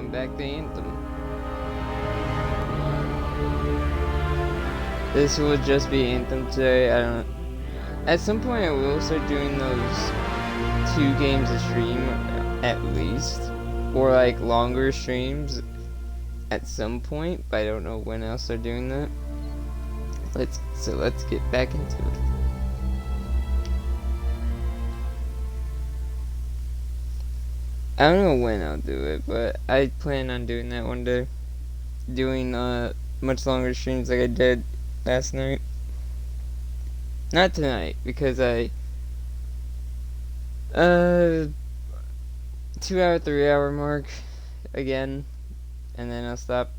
welcome back to Anthem. This will just be Anthem today. At some point I will start doing those 2 games a stream at least, or like longer streams at some point, but I don't know when I'll start doing that. Let's get back into it. I don't know when I'll do it, but I plan on doing that one day. Doing much longer streams like I did last night. Not tonight, because 2 hour, 3 hour mark again, and then I'll stop.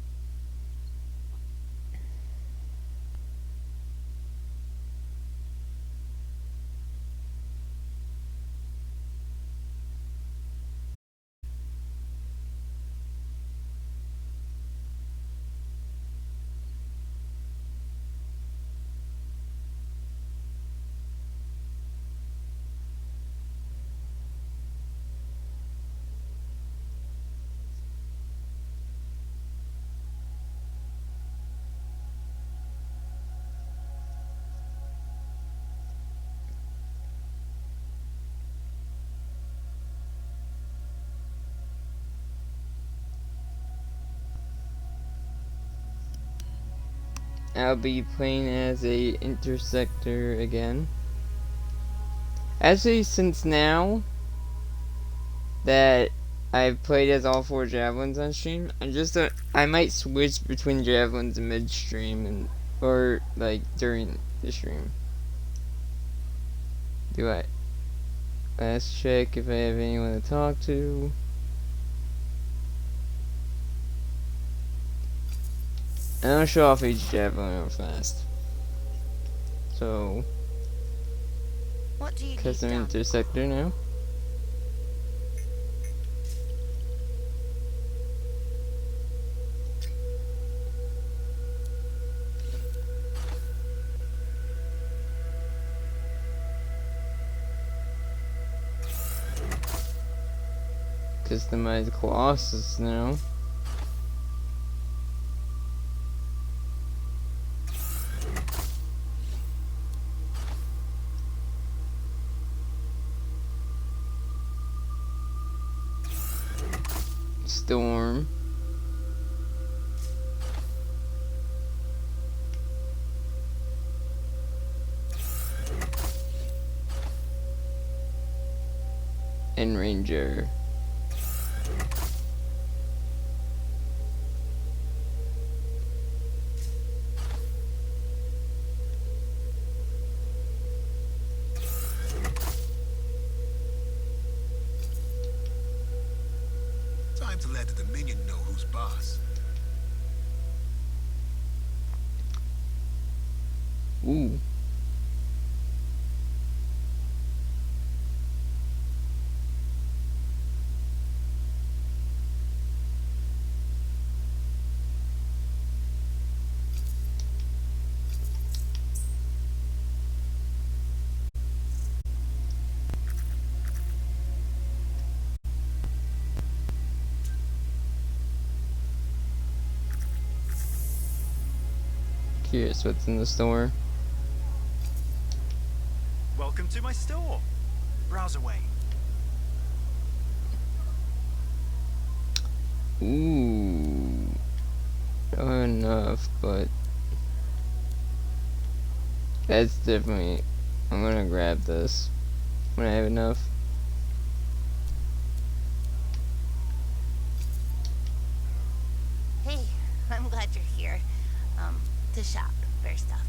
I'll be playing as a intersector again. Actually, since now that I've played as all 4 javelins on stream, I might switch between javelins midstream or like during the stream. Let's check if I have anyone to talk to. And I'll show off each javelin real fast. So, custom intersector now. Customize Colossus now. Storm. And Ranger. Time to let the Dominion know who's boss. Ooh. Curious what's in the store. Welcome to my store. Browse away. Ooh. Not enough, but that's definitely. I'm gonna grab this when I have enough. Hey, I'm glad you're here. To shop for stuff.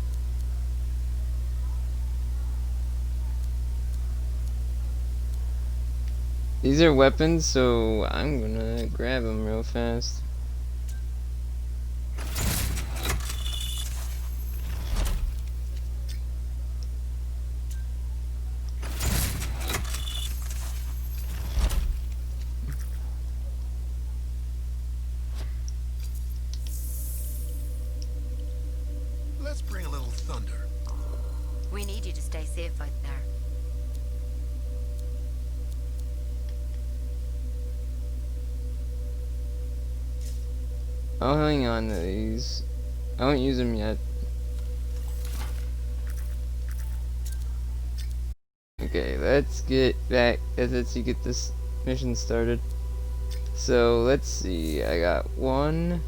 These are weapons, so I'm gonna grab them real fast. Let's bring a little thunder. We need you to stay safe out there. I'll hang on to these. I won't use them yet. Okay, let's get back. Let's see, get this mission started. So let's see. I got 1,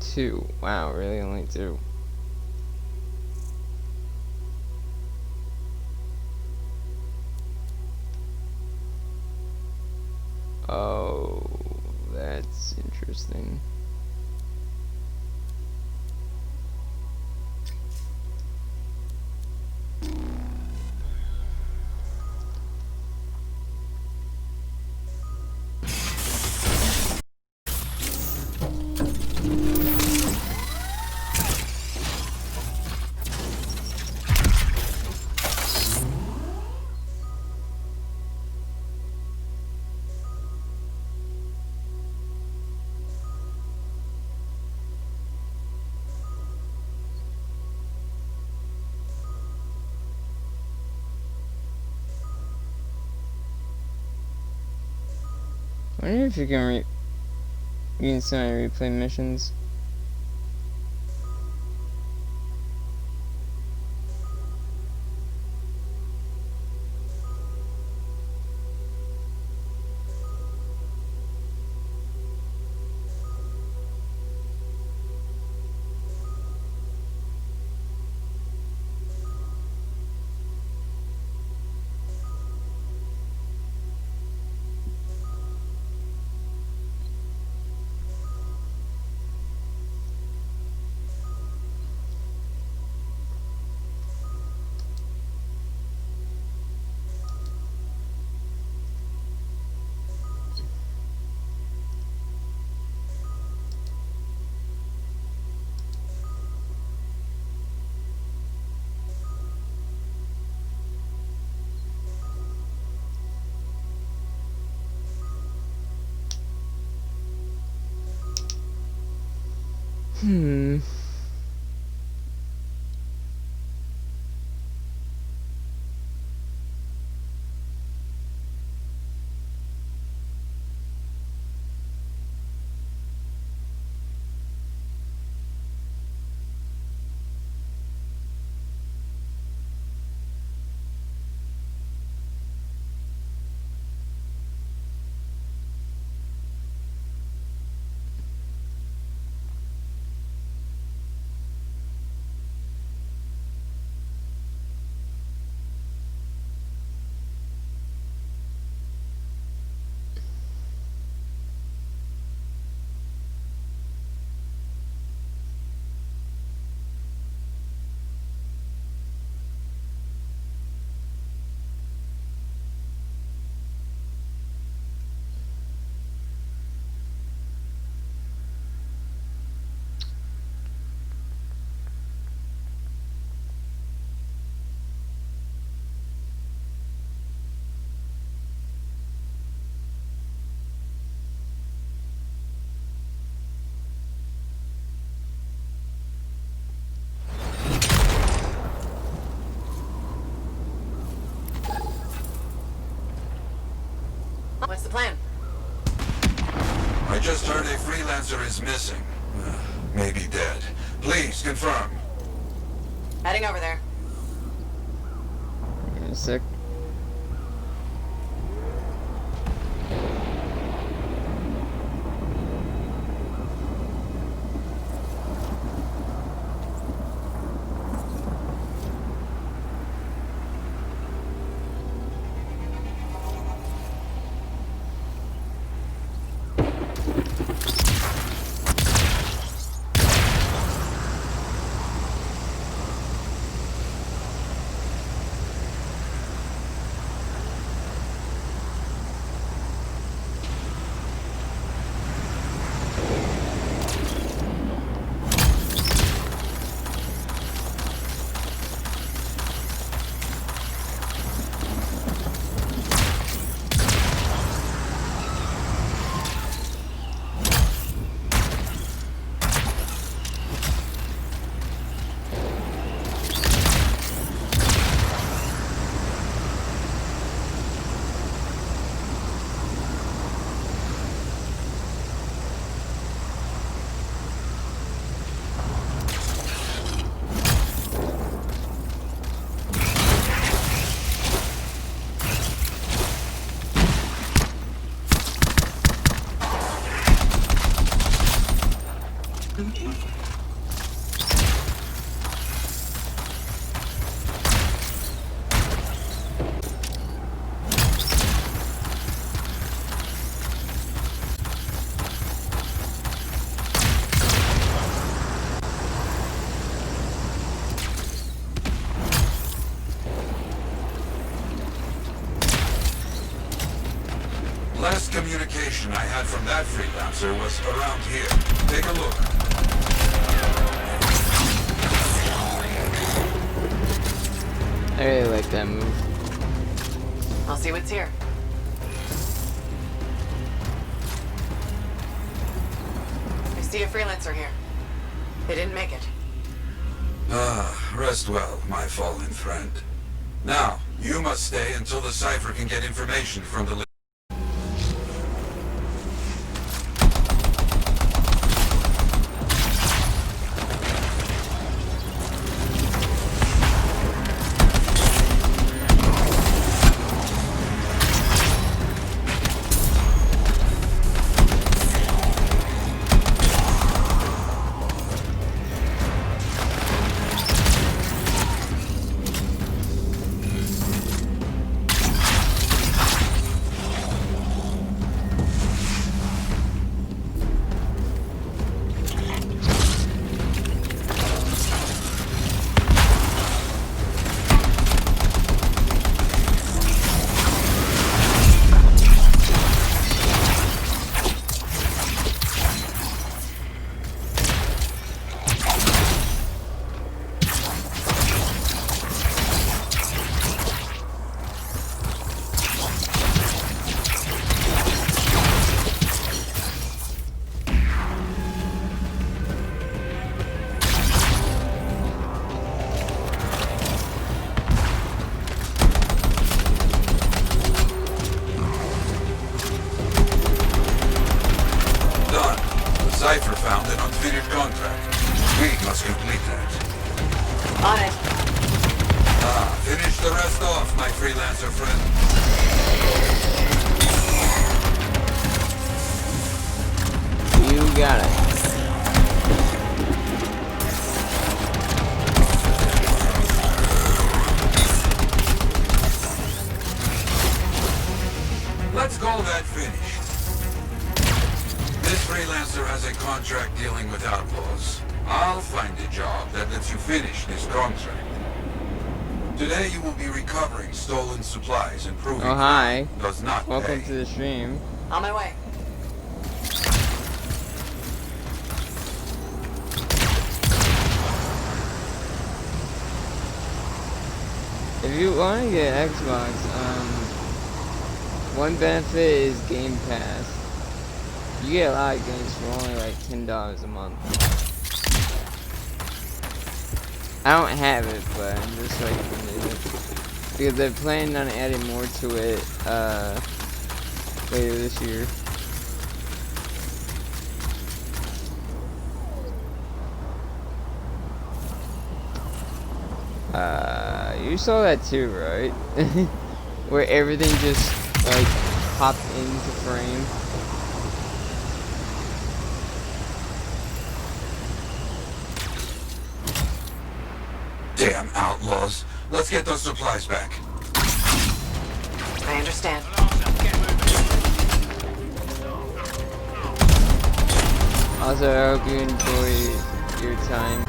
2. Wow, really only 2. Oh, that's interesting. I wonder if you can instantly replay missions. Hmm. What's the plan? I just heard a freelancer is missing. Maybe dead. Please confirm. Heading over there. Wait a sec. last communication I had from that freelancer was around here. Take a look. I really like that move. I'll see what's here. I see a freelancer here. They didn't make it. Ah, rest well, my fallen friend. Now, you must stay until the Cipher can get information from the... Cipher found an unfinished contract. We must complete that. On it. Ah, finish the rest off, my freelancer friend. You got it. Let's call that finished. This freelancer has a contract dealing with outlaws. I'll find a job that lets you finish this contract. Today you will be recovering stolen supplies and proving Oh, hi. does not Welcome pay. to the stream. On my way. If you want to get Xbox, one benefit is Game Pass. You get a lot of games for only like $10 a month. I don't have it, but I'm just recommending it because they're planning on adding more to it later this year. You saw that too, right? Where everything just like popped into frame. Damn outlaws. Let's get those supplies back. I understand. Also, I hope you enjoy your time.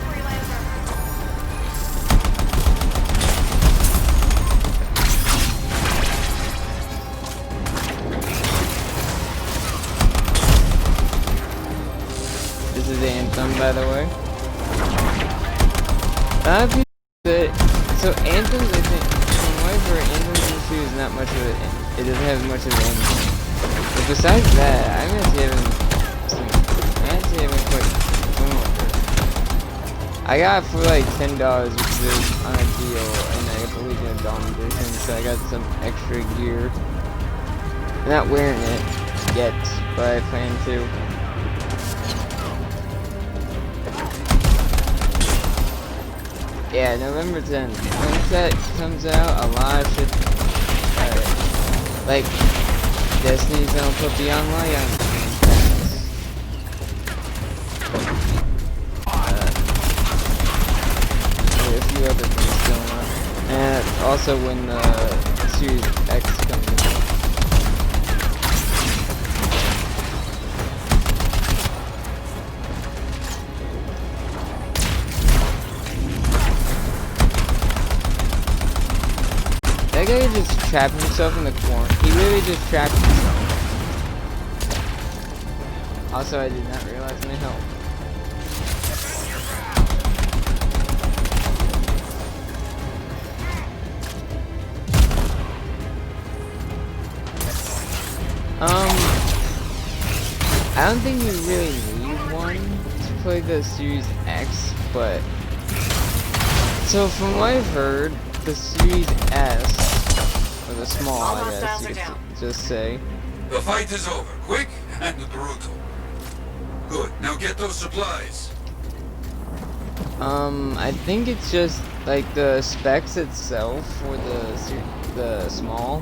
This is Anthem, by the way. So Anthems, I think, from what I've heard, Anthem's issue is not much of it. It doesn't have much of an engine. But besides that, I'm actually having quite fun with it. I got it for like $10 because it was on a deal, and I got the Legion of Dawn edition, so I got some extra gear. I'm not wearing it yet, but I plan to. Yeah, November 10th. Once that comes out, a lot of shit. Like, Destiny's gonna put Beyond Light on Game Pass. A few other things going on. And also when the Series X comes out. That guy just trapped himself in the corner. He really just trapped himself. Also, I did not realize my health. I don't think you really need one to play the Series X, but so from what I've heard, the Series S, or the small, All I guess hostiles you are could down. just say. The fight is over. Quick and brutal. Good. Now get those supplies. I think it's just like the specs itself for the small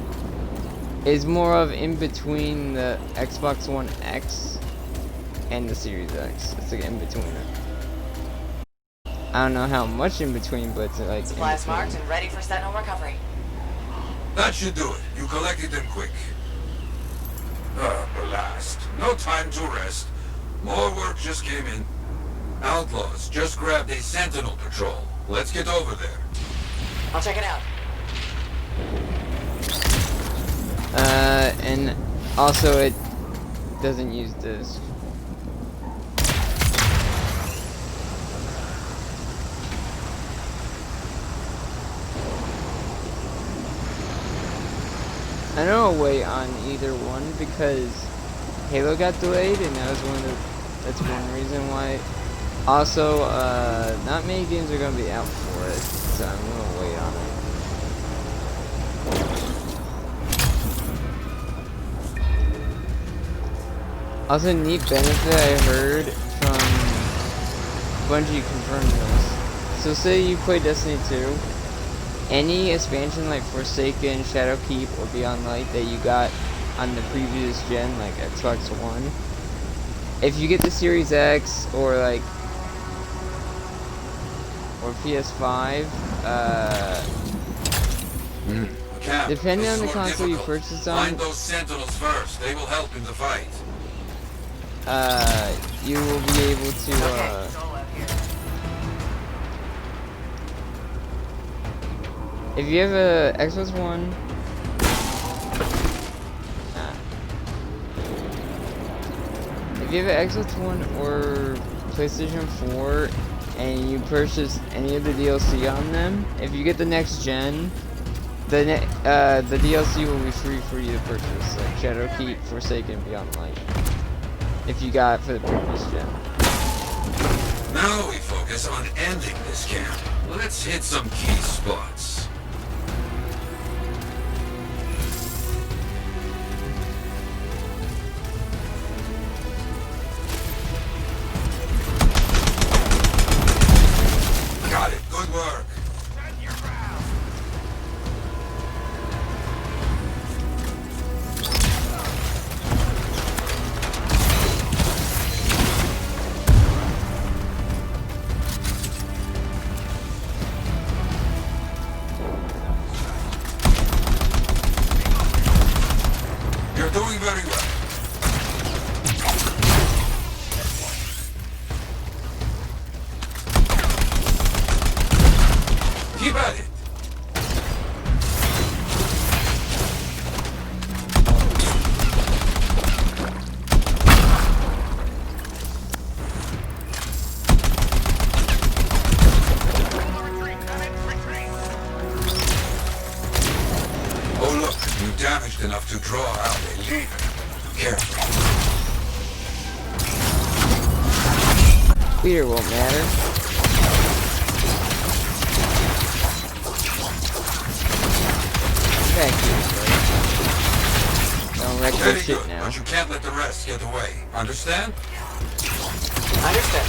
is more of in between the Xbox One X and the Series X. It's like in between it. I don't know how much in between, but it's like Supplies in between. marked and ready for Sentinel recovery. That should do it. You collected them quick. Blast. No time to rest. More work just came in. Outlaws just grabbed a Sentinel patrol. Let's get over there. I'll check it out. And also it doesn't use this. I don't know wait on either one because Halo got delayed, and that's one reason why. Also, not many games are gonna be out for it, so I'm gonna wait on it. Also, neat benefit I heard from Bungie confirmed this. So say you play Destiny 2, any expansion like Forsaken, Shadowkeep, or Beyond Light that you got on the previous gen, like Xbox One, if you get the Series X or like or PS5, depending on the console you purchase on, find those Sentinels first. They will help in the fight. you will be able to Okay, solo here. if you have a Xbox One, if you have an Xbox One or PlayStation 4 and you purchase any of the DLC on them, if you get the next gen, the DLC will be free for you to purchase, like Shadowkeep, Forsaken, Beyond Light. If you got it for the previous gen. Now we focus on ending this camp. Let's hit some key spots. Got it. Good work. You're doing very well. Keep at it. Oh look, you damaged enough to draw out a lever. Careful. Speeder won't matter. Thank you, bro. Don't wreck Very this shit good, now. but you can't let the rest get away. Understand? Understood.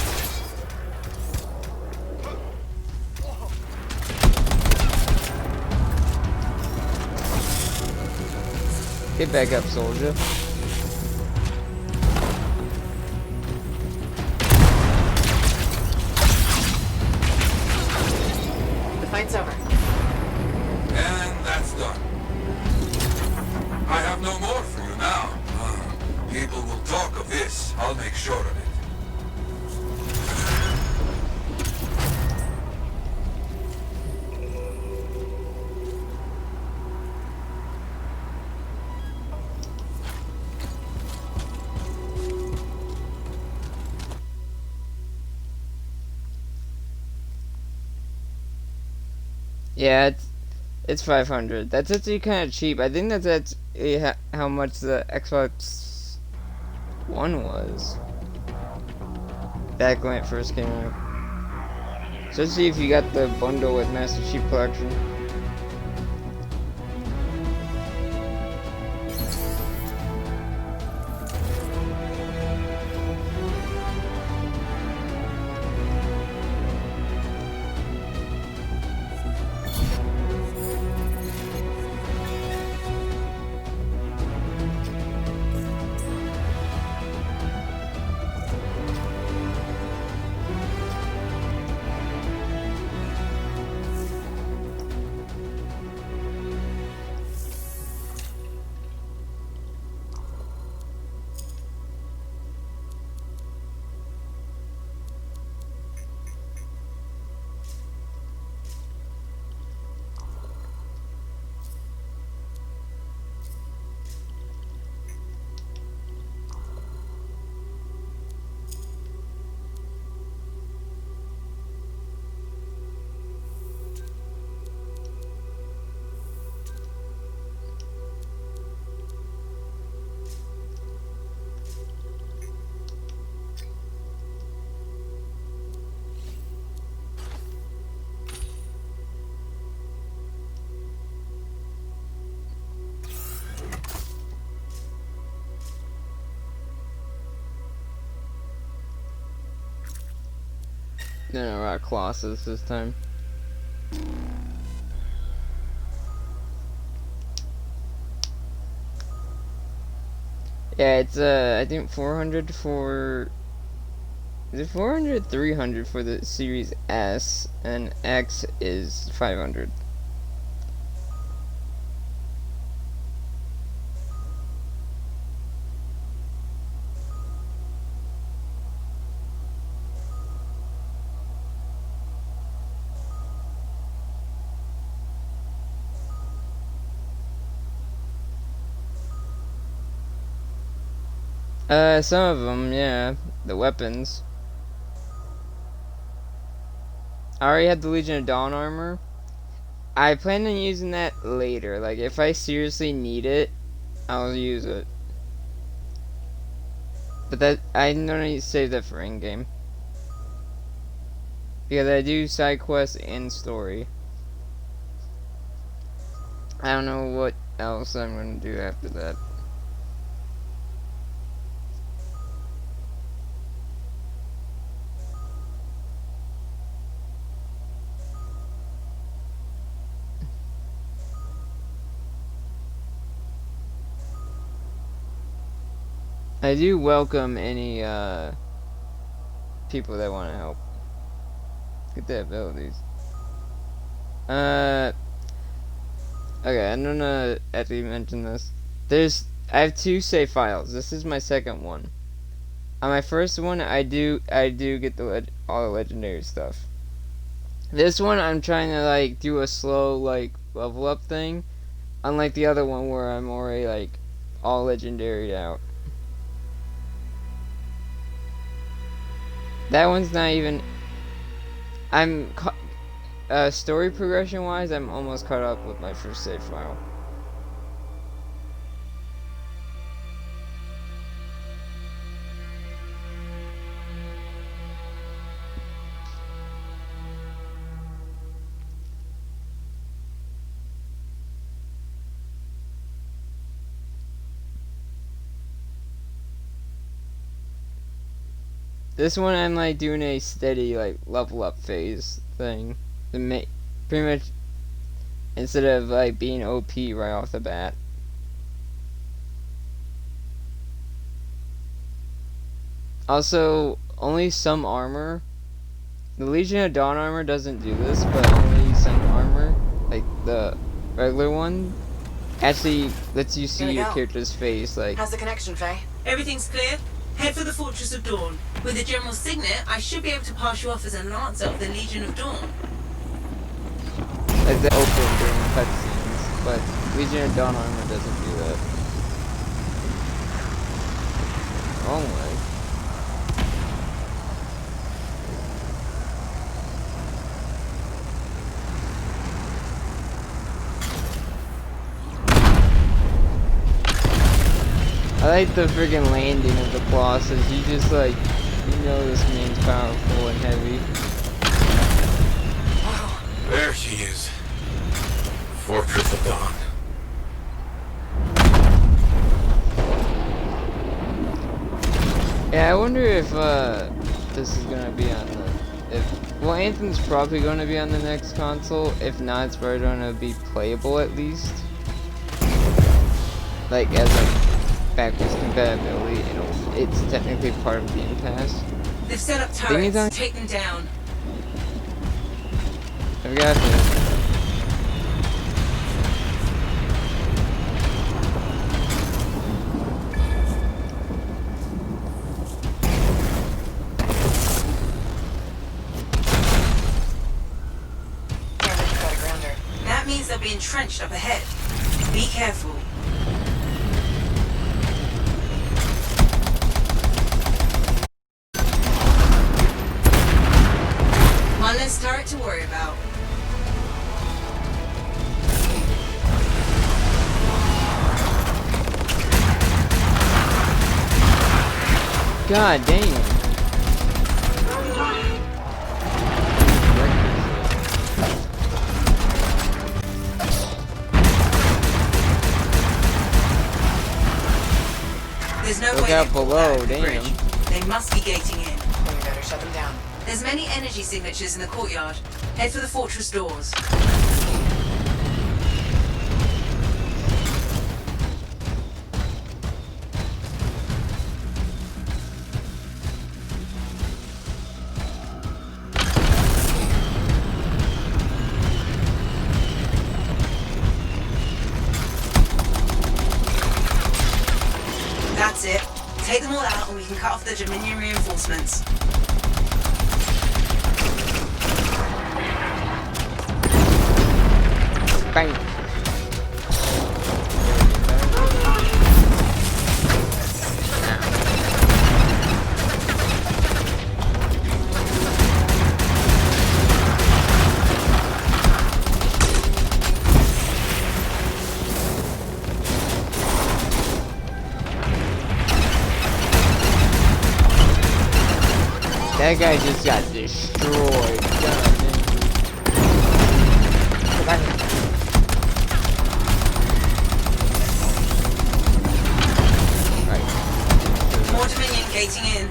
Get back up, soldier. The fight's over. And that's done. I have no more for you now. People will talk of this. I'll make sure of it. Yeah, it's 500. That's actually kind of cheap. I think that's how much the Xbox One was back when it first came out. Especially if you got the bundle with Master Chief Collection. No, Rock Colossus this time. Yeah, it's I think 400 for. Is it 400? 300 for the Series S, and X is 500. Some of them, yeah. The weapons. I already had the Legion of Dawn armor. I plan on using that later. Like, if I seriously need it, I'll use it. But that, I don't need to save that for in-game. Because I do side quests and story. I don't know what else I'm gonna do after that. I do welcome any people that want to help. Get the abilities. Okay, I'm gonna actually mention this. I have 2 save files. This is my second one. On my first one, I do get all the legendary stuff. This one, I'm trying to like do a slow like level up thing, unlike the other one where I'm already like all legendary out. That one's not even. Story progression wise, I'm almost caught up with my first save file. This one I'm like doing a steady like level up phase thing to make pretty much instead of like being OP right off the bat. Also, only some armor. The Legion of Dawn armor doesn't do this, but only some armor, like the regular one, actually lets you see your character's face. Like, how's the connection, Faye? Everything's clear. Head for the Fortress of Dawn. With the General's signet, I should be able to pass you off as a Lancer of the Legion of Dawn. like the open during cutscenes, but Legion of Dawn armor doesn't do that. Wrong way. I like the friggin' landing of the bosses. You just like, you know this man's powerful and heavy. There she is. Fortress of Dawn. Yeah, I wonder if this is gonna be on the. Well, Anthem's probably gonna be on the next console. If not, it's probably gonna be playable at least. Like as like backwards compatibility, it's technically part of Game Pass. They've set up Thing is turrets. Take them down. I've got this. That means they'll be entrenched up ahead. Be careful. One less turret to worry about. God damn. There's no Look way out they pull below, back the damn. bridge. They must be gating in. Then we better shut them down. There's many energy signatures in the courtyard. Head for the fortress doors. That's it. Take them all out and we can cut off the Dominion reinforcements. Bang. That guy just got destroyed. More Dominion gating in.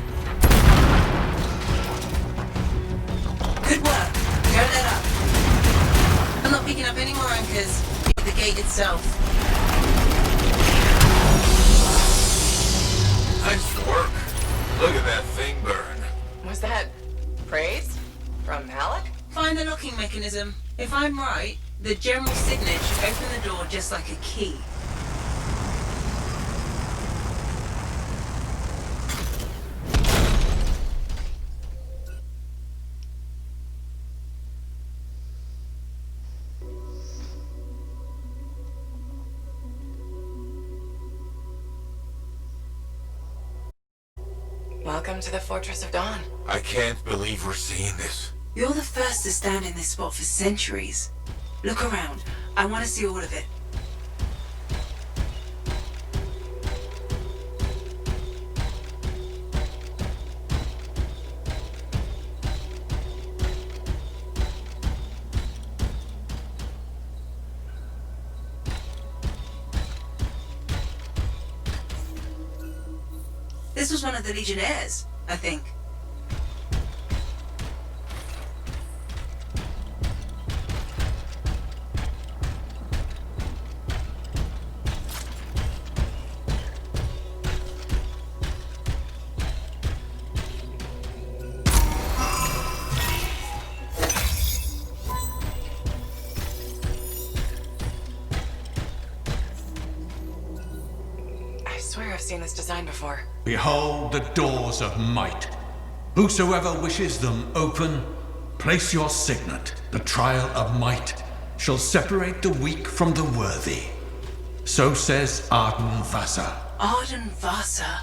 Good work. Don't let up. I'm not picking up any more anchors. The gate itself. Nice work. Look at that thing burn. What's that? Praise? From Alec? Find the locking mechanism. If I'm right, the general signet should open the door just like a key. Welcome to the Fortress of Dawn. I can't believe we're seeing this. You're the first to stand in this spot for centuries. Look around. I want to see all of it. This was one of the Legionnaires, I think. I swear I've seen this design before. Behold the doors of might. Whosoever wishes them open, place your signet. The trial of might shall separate the weak from the worthy. So says Arden Vasa. Arden Vasa.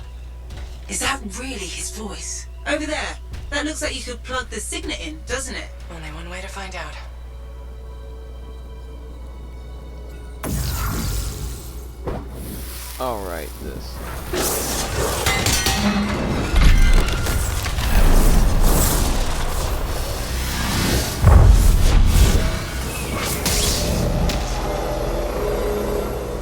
Is that really his voice? Over there. That looks like you could plug the signet in, doesn't it? Only one way to find out. Alright, this.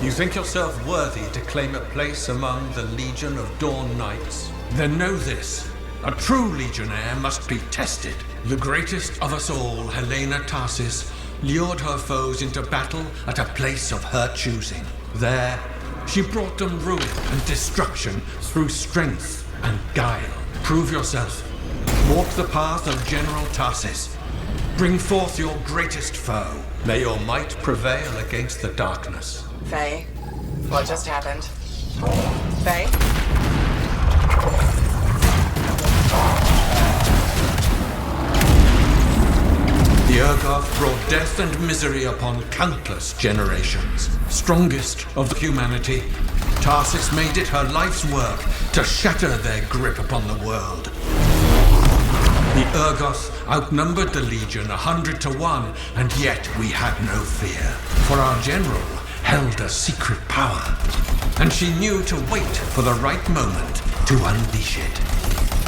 You think yourself worthy to claim a place among the Legion of Dawn Knights? Then know this. A true Legionnaire must be tested. The greatest of us all, Helena Tarsis, lured her foes into battle at a place of her choosing. There, she brought them ruin and destruction through strength and guile. Prove yourself. Walk the path of General Tarsis. Bring forth your greatest foe. May your might prevail against the darkness. Faye, what just happened? Faye? The Urgoth brought death and misery upon countless generations. Strongest of humanity, Tarsis made it her life's work to shatter their grip upon the world. The Urgoth outnumbered the Legion 100 to 1, and yet we had no fear. For our general held a secret power, and she knew to wait for the right moment to unleash it.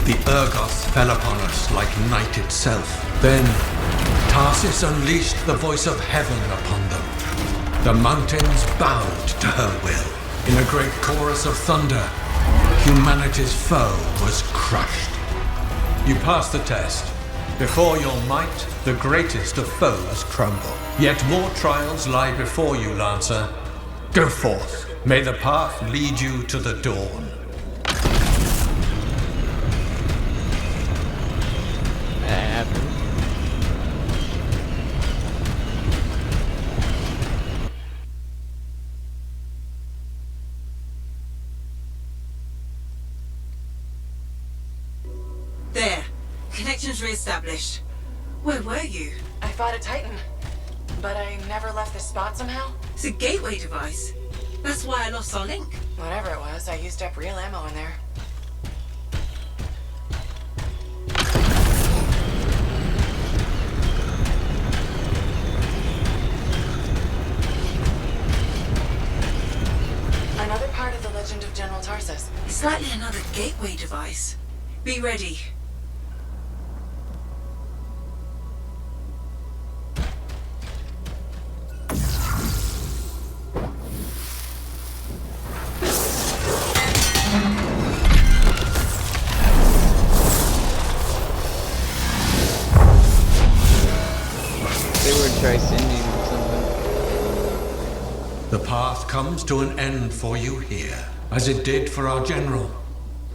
The Urgoth fell upon us like night itself. Then, Tarsis unleashed the voice of heaven upon them. The mountains bowed to her will. In a great chorus of thunder, humanity's foe was crushed. You passed the test. Before your might, the greatest of foes crumble. Yet more trials lie before you, Lancer. Go forth. May the path lead you to the dawn. That happened. There. Connections re-established. Where were you? I fought a Titan, but I never left this spot somehow. It's a gateway device. That's why I lost our link. Whatever it was, I used up real ammo in there. Another part of the legend of General Tarsis. It's likely another gateway device. Be ready. They were trisending or something. The path comes to an end for you here, as it did for our general,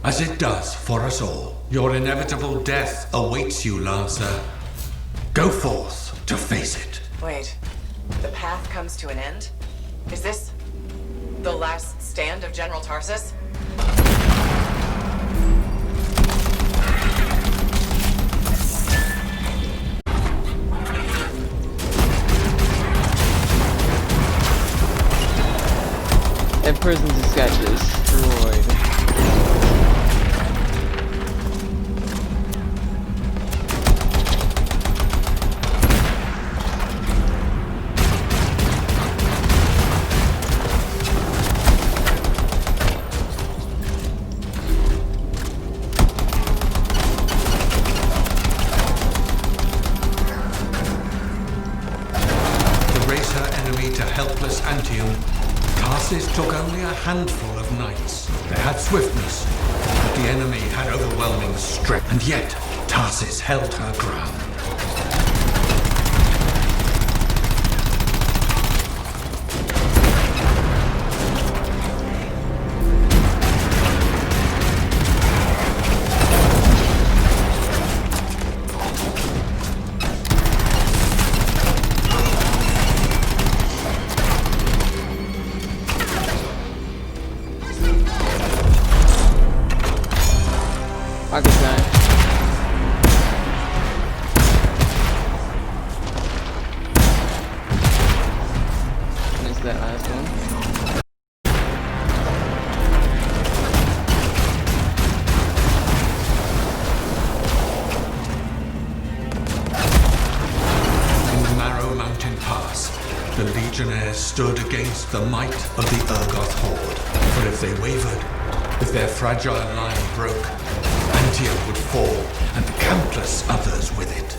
as it does for us all. Your inevitable death awaits you, Lancer. Go forth to face it. Wait, the path comes to an end? Is this the last stand of General Tarsis? That person just got destroyed. To raise her enemy to helpless Anthem, Tarsis took only a handful of knights. They had swiftness, but the enemy had overwhelming strength. And yet, Tarsis held her ground. Pocket time. Missed that last one. In the Marrow Mountain Pass, the Legionnaires stood against the might of the Urgoth Horde. For if they wavered, if their fragile line broke, Anthem would fall, and countless others with it.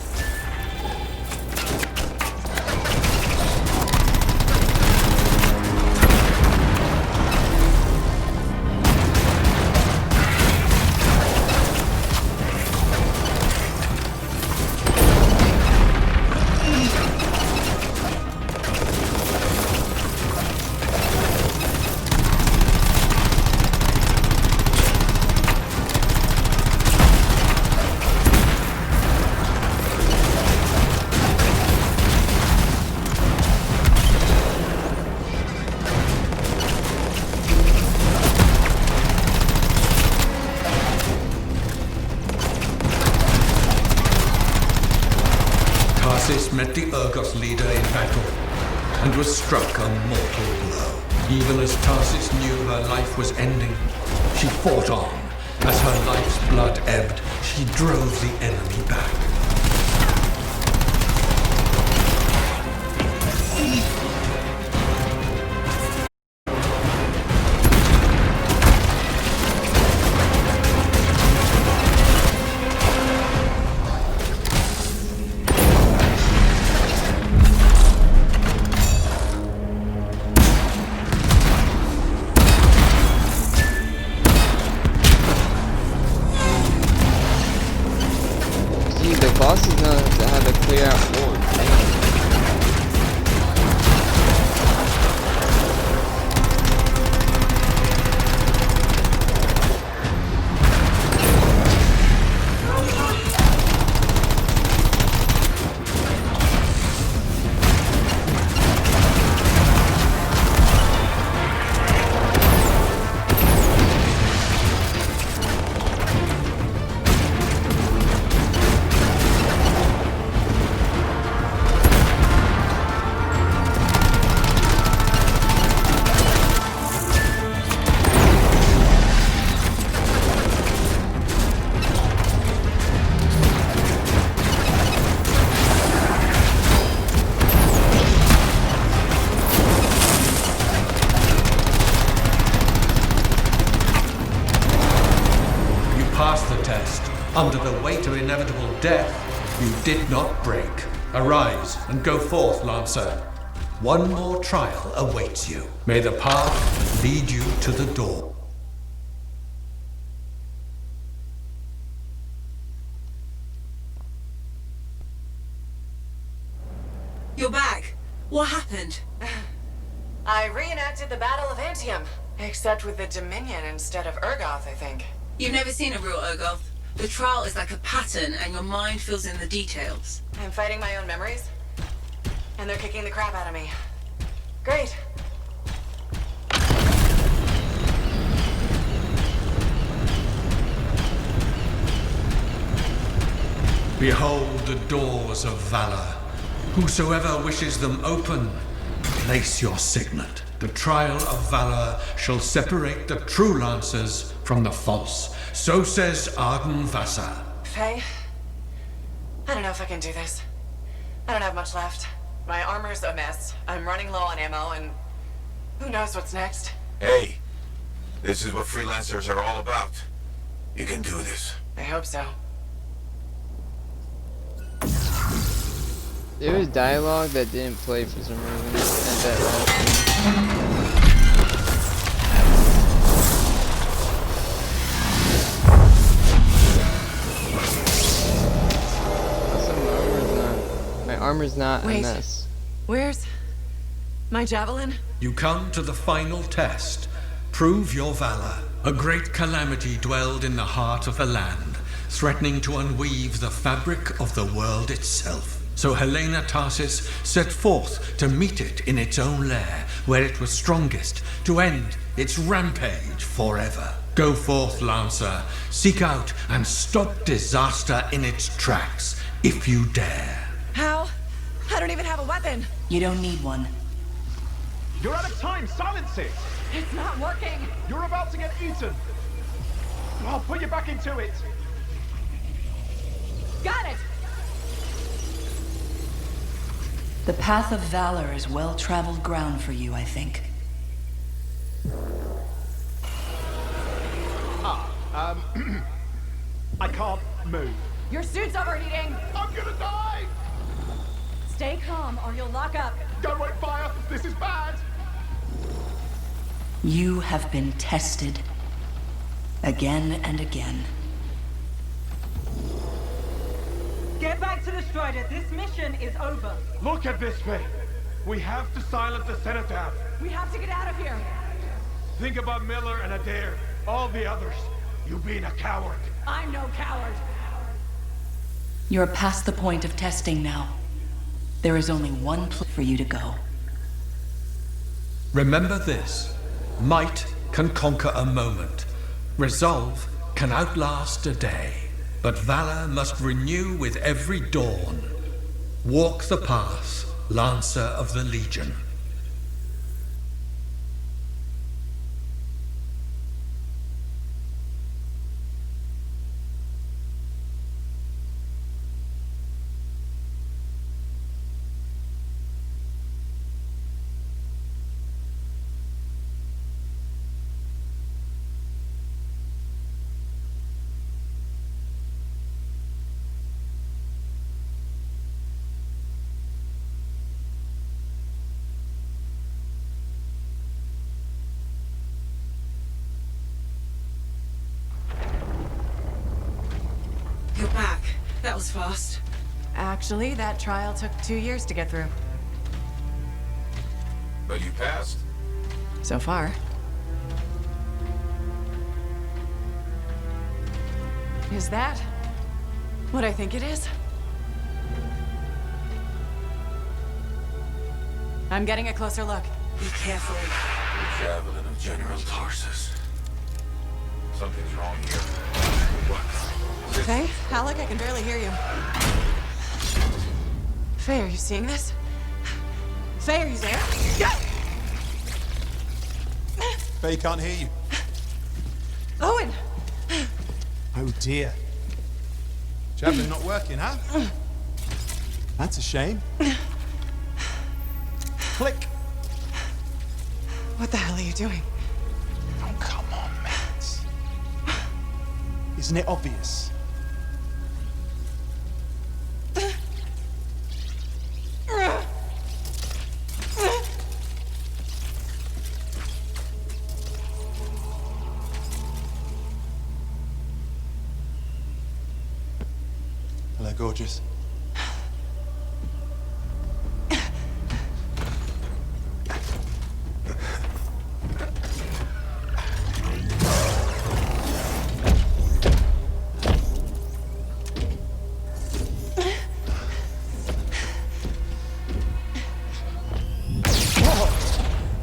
Tarsis met the Urgot leader in battle, and was struck a mortal blow. Even as Tarsis knew her life was ending, she fought on. As her life's blood ebbed, she drove the enemy back. The boss is gonna have to clear out more. Passed the test. Under the weight of inevitable death, you did not break. Arise and go forth, Lancer. One more trial awaits you. May the path lead you to the door. You're back. What happened? I reenacted the Battle of Anthem, except with the Dominion instead of Urgoth, I think. You've never seen a real Urgoth. The trial is like a pattern, and your mind fills in the details. I'm fighting my own memories, and they're kicking the crap out of me. Great. Behold the doors of valor. Whosoever wishes them open, place your signet. The trial of valor shall separate the true lancers from the false. So says Arden Vasa. Faye, I don't know if I can do this. I don't have much left. My armor's a mess. I'm running low on ammo, and who knows what's next. Hey, this is what freelancers are all about. You can do this. I hope so. There was dialogue that didn't play for some reason at that last scene. Also, my armor's not a Wait. mess. Where's my javelin? You come to the final test. Prove your valor. A great calamity dwelled in the heart of the land, threatening to unweave the fabric of the world itself. So Helena Tarsis set forth to meet it in its own lair, where it was strongest, to end its rampage forever. Go forth, Lancer. Seek out and stop disaster in its tracks, if you dare. How? I don't even have a weapon. You don't need one. You're out of time! Silence it! It's not working. You're about to get eaten! I'll put you back into it! Got it. The path of valor is well-traveled ground for you, I think. I can't move. Your suit's overheating! I'm gonna die! Stay calm or you'll lock up. Don't wait fire! This is bad! You have been tested. Again and again. Get back to the Strider. This mission is over. Look at this thing! We have to silence the Cenotaph. We have to get out of here. Think about Miller and Adair. All the others. You being a coward. I'm no coward. You're past the point of testing now. There is only one place for you to go. Remember this. Might can conquer a moment. Resolve can outlast a day. But valor must renew with every dawn. Walk the path, Lancer of the Legion. You're back. That was fast. Actually, that trial took 2 years to get through. But you passed. So far. Is that what I think it is? I'm getting a closer look. Be careful. The Javelin of General Tarsis. Something's wrong here. What? Faye? Alec, I can barely hear you. Faye, are you seeing this? Faye, are you there? Faye can't hear you. Owen! Oh dear. Javelin not working, huh? That's a shame. Click. What the hell are you doing? Oh, come on, Matt. Isn't it obvious? Hello, gorgeous.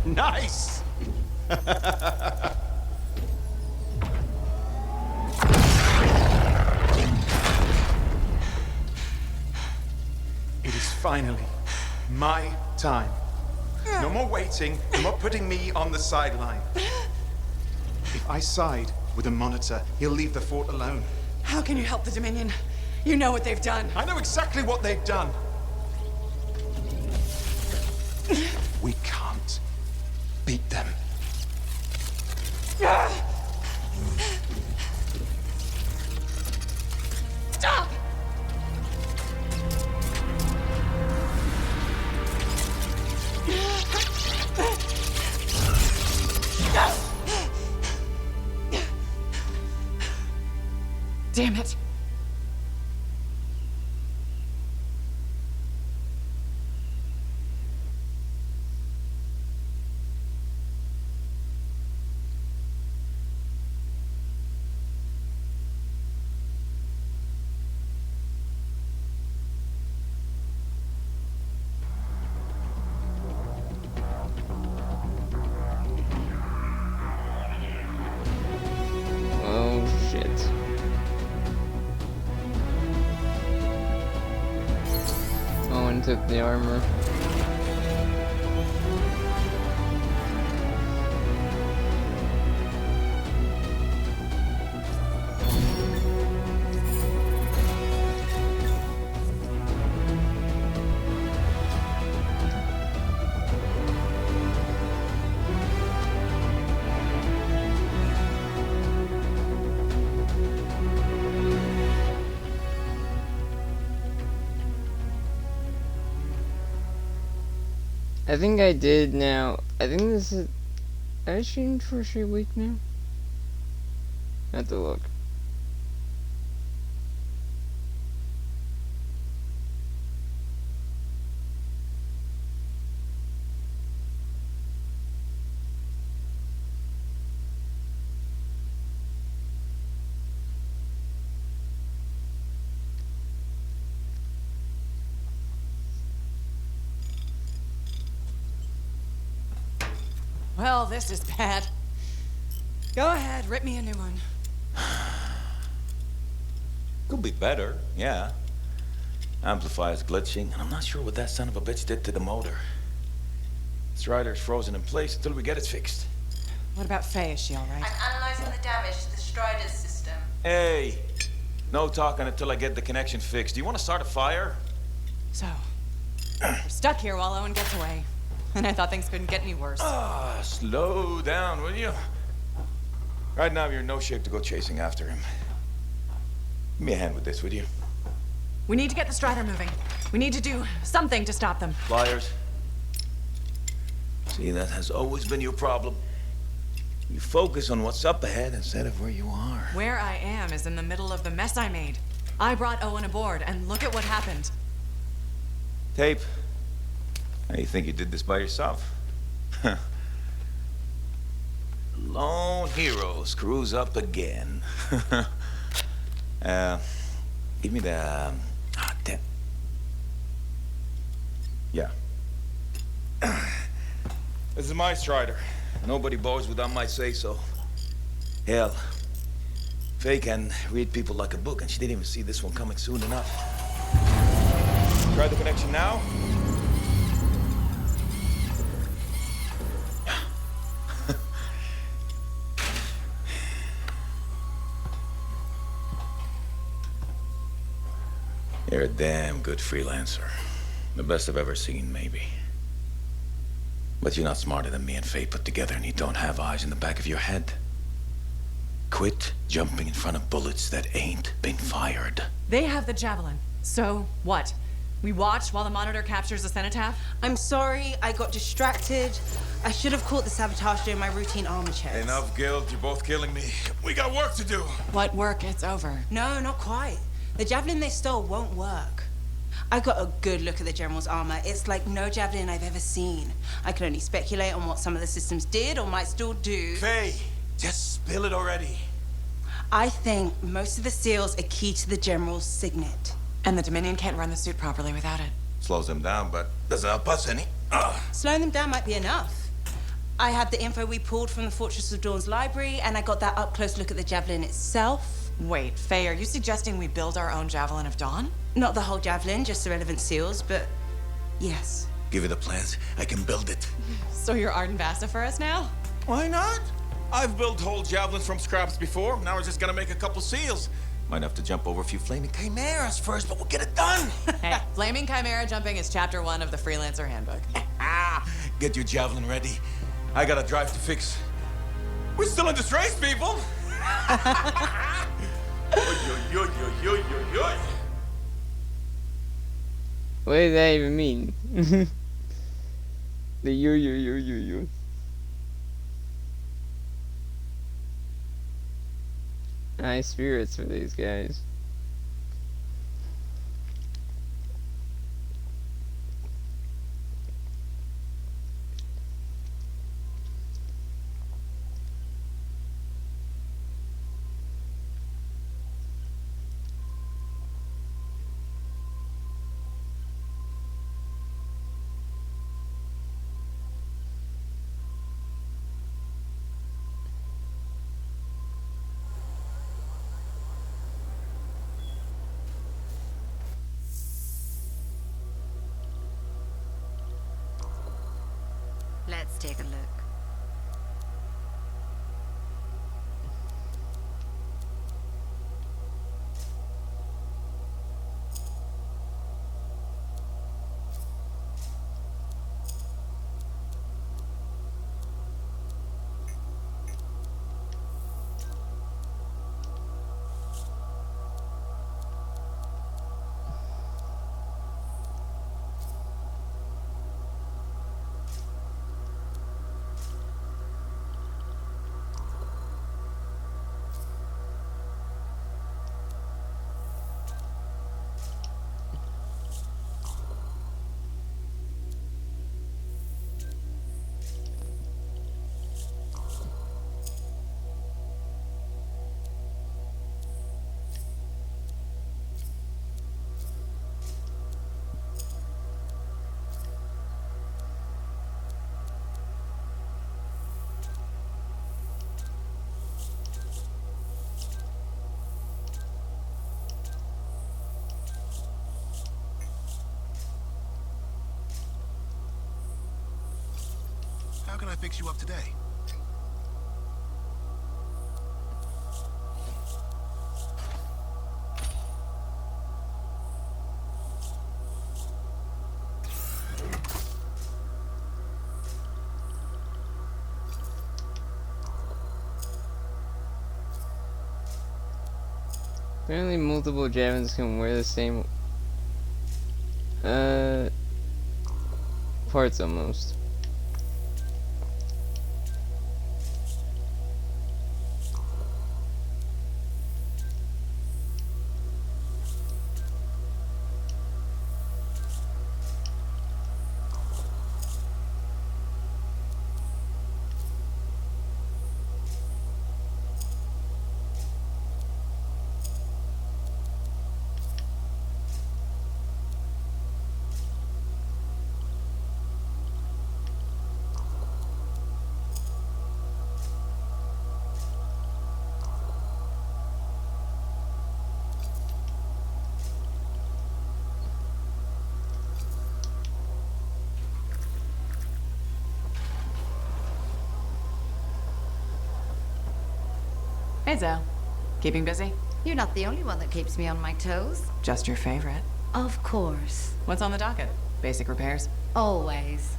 Nice! It is finally my time. No more waiting, no more putting me on the sideline. If I side with the Monitor, he'll leave the fort alone. How can you help the Dominion? You know what they've done. I know exactly what they've done. We can't beat them. Stop! Damn it. Oh shit. Owen took the armor. I think I did now. I think this is... I streamed for a straight week now? I have to look. Well, this is bad. Go ahead, rip me a new one. Could be better, yeah. Amplifier's glitching, and I'm not sure what that son of a bitch did to the motor. Strider's frozen in place until we get it fixed. What about Faye? Is she all right? I'm analyzing the damage to the Strider's system. Hey, no talking until I get the connection fixed. Do you want to start a fire? So, we're stuck here while Owen gets away. And I thought things couldn't get any worse. Slow down, will you? Right now, you're in no shape to go chasing after him. Give me a hand with this, would you? We need to get the Strider moving. We need to do something to stop them. Flyers. See, that has always been your problem. You focus on what's up ahead instead of where you are. Where I am is in the middle of the mess I made. I brought Owen aboard, and look at what happened. Tape. Now, you think you did this by yourself? Lone hero screws up again. Give me the... damn. Yeah. This is my Strider. Nobody boards without my say-so. Hell, Faye can read people like a book, and she didn't even see this one coming soon enough. Try the connection now. You're a damn good freelancer. The best I've ever seen, maybe. But you're not smarter than me and Faye put together, and you don't have eyes in the back of your head. Quit jumping in front of bullets that ain't been fired. They have the Javelin. So, what? We watch while the monitor captures the cenotaph? I'm sorry, I got distracted. I should have caught the sabotage during my routine armor checks. Enough guilt, you're both killing me. We got work to do. What work? It's over. No, not quite. The Javelin they stole won't work. I got a good look at the General's armor. It's like no Javelin I've ever seen. I can only speculate on what some of the systems did or might still do. Faye, just spill it already. I think most of the seals are key to the General's signet. And the Dominion can't run the suit properly without it. Slows them down, but doesn't help us any. Slowing them down might be enough. I had the info we pulled from the Fortress of Dawn's library, and I got that up-close look at the Javelin itself. Wait, Faye, are you suggesting we build our own Javelin of Dawn? Not the whole Javelin, just the relevant seals, but yes. Give it the plans, I can build it. So you're Arden Vasta for us now? Why not? I've built whole Javelins from scraps before. Now we're just gonna make a couple seals. Might have to jump over a few flaming chimeras first, but we'll get it done. Hey, flaming chimera jumping is chapter 1 of the Freelancer Handbook. Get your Javelin ready. I got a drive to fix. We're still in this race, people. What does that even mean? The yo. Nice spirits for these guys. Let's take a look. can I fix you up today? Apparently multiple Javelins can wear the same parts almost. Hey, Zell. Keeping busy? You're not the only one that keeps me on my toes. Just your favorite. Of course. What's on the docket? Basic repairs? Always.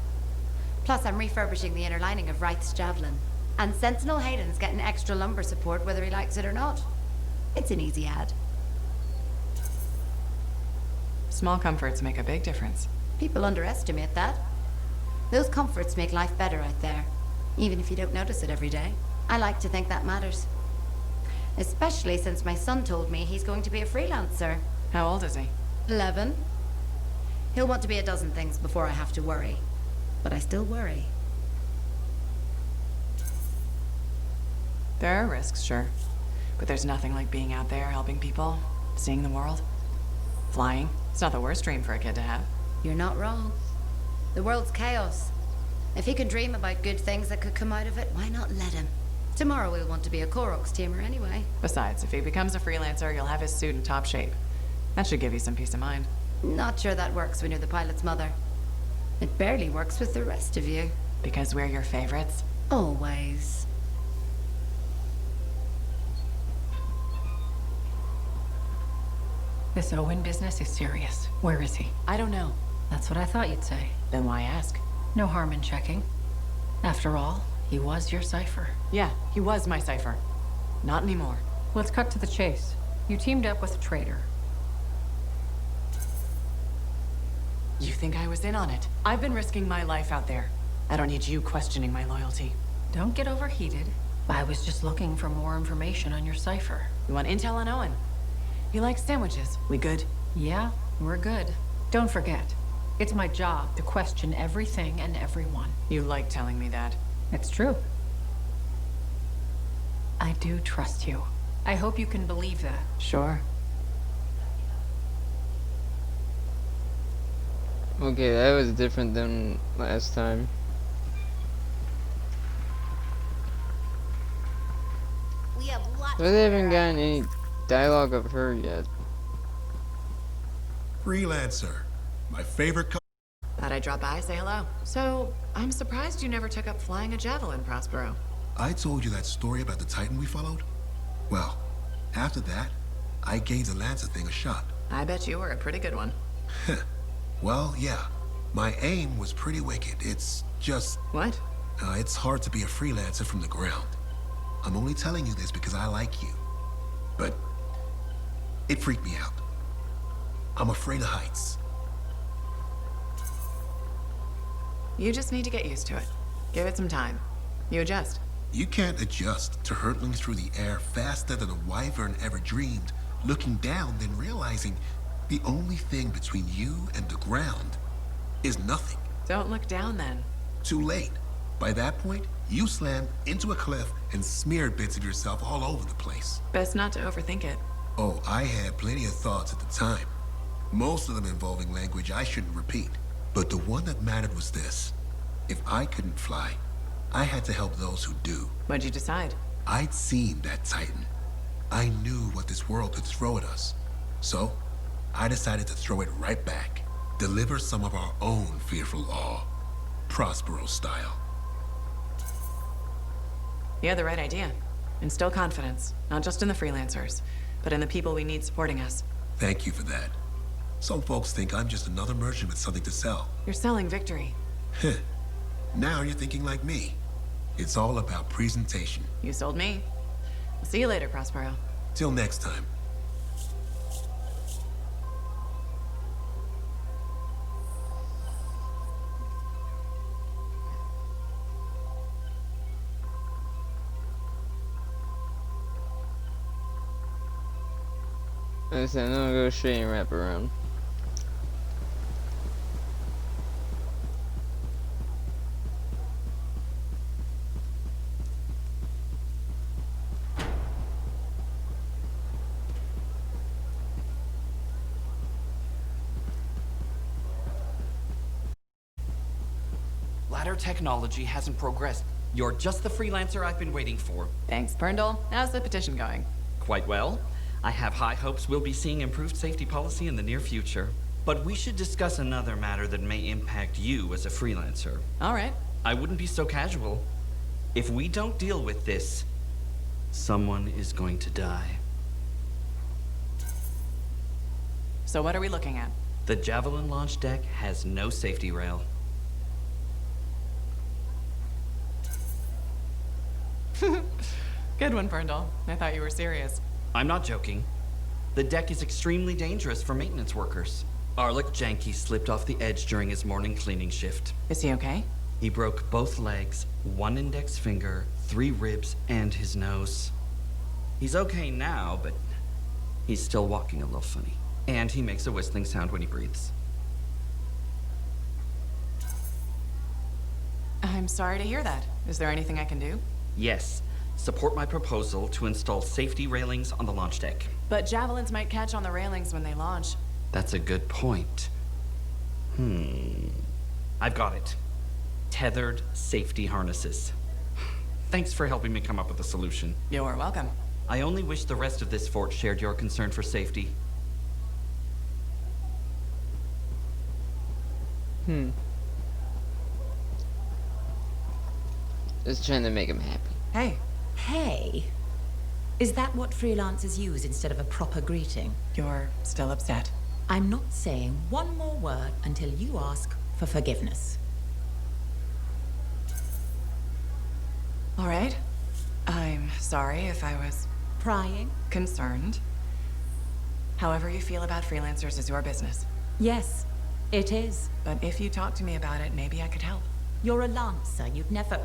Plus, I'm refurbishing the inner lining of Wraith's Javelin. And Sentinel Hayden's getting extra lumbar support whether he likes it or not. It's an easy ad. Small comforts make a big difference. People underestimate that. Those comforts make life better out there, even if you don't notice it every day. I like to think that matters. Especially since my son told me he's going to be a freelancer. How old is he? 11. He'll want to be a dozen things before I have to worry. But I still worry. There are risks, sure. But there's nothing like being out there helping people, seeing the world. Flying. It's not the worst dream for a kid to have. You're not wrong. The world's chaos. If he can dream about good things that could come out of it, why not let him? Tomorrow we'll want to be a Koroks teamer anyway. Besides, if he becomes a freelancer, you'll have his suit in top shape. That should give you some peace of mind. Not sure that works when you're the pilot's mother. It barely works with the rest of you. Because we're your favorites? Always. This Owen business is serious. Where is he? I don't know. That's what I thought you'd say. Then why ask? No harm in checking. After all, he was your cipher. Yeah, he was my cipher. Not anymore. Let's cut to the chase. You teamed up with a traitor. You think I was in on it? I've been risking my life out there. I don't need you questioning my loyalty. Don't get overheated. I was just looking for more information on your cipher. You want intel on Owen? He likes sandwiches. We good? Yeah, we're good. Don't forget, it's my job to question everything and everyone. You like telling me that. It's true. I do trust you. I hope you can believe that. Sure. Okay, that was different than last time. We have lots But they haven't gotten any dialogue of her yet. Freelancer. My favorite Thought I'd drop by, say hello. So, I'm surprised you never took up flying a javelin, Prospero. I told you that story about the Titan we followed? Well, after that, I gave the Lancer thing a shot. I bet you were a pretty good one. Well, yeah. My aim was pretty wicked. It's just... What? It's hard to be a freelancer from the ground. I'm only telling you this because I like you. But it freaked me out. I'm afraid of heights. You just need to get used to it. Give it some time. You adjust. You can't adjust to hurtling through the air faster than a wyvern ever dreamed, looking down, then realizing the only thing between you and the ground is nothing. Don't look down then. Too late. By that point, you slammed into a cliff and smeared bits of yourself all over the place. Best not to overthink it. Oh, I had plenty of thoughts at the time. Most of them involving language I shouldn't repeat. But the one that mattered was this. If I couldn't fly, I had to help those who do. What'd you decide? I'd seen that Titan. I knew what this world could throw at us. So, I decided to throw it right back. Deliver some of our own fearful awe. Prospero style. You had the right idea. Instill confidence, not just in the freelancers, but in the people we need supporting us. Thank you for that. Some folks think I'm just another merchant with something to sell. You're selling victory. Heh. Now you're thinking like me. It's all about presentation. You sold me. I'll see you later, Prospero. Till next time. I said, I'm gonna go straight and wrap around. Ladder technology hasn't progressed. You're just the freelancer I've been waiting for. Thanks, Brindle. How's the petition going? Quite well. I have high hopes we'll be seeing improved safety policy in the near future. But we should discuss another matter that may impact you as a freelancer. All right. I wouldn't be so casual. If we don't deal with this, someone is going to die. So what are we looking at? The Javelin launch deck has no safety rail. Good one, Brindle. I thought you were serious. I'm not joking. The deck is extremely dangerous for maintenance workers. Arlik Janky slipped off the edge during his morning cleaning shift. Is he okay? He broke both legs, 1 index finger, 3 ribs, and his nose. He's okay now, but he's still walking a little funny. And he makes a whistling sound when he breathes. I'm sorry to hear that. Is there anything I can do? Yes. Support my proposal to install safety railings on the launch deck. But javelins might catch on the railings when they launch. That's a good point. I've got it. Tethered safety harnesses. Thanks for helping me come up with a solution. You're welcome. I only wish the rest of this fort shared your concern for safety. Just trying to make him happy. Hey. Hey. Is that what freelancers use instead of a proper greeting? You're still upset. I'm not saying one more word until you ask for forgiveness. All right. I'm sorry if I was... Prying? Concerned. However you feel about freelancers is your business. Yes, it is. But if you talk to me about it, maybe I could help. You're a lancer. You'd never...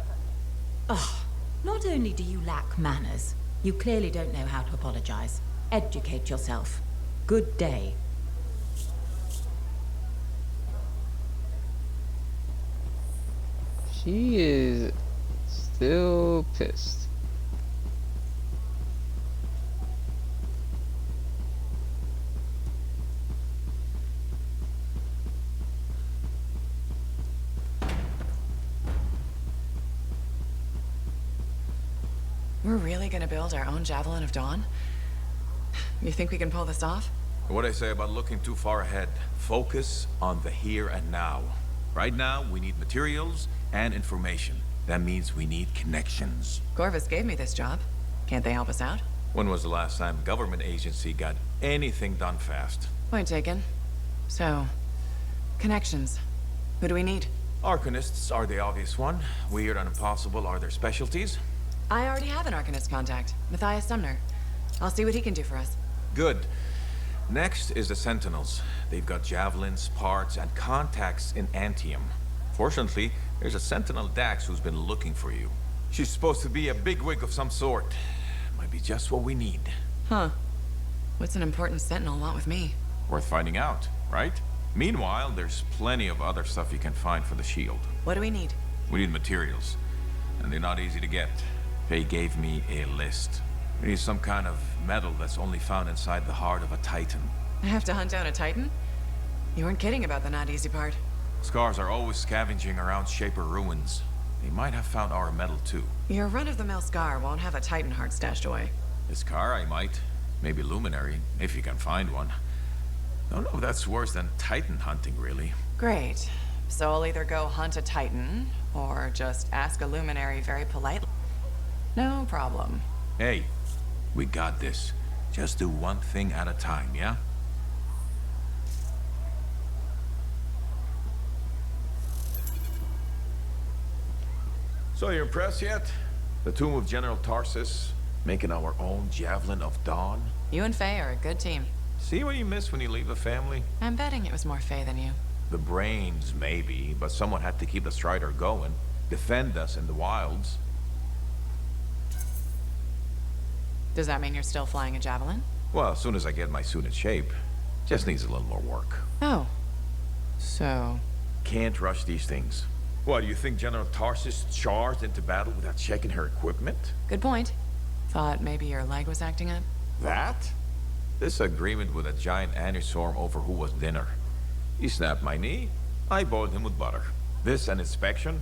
Ugh. Not only do you lack manners, you clearly don't know how to apologize. Educate yourself. Good day. She is still pissed. We're really gonna build our own Javelin of Dawn? You think we can pull this off? What I say about looking too far ahead. Focus on the here and now. Right now, we need materials and information. That means we need connections. Corvus gave me this job. Can't they help us out? When was the last time a government agency got anything done fast? Point taken. So, connections. Who do we need? Arcanists are the obvious one. Weird and impossible are their specialties. I already have an Arcanist contact, Matthias Sumner. I'll see what he can do for us. Good. Next is the Sentinels. They've got javelins, parts, and contacts in Anthem. Fortunately, there's a Sentinel Dax who's been looking for you. She's supposed to be a bigwig of some sort. Might be just what we need. Huh. What's an important Sentinel want with me? Worth finding out, right? Meanwhile, there's plenty of other stuff you can find for the shield. What do we need? We need materials, and they're not easy to get. They gave me a list. We need some kind of metal that's only found inside the heart of a Titan. I have to hunt down a Titan? You weren't kidding about the not easy part. Scars are always scavenging around Shaper ruins. They might have found our metal too. Your run-of-the-mill Scar won't have a Titan heart stashed away. This car I might. Maybe Luminary, if you can find one. Don't know if that's worse than Titan hunting, really. Great. So I'll either go hunt a Titan, or just ask a Luminary very politely. No problem. Hey, we got this. Just do one thing at a time, yeah? So you impressed yet? The tomb of General Tarsis, making our own Javelin of Dawn? You and Faye are a good team. See what you miss when you leave the family? I'm betting it was more Faye than you. The brains, maybe, but someone had to keep the Strider going. Defend us in the wilds. Does that mean you're still flying a Javelin? Well, as soon as I get my suit in shape. Just needs a little more work. Oh. So... Can't rush these things. What, do you think General Tarsis charged into battle without checking her equipment? Good point. Thought maybe your leg was acting up? That? Disagreement with a giant aneurysm over who was dinner. He snapped my knee. I boiled him with butter. This an inspection?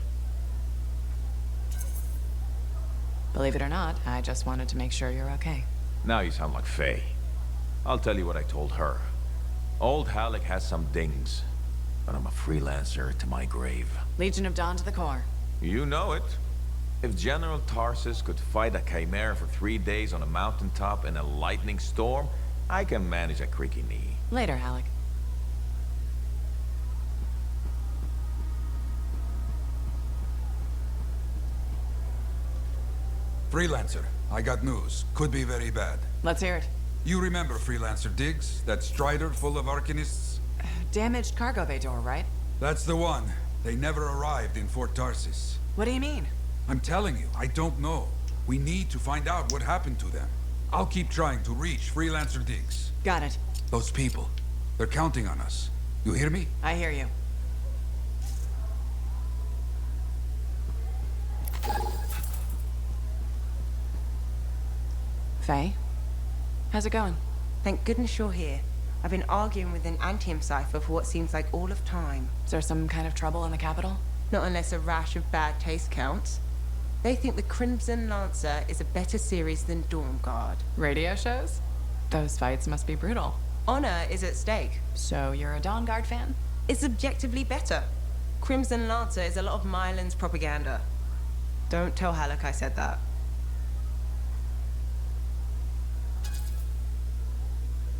Believe it or not, I just wanted to make sure you're okay. Now you sound like Faye. I'll tell you what I told her. Old Halleck has some dings, but I'm a freelancer to my grave. Legion of Dawn to the core. You know it. If General Tarsis could fight a chimera for 3 days on a mountaintop in a lightning storm, I can manage a creaky knee. Later, Halleck. Freelancer, I got news. Could be very bad. Let's hear it. You remember Freelancer Diggs? That Strider full of Arcanists? Damaged cargo bay door, right? That's the one. They never arrived in Fort Tarsis. What do you mean? I'm telling you, I don't know. We need to find out what happened to them. I'll keep trying to reach Freelancer Diggs. Got it. Those people, they're counting on us. You hear me? I hear you. Faye? How's it going? Thank goodness you're here. I've been arguing with an Anthem cipher for what seems like all of time. Is there some kind of trouble in the capital? Not unless a rash of bad taste counts. They think the Crimson Lancer is a better series than Dawn Guard. Radio shows? Those fights must be brutal. Honor is at stake. So you're a Dawn Guard fan? It's objectively better. Crimson Lancer is a lot of Mylan's propaganda. Don't tell Halleck I said that.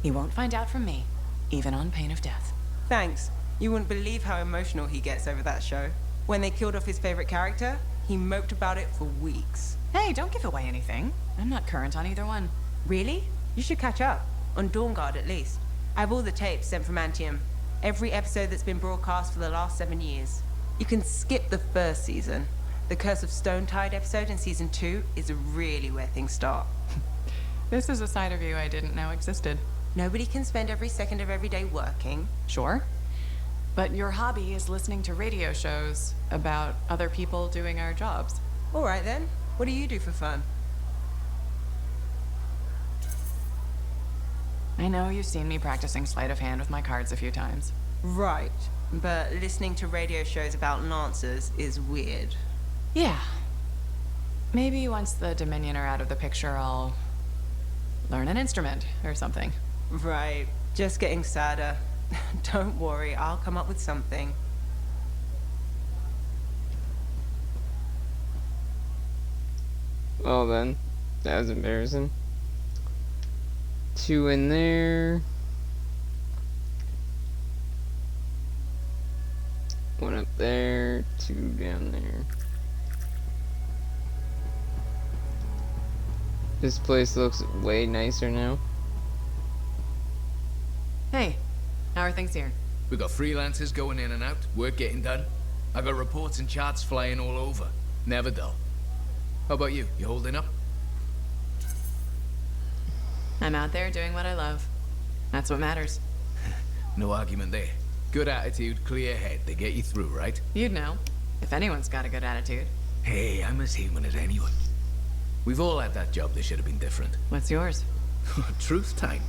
He won't find out from me, even on pain of death. Thanks. You wouldn't believe how emotional he gets over that show. When they killed off his favorite character, he moped about it for weeks. Hey, don't give away anything. I'm not current on either one. Really? You should catch up. On Dawn Guard, at least. I have all the tapes sent from Anthem. Every episode that's been broadcast for the last 7 years. You can skip the first season. The Curse of Stone Tide episode in season 2 is really where things start. This is a side of you I didn't know existed. Nobody can spend every second of every day working. Sure. But your hobby is listening to radio shows about other people doing our jobs. All right then. What do you do for fun? I know you've seen me practicing sleight of hand with my cards a few times. Right. But listening to radio shows about Lancers is weird. Yeah. Maybe once the Dominion are out of the picture, I'll learn an instrument or something. Right. Just getting sadder. Don't worry, I'll come up with something. Well then, that was embarrassing. 2 in there. 1 up there, 2 down there. This place looks way nicer now. Hey, how are things here? We got freelancers going in and out, work getting done. I got reports and charts flying all over. Never dull. How about you? You holding up? I'm out there doing what I love. That's what matters. No argument there. Good attitude, clear head. They get you through, right? You'd know, if anyone's got a good attitude. Hey, I'm as human as anyone. We've all had that job that should have been different. What's yours? Truth time.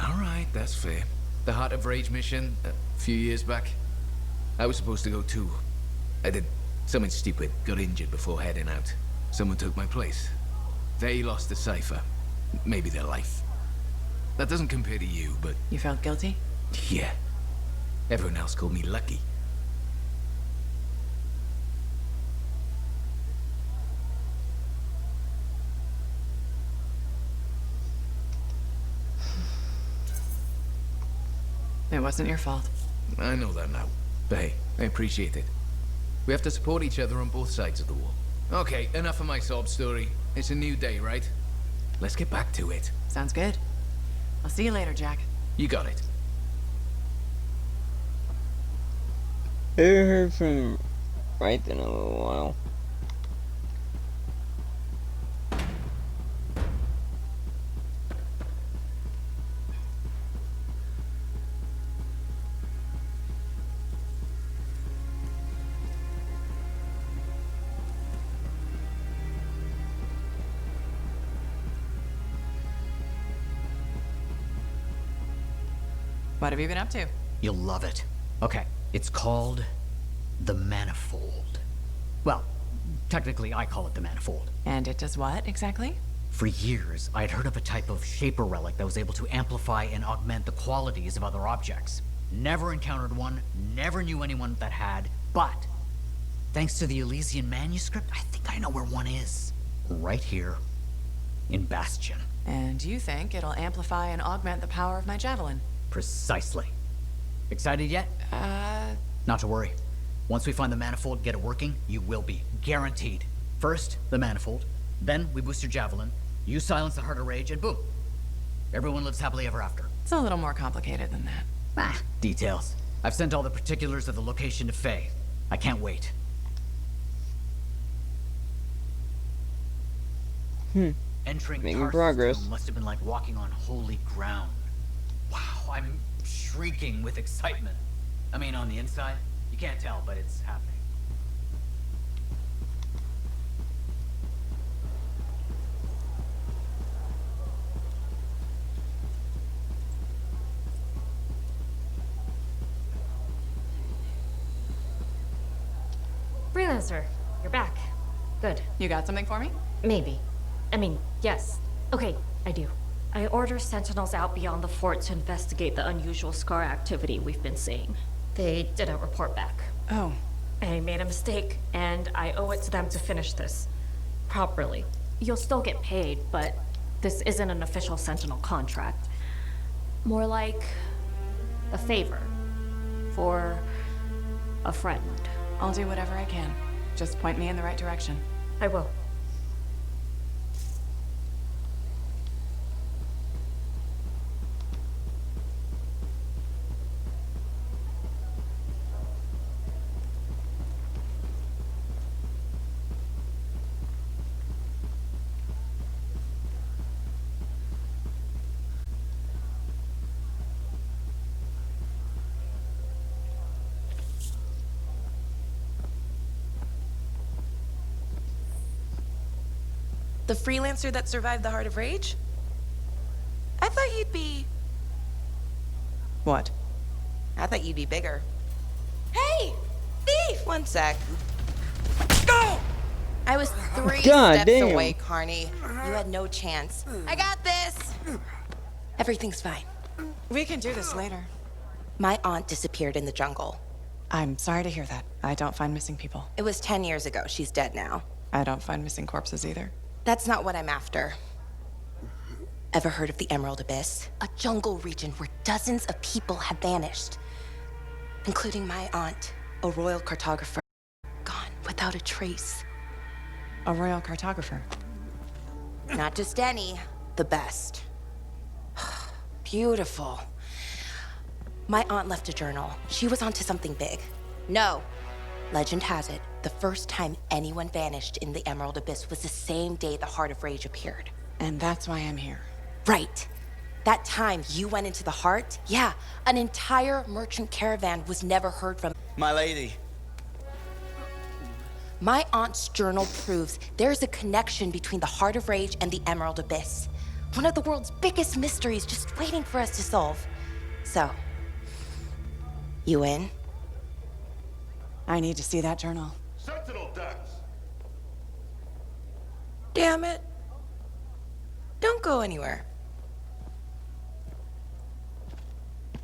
All right, that's fair. The Heart of Rage mission, a few years back. I was supposed to go too. I did something stupid, got injured before heading out. Someone took my place. They lost the cipher. Maybe their life. That doesn't compare to you, but... You felt guilty? Yeah. Everyone else called me lucky. It wasn't your fault. I know that now. But hey, I appreciate it. We have to support each other on both sides of the war. Okay, enough of my sob story. It's a new day, right? Let's get back to it. Sounds good. I'll see you later, Jack. You got it. I haven't heard from Wright in a little while. What have you been up to? You'll love it. Okay, it's called the Manifold. Well, technically I call it the Manifold. And it does what, exactly? For years, I'd heard of a type of shaper relic that was able to amplify and augment the qualities of other objects. Never encountered one, never knew anyone that had, but thanks to the Elysian manuscript, I think I know where one is. Right here, in Bastion. And you think it'll amplify and augment the power of my javelin? Precisely. Excited yet? Not to worry. Once we find the Manifold, get it working, you will be. Guaranteed. First, the Manifold. Then, we boost your javelin. You silence the Heart of Rage, and boom. Everyone lives happily ever after. It's a little more complicated than that. Ah, details. I've sent all the particulars of the location to Faye. I can't wait. Entering Making Tarsus progress. must have been like walking on holy ground. Wow, I'm shrieking with excitement. I mean, on the inside, you can't tell, but it's happening. Freelancer, you're back. Good. You got something for me? Maybe. I mean, yes. Okay, I do. I order sentinels out beyond the fort to investigate the unusual Scar activity we've been seeing. They didn't report back. Oh. I made a mistake, and I owe it to them to finish this properly. You'll still get paid, but this isn't an official sentinel contract. More like a favor for a friend. I'll do whatever I can. Just point me in the right direction. I will. The freelancer that survived the Heart of Rage? I thought you'd be... What? I thought you'd be bigger. Hey! Thief! One sec. Go! I was 3 God steps damn. away, Carney. You had no chance. I got this! Everything's fine. We can do this later. My aunt disappeared in the jungle. I'm sorry to hear that. I don't find missing people. It was 10 years ago. She's dead now. I don't find missing corpses either. That's not what I'm after. Ever heard of the Emerald Abyss? A jungle region where dozens of people have vanished. Including my aunt, a royal cartographer. Gone without a trace. A royal cartographer? Not just any, the best. Beautiful. My aunt left a journal. She was onto something big. No. Legend has it, the first time anyone vanished in the Emerald Abyss was the same day the Heart of Rage appeared. And that's why I'm here. Right. That time you went into the Heart, yeah, an entire merchant caravan was never heard from. My lady. My aunt's journal proves there's a connection between the Heart of Rage and the Emerald Abyss. One of the world's biggest mysteries just waiting for us to solve. So, you in? I need to see that journal. Sentinel ducks. Damn it. Don't go anywhere.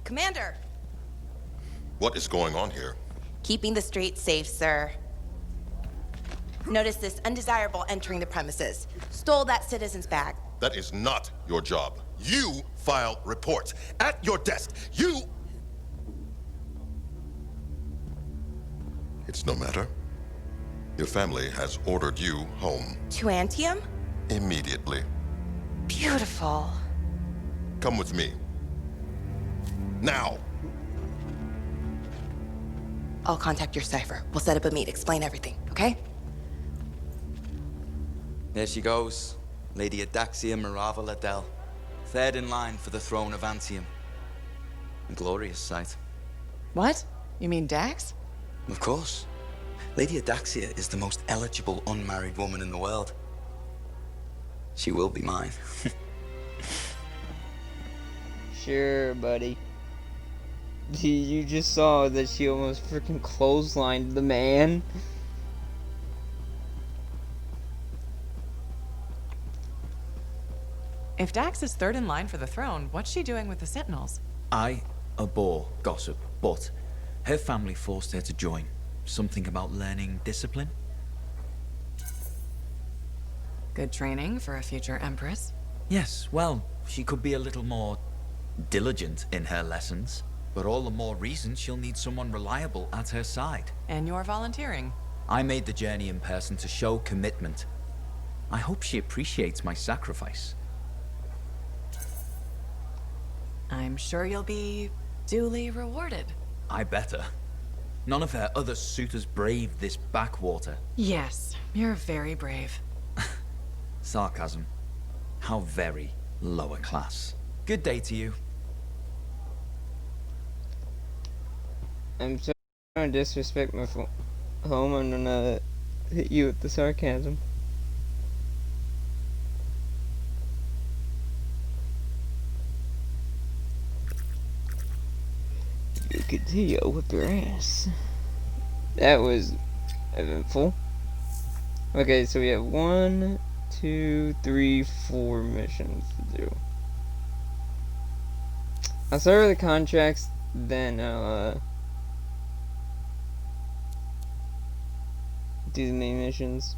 Commander! What is going on here? Keeping the streets safe, sir. Notice this undesirable entering the premises. Stole that citizen's bag. That is not your job. You file reports. At your desk. You... It's no matter. Your family has ordered you home. To Anthem? Immediately. Beautiful. Come with me. Now! I'll contact your cipher. We'll set up a meet, explain everything, okay? There she goes, Lady Adaxia Mirava Ladell, third in line for the throne of Anthem. A glorious sight. What? You mean Dax? Of course. Lady Adaxia is the most eligible unmarried woman in the world. She will be mine. Sure, buddy. You just saw that she almost freaking clotheslined the man. If Dax is third in line for the throne, what's she doing with the Sentinels? I abhor gossip, but her family forced her to join. Something about learning discipline? Good training for a future Empress. Yes, well, she could be a little more diligent in her lessons, but all the more reason she'll need someone reliable at her side. And you're volunteering. I made the journey in person to show commitment. I hope she appreciates my sacrifice. I'm sure you'll be duly rewarded. I better. None of her other suitors braved this backwater. Yes, you're very brave. Sarcasm. How very lower class. Good day to you. I'm sorry to disrespect my home. I'm gonna hit you with the sarcasm. You could see I'll whip your ass. That was eventful. Okay, so we have 1, 2, 3, 4 missions to do. I'll start with the contracts, then I'll do the main missions.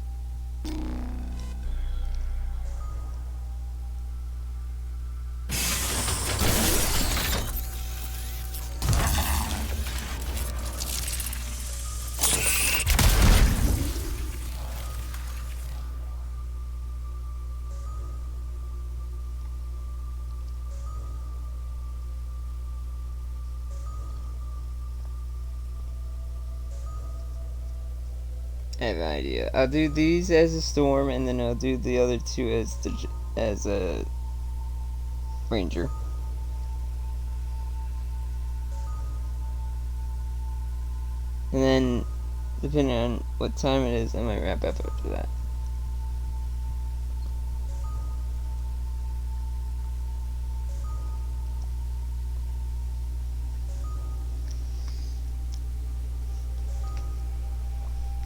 I have an idea. I'll do these as a storm, and then I'll do the other two as a ranger. And then, depending on what time it is, I might wrap up after that.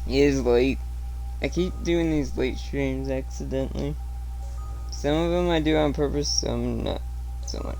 It is late. I keep doing these late streams accidentally. Some of them I do on purpose, some not so much.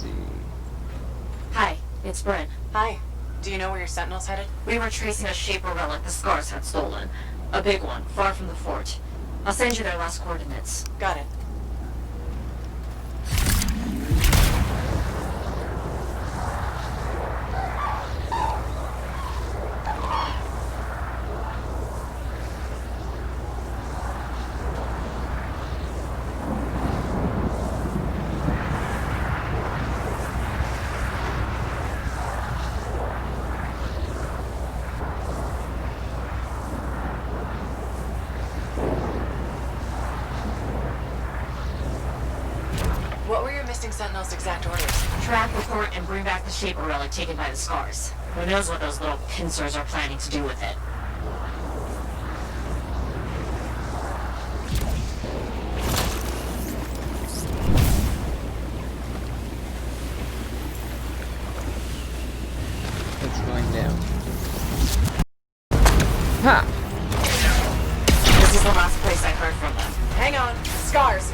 see. Hi, it's Bryn. Hi. Do you know where your sentinel's headed? We were tracing a shaper relic the Scars had stolen. A big one, far from the fort. I'll send you their last coordinates. Got it. What were your missing sentinel's exact orders? Track, report, and bring back the shaper relic taken by the Scars. Who knows what those little pincers are planning to do with it? It's going down. Ha! This is the last place I heard from them. Hang on. Scars.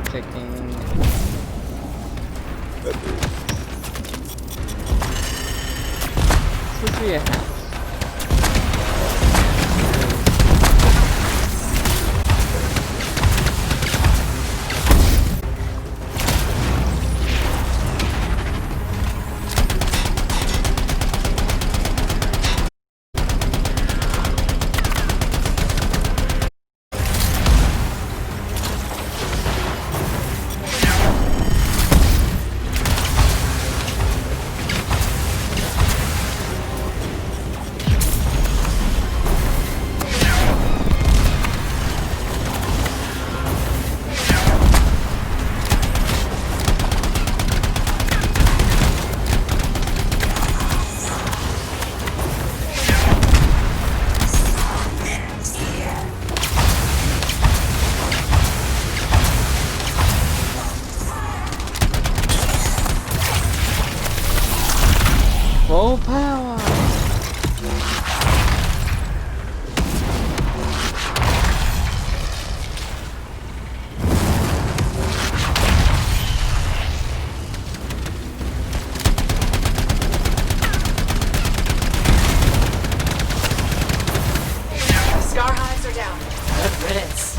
Checking. Supposed to be a house. Full power! Scar hives are down. Good riddance.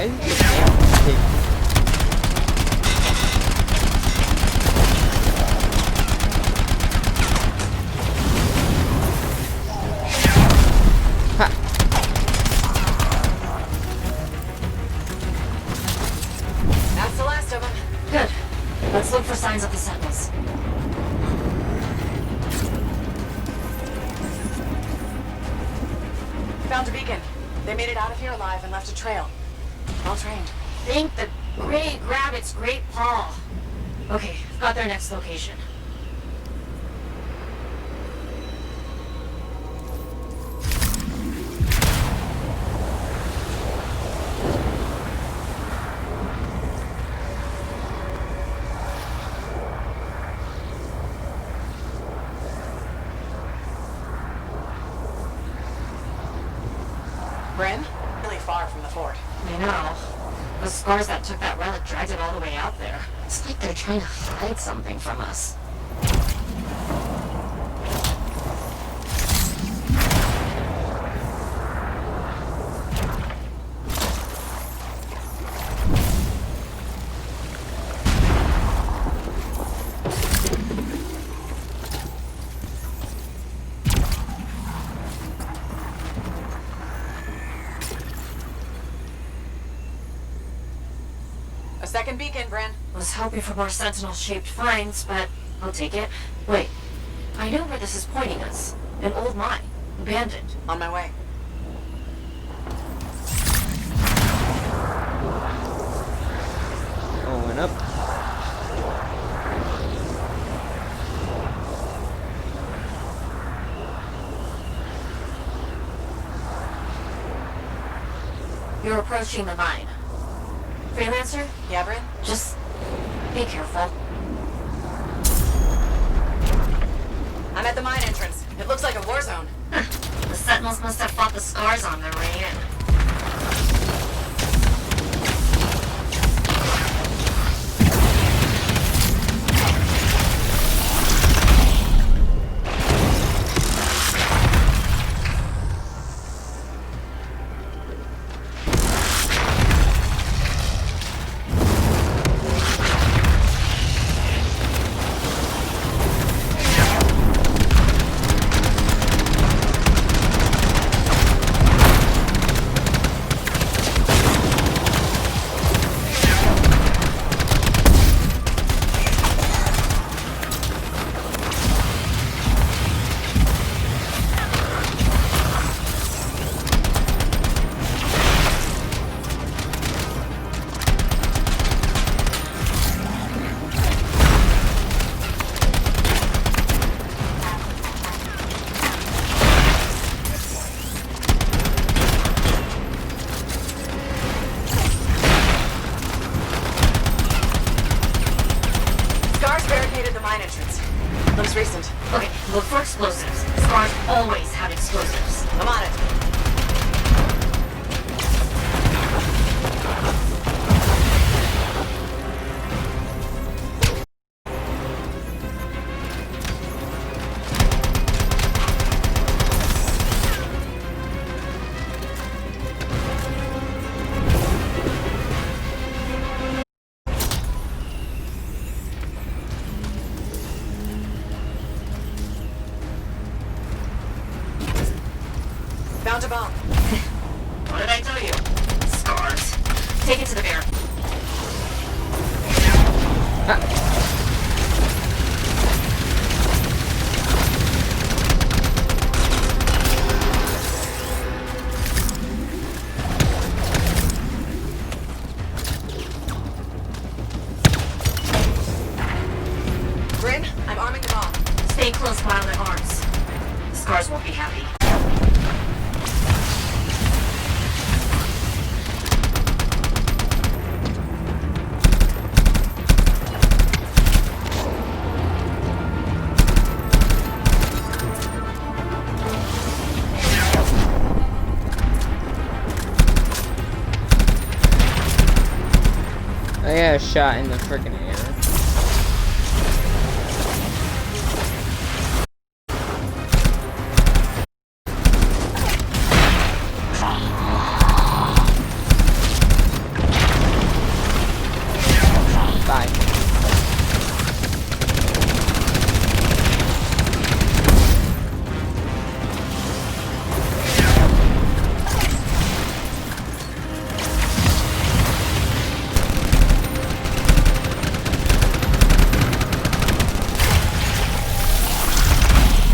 Why is this game take That's the last of them. Good. Let's look for signs of the Sentinels. Found a beacon. They made it out of here alive and left a trail. Well trained. Think the great rabbit's great paw. Okay, I've got their next location. Bryn? Really far from the fort. I know. The Scars that took that relic dragged it all the way out there. It's like they're trying to hide something from us. second beacon, Bryn. Was hoping for more sentinel-shaped finds, but I'll take it. Wait, I know where this is pointing us. An old mine. Abandoned. On my way. Going up. You're approaching the mine. Freelancer? Yeah, Bryn? Just be careful. I'm at the mine entrance. It looks like a war zone. The sentinels must have fought the scars on their way in. Looks recent. Okay, look for explosives. Scars always have explosives. I'm on it. Found a bomb. What did I tell you? Scars. Take it to the bear. Bryn, I'm arming the bomb. Stay close while their arms. The scars won't be happy. I got a shot in the freaking air. Bye.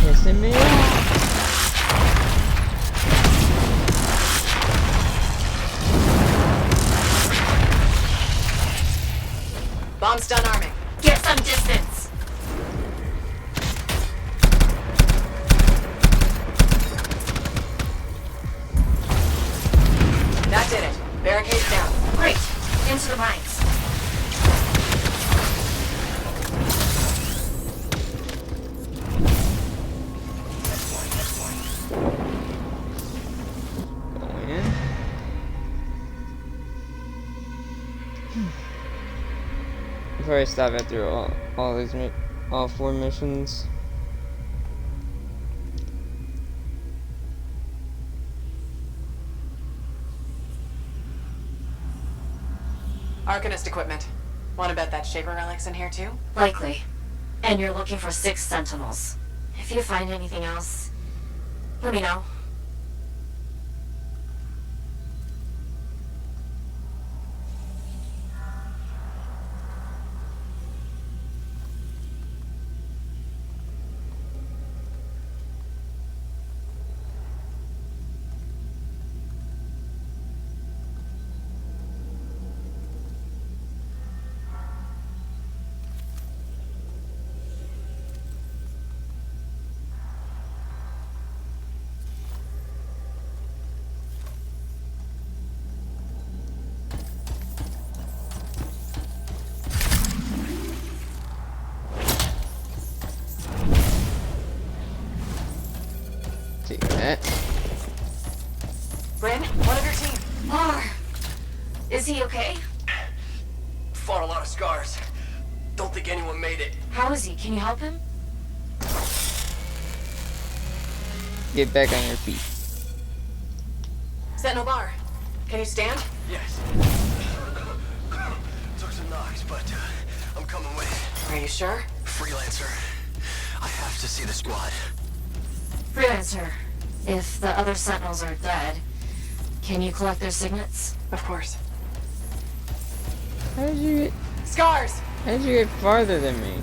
Pissing me off. Bomb's done arming. Get some distance. That did it. Barricades down. Great. Into the mines. Going in. Before I stop after all 4 missions. Arcanist equipment. Wanna bet that Shaper relic's in here too? Likely. And you're looking for 6 sentinels. If you find anything else, let me know. Take that. Bryn, one of your team. Mar! Is he okay? Fought a lot of scars. Don't think anyone made it. How is he? Can you help him? Get back on your feet. Sentinel Bar, can you stand? Yes. Took some knocks, but I'm coming with. Are you sure? Freelancer. I have to see the squad. Freelancer, if the other Sentinels are dead, can you collect their signets? Of course. How did you get... Scars! How did you get farther than me?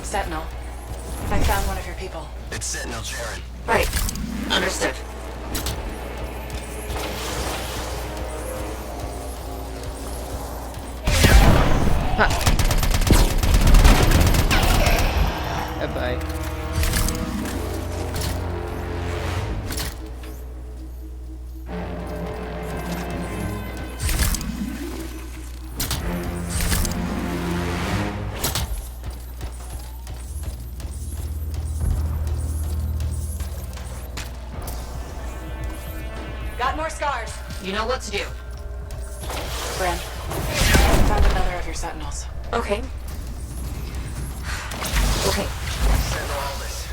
Sentinel, I found one of your people. It's Sentinel Jaren. Right. Understood. Bye-bye. Got more scars. You know what to do. Bryn, found another of your sentinels. Okay. Okay. Sentinel Aldous.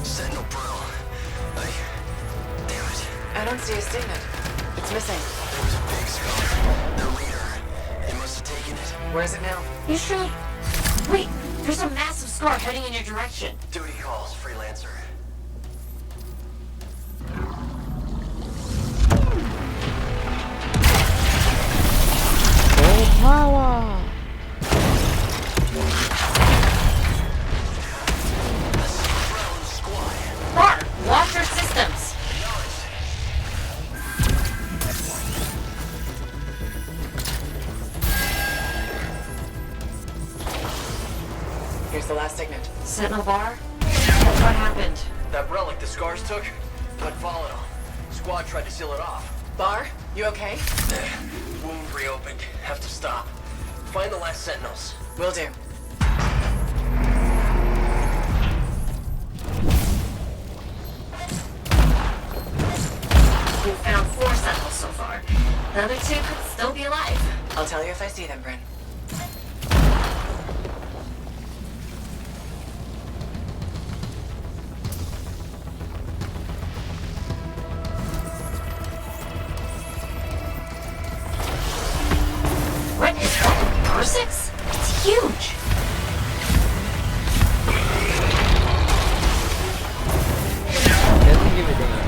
Sentinel Pearl. Damn it. I don't see a signet. It's missing. There was a big scar. Their leader. They must have taken it. Where is it now? You sure? Wait, there's a massive scar heading in your direction. Duty calls, Freelancer. Full power! Bar, watch your systems. Here's the last signet. Sentinel Bar, what happened? That relic the scars took went volatile. Squad tried to seal it off. Bar, you okay? Wound reopened. Have to stop. Find the last sentinels. Will do. We've found 4 Sentinels so far. The other 2 could still be alive. I'll tell you if I see them, Bryn. What is that? Persix? It's huge. Doesn't give a damn.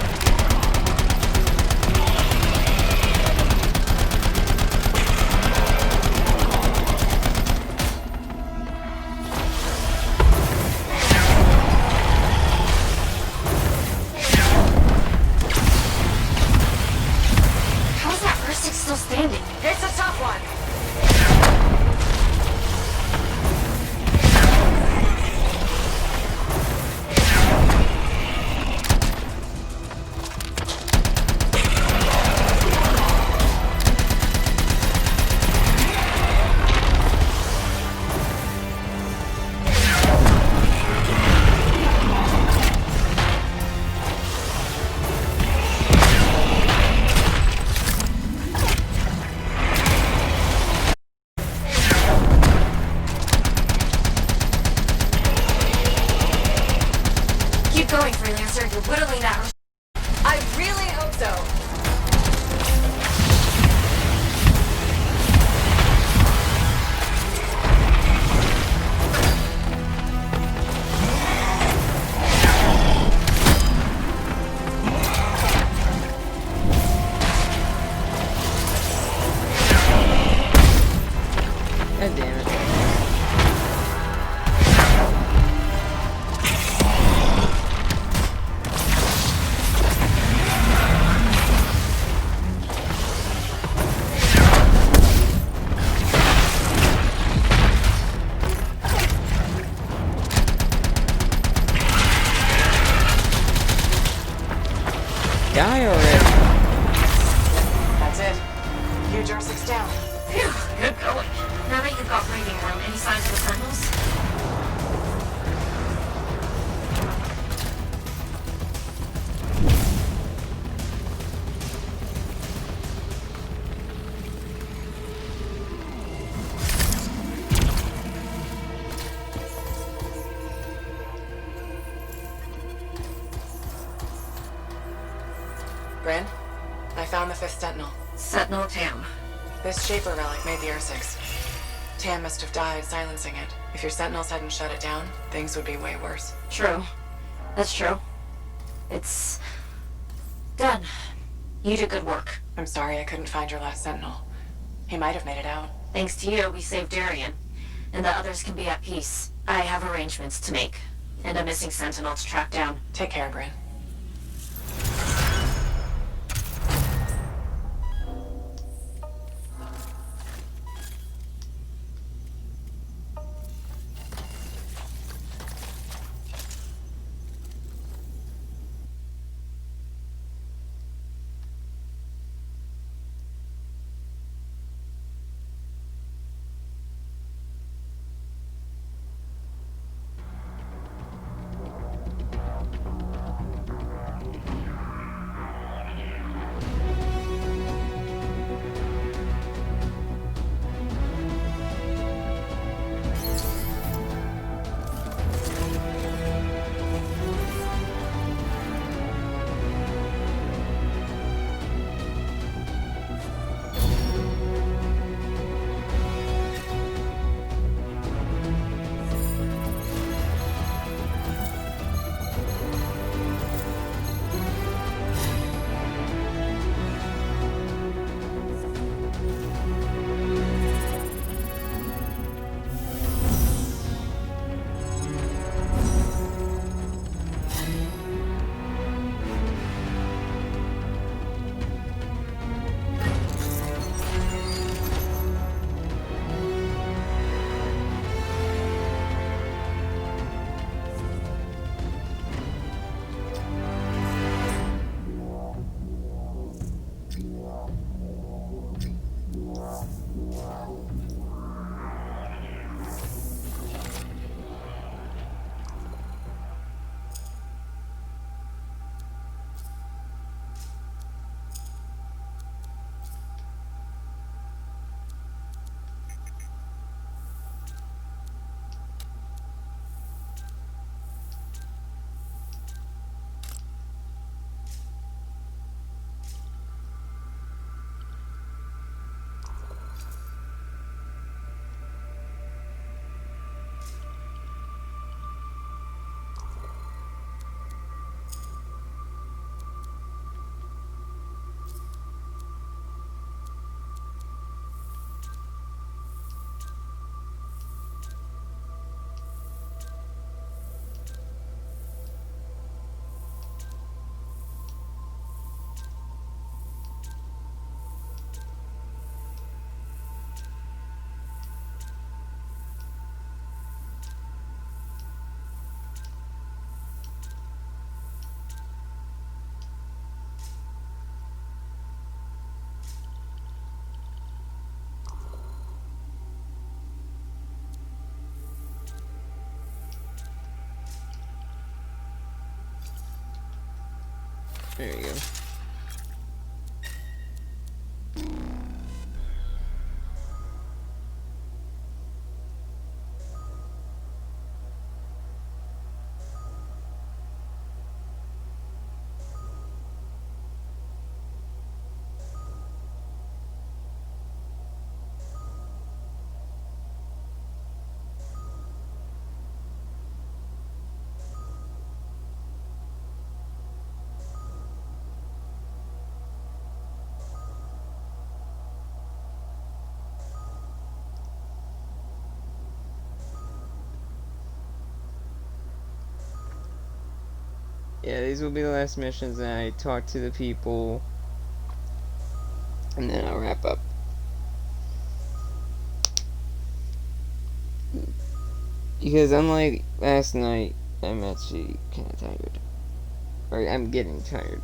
How's that Persix still standing? It's a tough one. Die already. That's it. Huge R6 down. Phew, good going. Now that you've got breathing room, any signs of the sentinels? Bryn, I found the 5th Sentinel. Sentinel Tam. This Shaper relic made the R6. Tam must have died silencing it. If your Sentinels hadn't shut it down, things would be way worse. True. That's true. It's... done. You did good work. I'm sorry I couldn't find your last Sentinel. He might have made it out. Thanks to you, we saved Darien. And the others can be at peace. I have arrangements to make. And a missing Sentinel to track down. Take care, Bryn. There you go. Yeah, these will be the last missions, and I talk to the people, and then I'll wrap up. Because unlike last night, I'm actually kind of tired. Or I'm getting tired.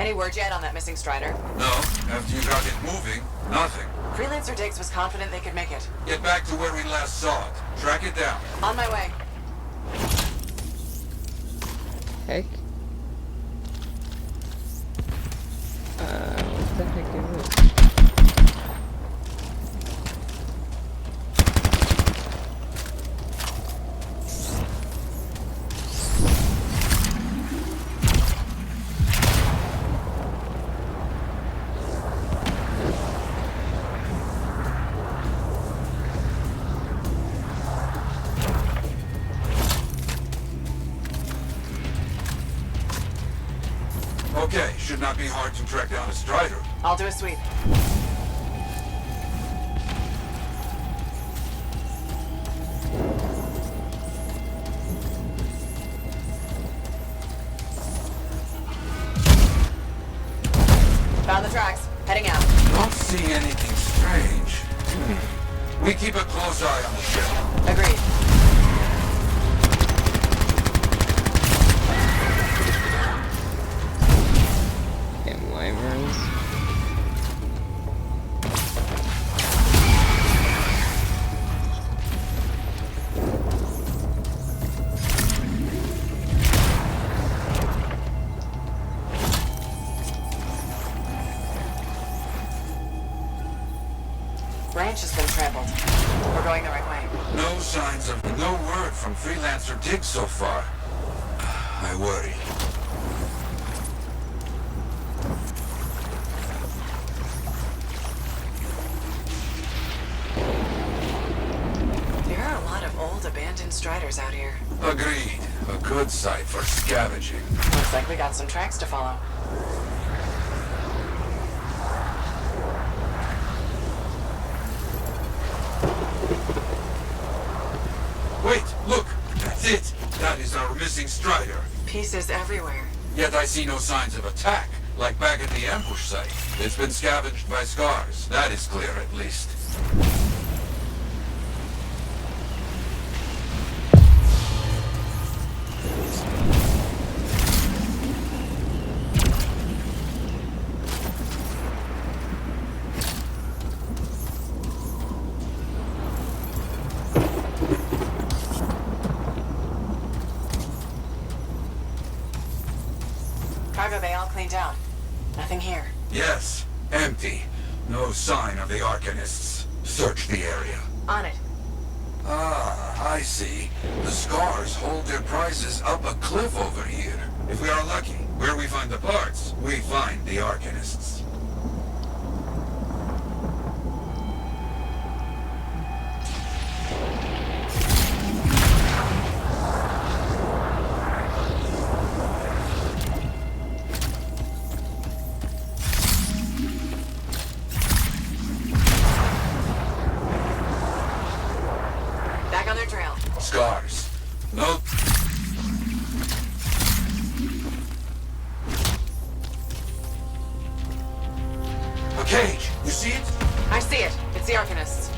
Any word yet on that missing Strider? No, after you got it moving, nothing. Freelancer Diggs was confident they could make it. Get back to where we last saw it. Track it down. On my way. Heck. What the heck is this? Okay, should not be hard to track down a Strider. I'll do a sweep. Found the tracks. Heading out. Don't see anything strange. We keep a close eye on the ship. Agreed. Damn wyverns. Ranch has been trampled. We're going the right way. No signs of... No word from Freelancer Diggs so far. I worry. There are a lot of old abandoned Striders out here. Agreed. A good site for scavenging. Looks like we got some tracks to follow. Wait, look! That's it! That is our missing Strider. Pieces everywhere. Yet I see no signs of attack, like back at the ambush site. It's been scavenged by scars. That is clear, at least. Cargo bay all cleaned out. Nothing here. Yes, empty. No sign of the Arcanists. Search the area. On it. Ah, I see. The scars hold their prizes up a cliff over here. If we are lucky, where we find the parts, we find the Arcanists. Back on their trail. Scars. No. A cage. You see it? I see it. It's the Arcanists.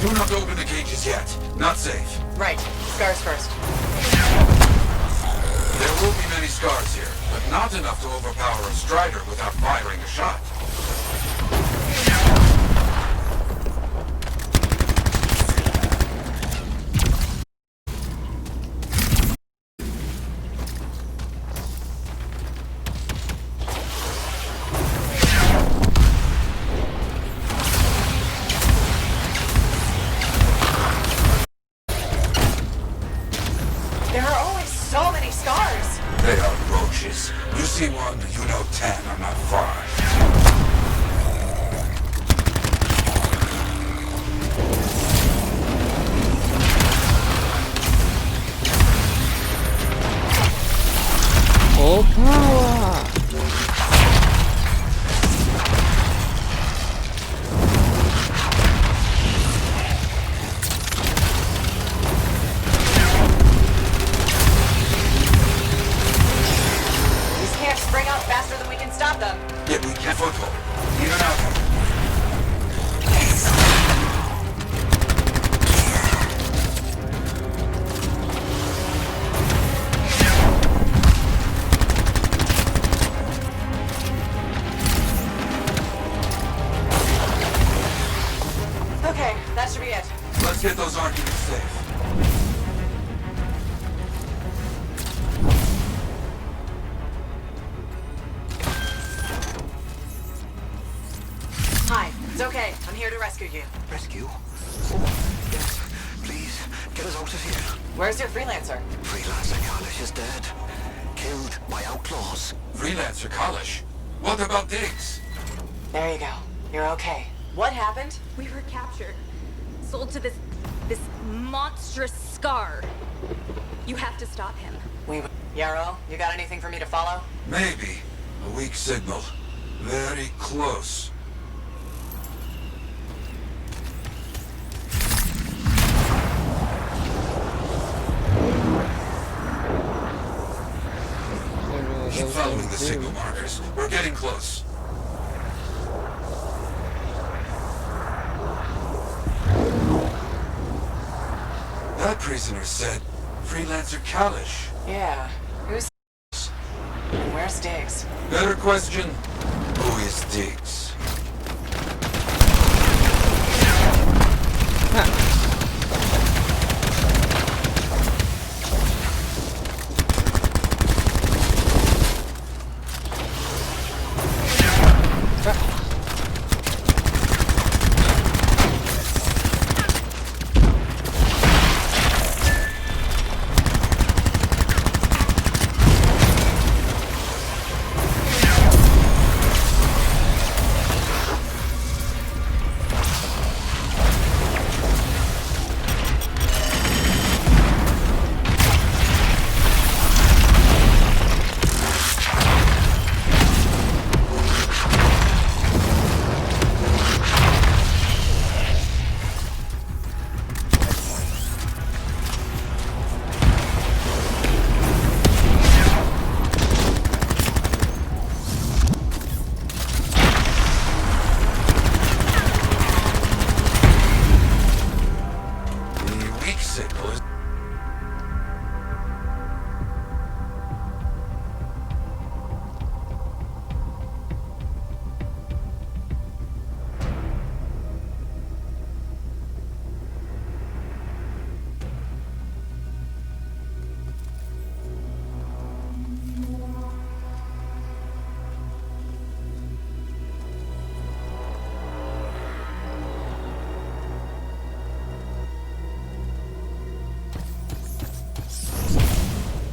Do not open the cages yet. Not safe. Right. Scars first. There will be many scars here, but not enough to overpower a Strider without firing a shot. There are always so many scars. They are roaches. You see one, you know 10 are not far. Full power! These can't spring up faster than we can stop them. Yet we can't foothold. Even out. Let's get those arguments safe. Hi, it's okay. I'm here to rescue you. Rescue? Oh, yes. Please, get us out of here. Where's your freelancer? Freelancer Kalish is dead. Killed by outlaws. Freelancer Kalish? What about Diggs? There you go. You're okay. What happened? We were captured. Sold to this monstrous Scar. You have to stop him. Yarrow, you got anything for me to follow? Maybe. A weak signal. Very close. Keep following the signal markers. We're getting close. That prisoner said Freelancer Kalish. Yeah. Who's and where's Diggs? Better question, who is Diggs?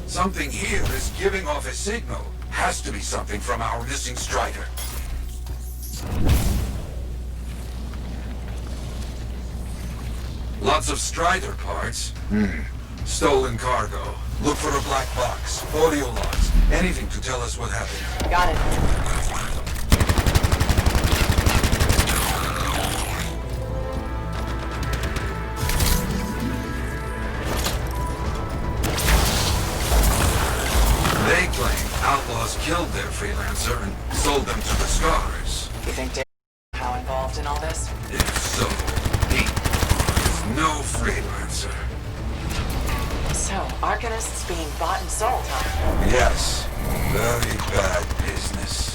Something here is giving off a signal. Has to be something from our missing Strider. Lots of Strider parts. Stolen cargo. Look for a black box, audio logs, anything to tell us what happened. Got it. They claim outlaws killed their freelancer and sold them to the Scars. You think Diggs is how involved in all this? If so, he is no freelancer. So, Arcanists being bought and sold, huh? Yes, very bad business.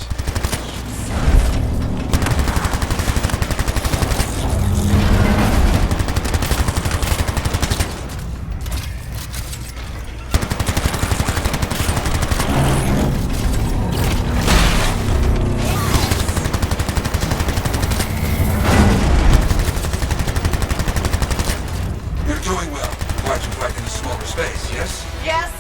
You're doing well. Why'd you fight in a smaller space, yes? Yes!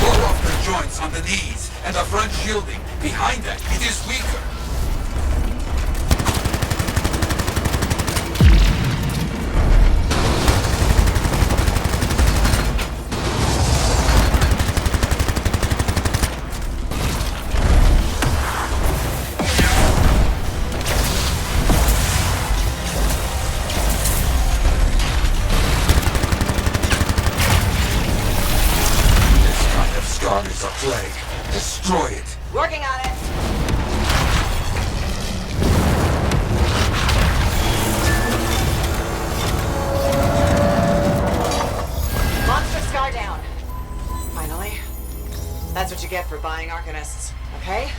Blow off the joints on the knees and the front shielding. Behind that, it is weaker. This kind of town is a plague. Destroy it. Working on it. Monster Scar down. Finally. That's what you get for buying Arcanists, okay?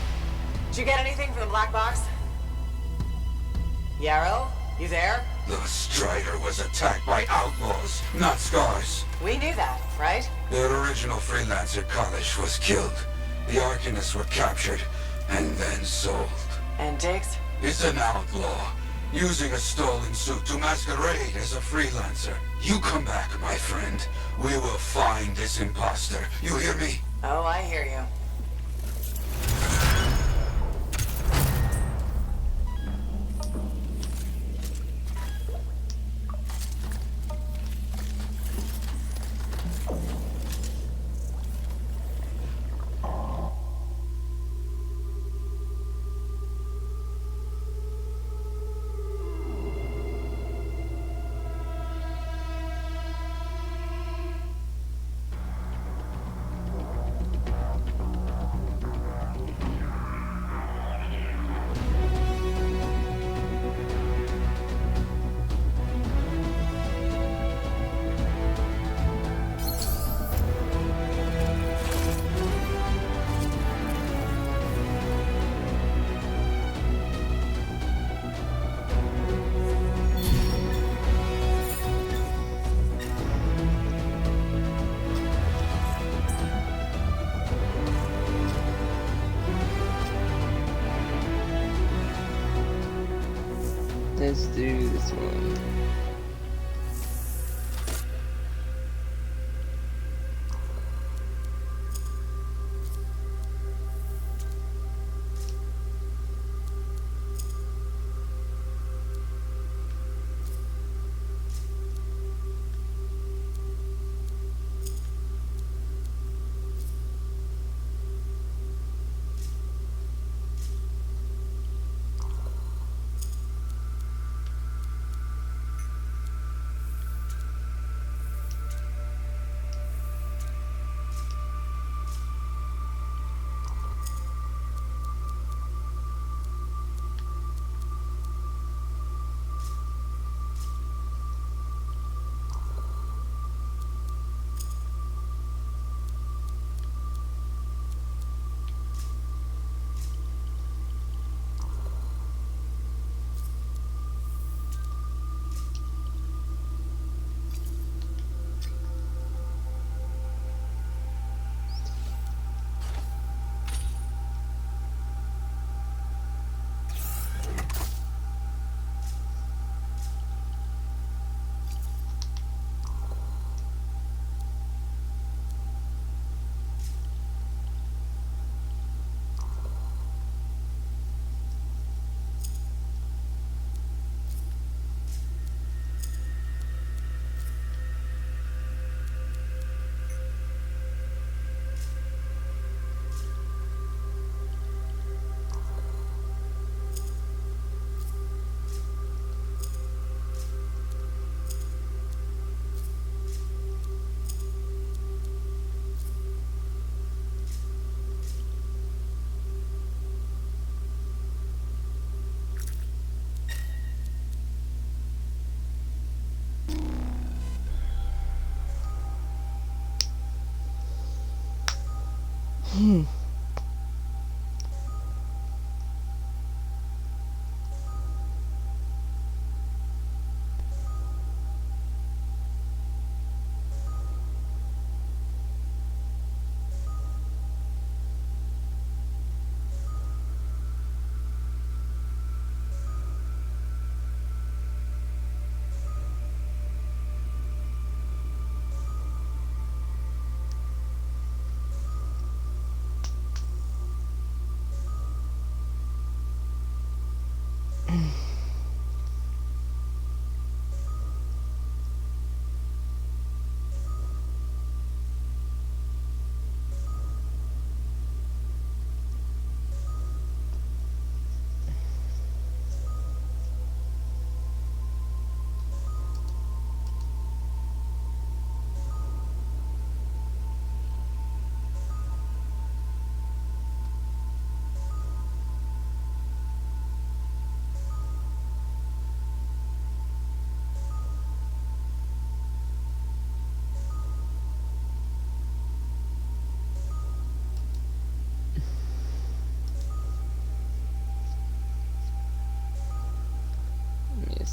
Did you get anything from the black box? Yarrow, you there? The Strider was attacked by outlaws, not Scars. We knew that, right? Their original freelancer, Kalish, was killed. The Arcanists were captured, and then sold. And Diggs? Is an outlaw, using a stolen suit to masquerade as a freelancer. You come back, my friend. We will find this imposter. You hear me? Oh, I hear you. Let's do this one.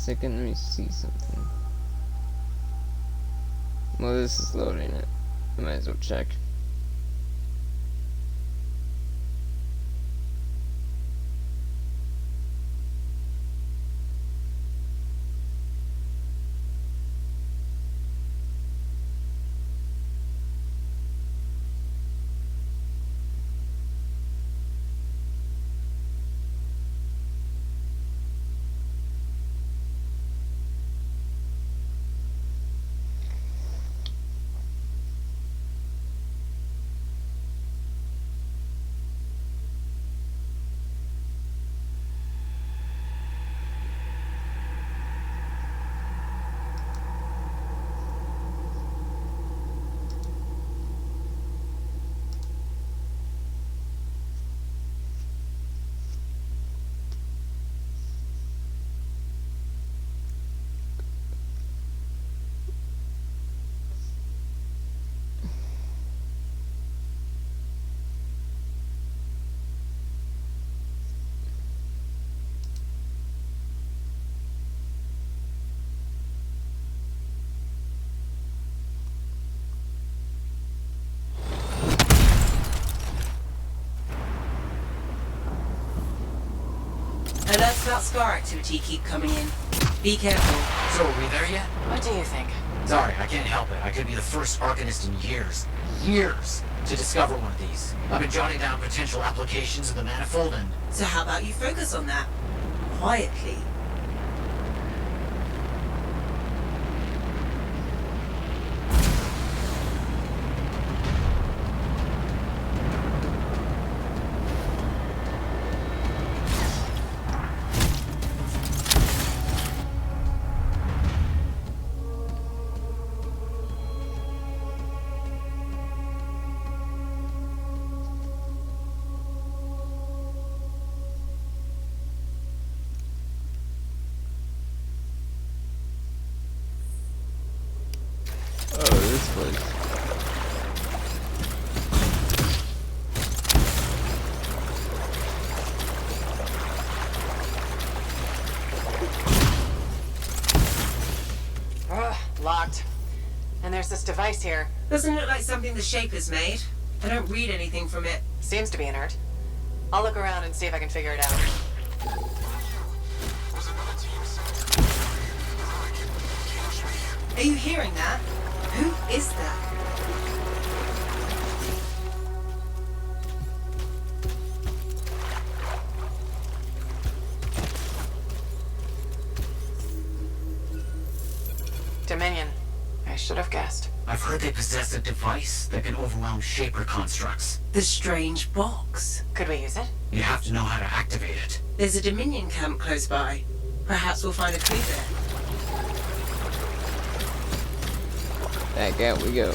second, let me see something. Well, this is loading it. I might as well check. Alerts about Scar activity keep coming in. Be careful. So are we there yet? What do you think? Sorry, I can't help it. I could be the first Arcanist in years, to discover one of these. I've been jotting down potential applications of the manifold and... So how about you focus on that? Quietly. This place. Locked. And there's this device here. Doesn't look like something the Shaper's made. I don't read anything from it. Seems to be inert. I'll look around and see if I can figure it out. Are you hearing that? Who is that? Dominion. I should have guessed. I've heard they possess a device that can overwhelm Shaper constructs. The strange box. Could we use it? You have to know how to activate it. There's a Dominion camp close by. Perhaps we'll find a clue there. Back out we go.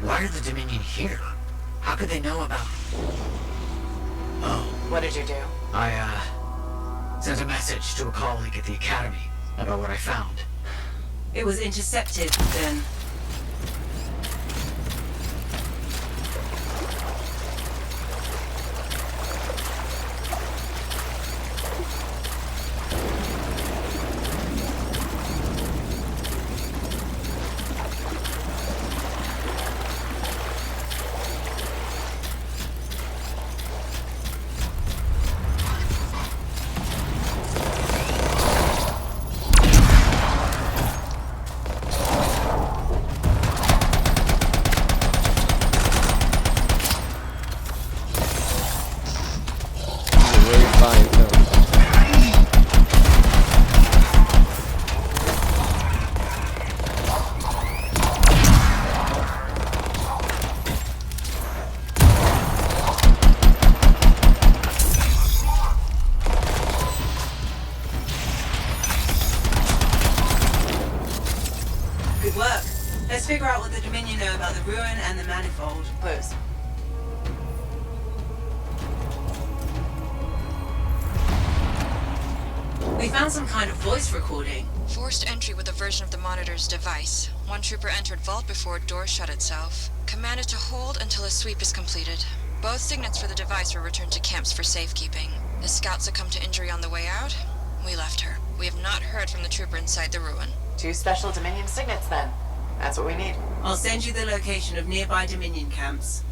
Why are the Dominion here? How could they know about... Oh. What did you do? I, sent a message to a colleague at the Academy about what I found. It was intercepted, then. out what the Dominion know about the ruin and the manifold. Clues. We found some kind of voice recording. Forced entry with a version of the monitor's device. One trooper entered vault before a door shut itself. Commanded to hold until a sweep is completed. Both signets for the device were returned to camps for safekeeping. The scout succumbed to injury on the way out. We left her. We have not heard from the trooper inside the ruin. 2 special Dominion signets, then. That's what we need. I'll send you the location of nearby Dominion camps.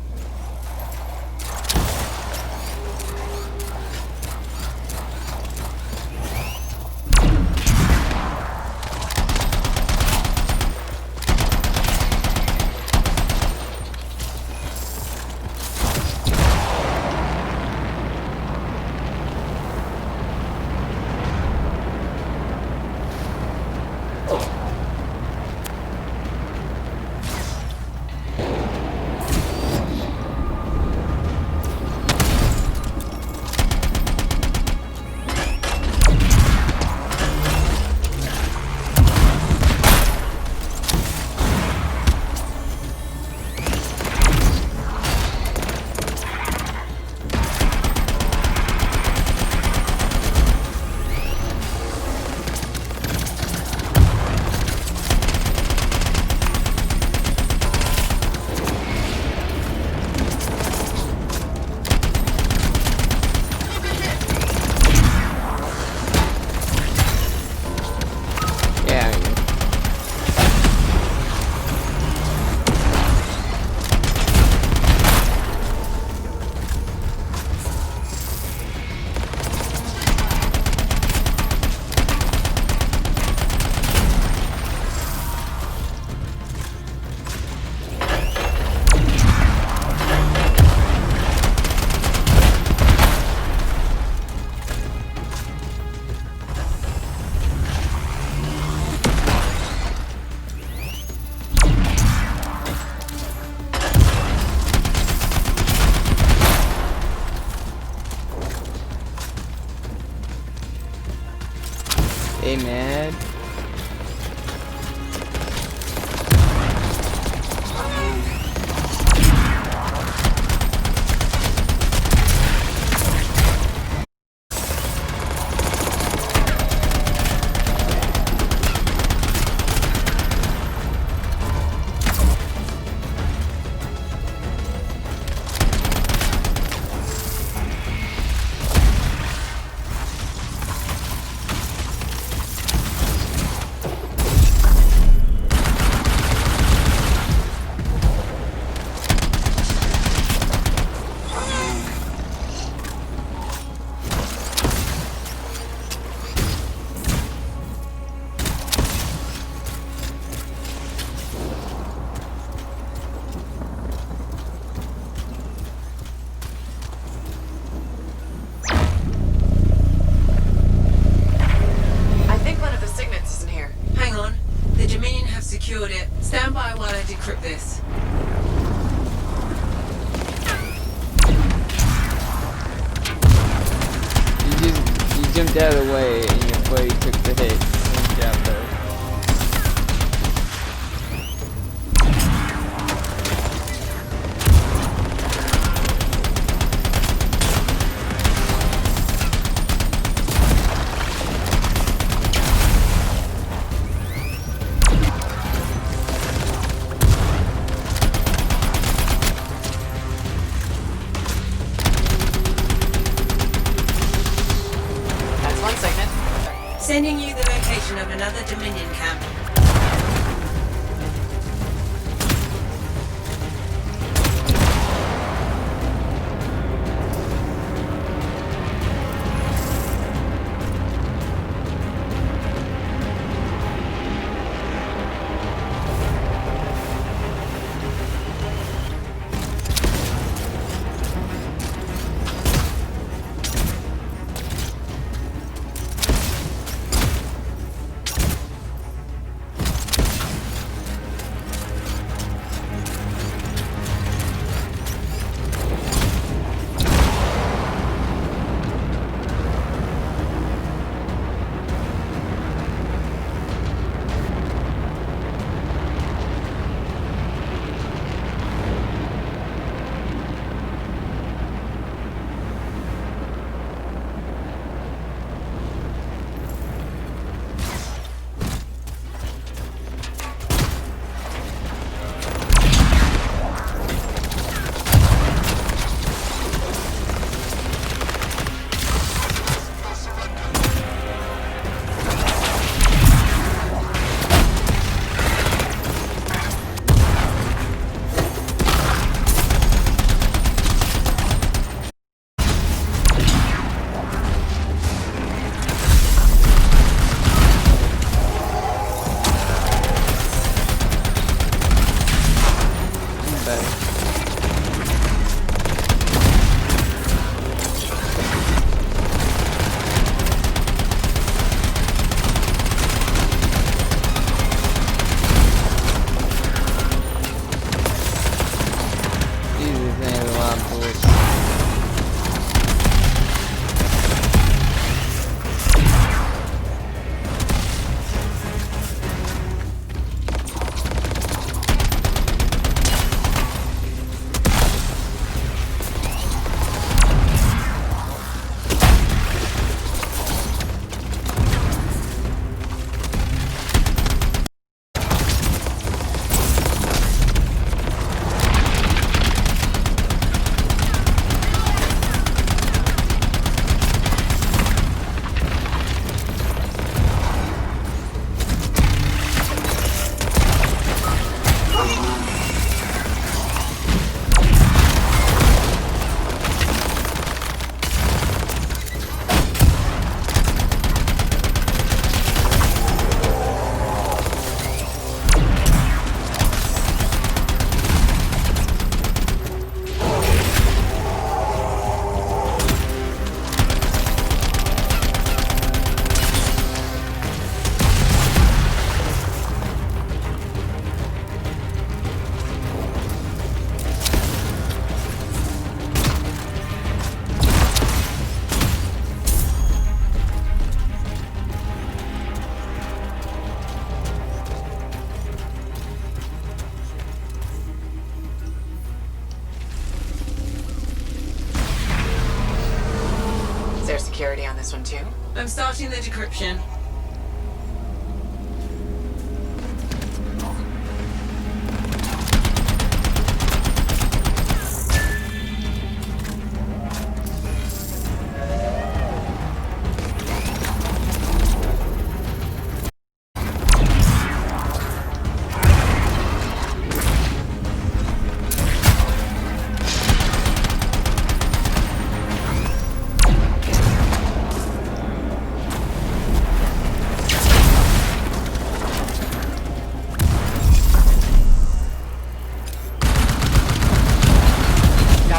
Hey, man. secured it. Stand by while I decrypt this. You jumped out of the way and your buddy took the hit. Good job, though. Sending you the location of another Dominion camp. on this one too? I'm starting the decryption.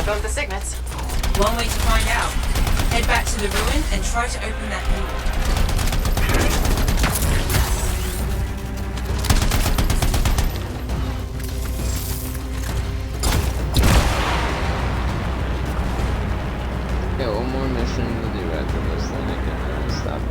Both the signets. One way to find out. Head back to the ruin and try to open that door. Yeah, one more mission to do after this, then I can stop.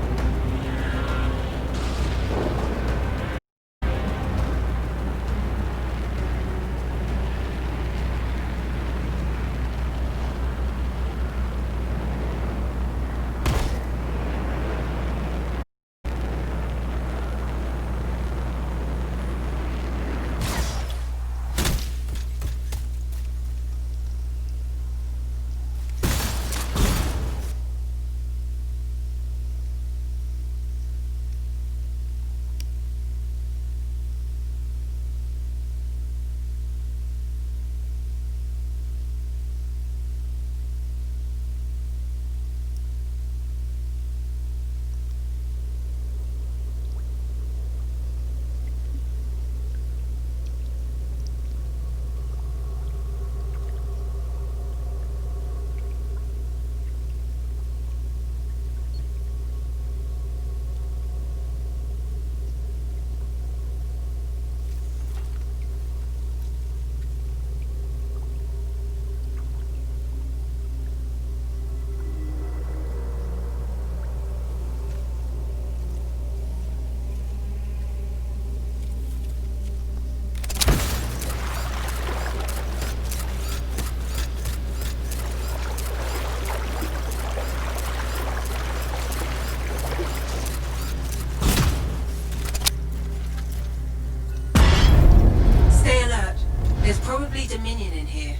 Probably Dominion in here.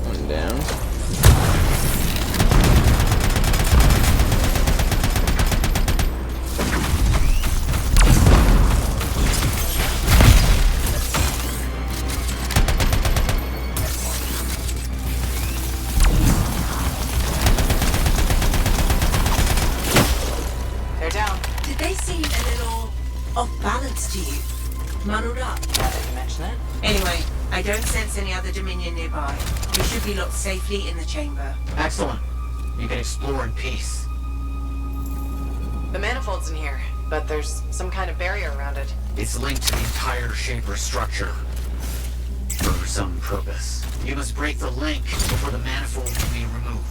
One down. Off balance to you? Muddled up? Now that you mention it. Anyway, I don't sense any other Dominion nearby. We should be locked safely in the chamber. Excellent. You can explore in peace. The manifold's in here, but there's some kind of barrier around it. It's linked to the entire Shaper structure. For some purpose. You must break the link before the manifold can be removed.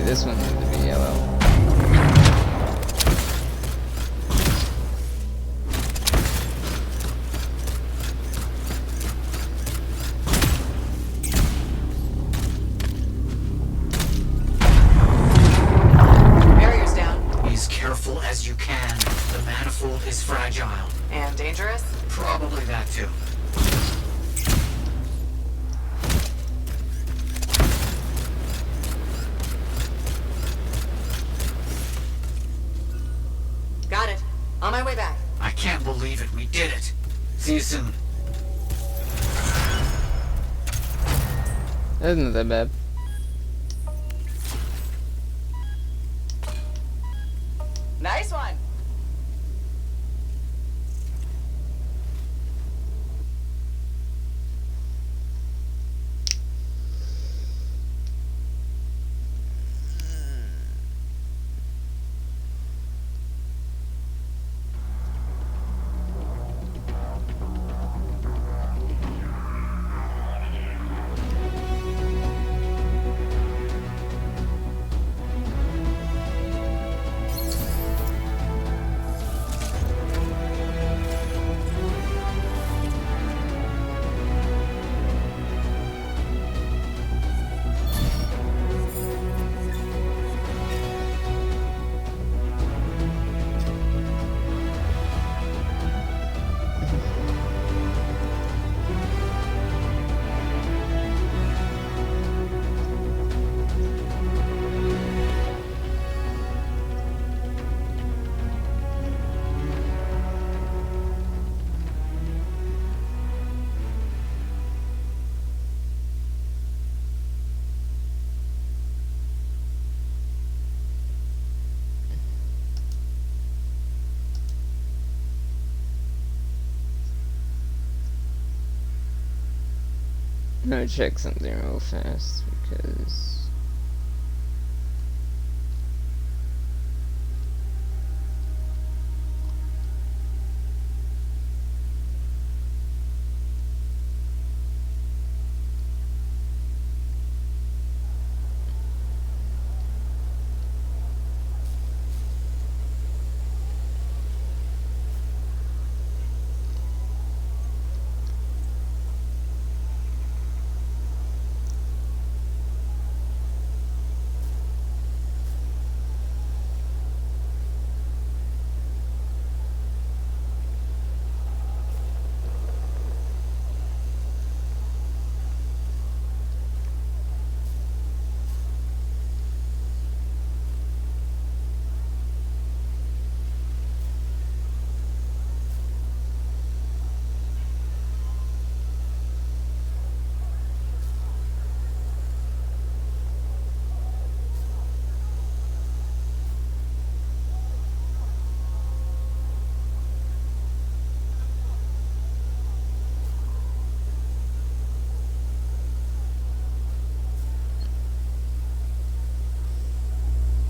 This one needs to be yellow. Barrier's down. Be as careful as you can. The manifold is fragile. And dangerous? Probably that too. did it. See you soon. That isn't that bad. Nice one. I'm gonna check something real fast because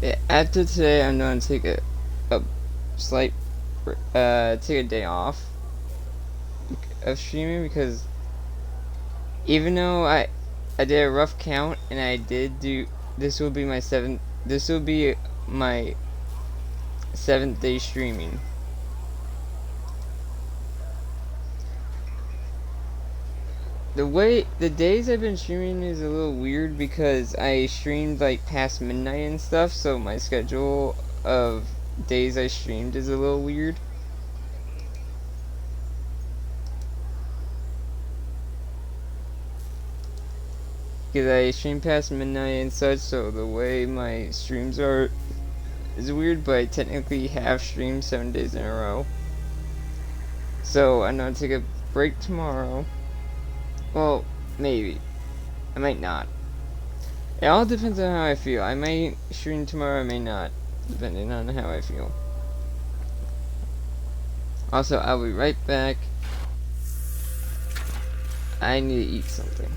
yeah, after today, I'm gonna take a slight take a day off of streaming because even though I did a rough count and I did do this will be my seventh day streaming. The days I've been streaming is a little weird because I streamed like past midnight and stuff, so my schedule of days I streamed is a little weird. Because I stream past midnight and such, so the way my streams are is weird, but I technically have streamed 7 days in a row. So I'm gonna take a break tomorrow. Well, maybe. I might not. It all depends on how I feel. I might stream tomorrow, I may not, depending on how I feel. Also, I'll be right back. I need to eat something.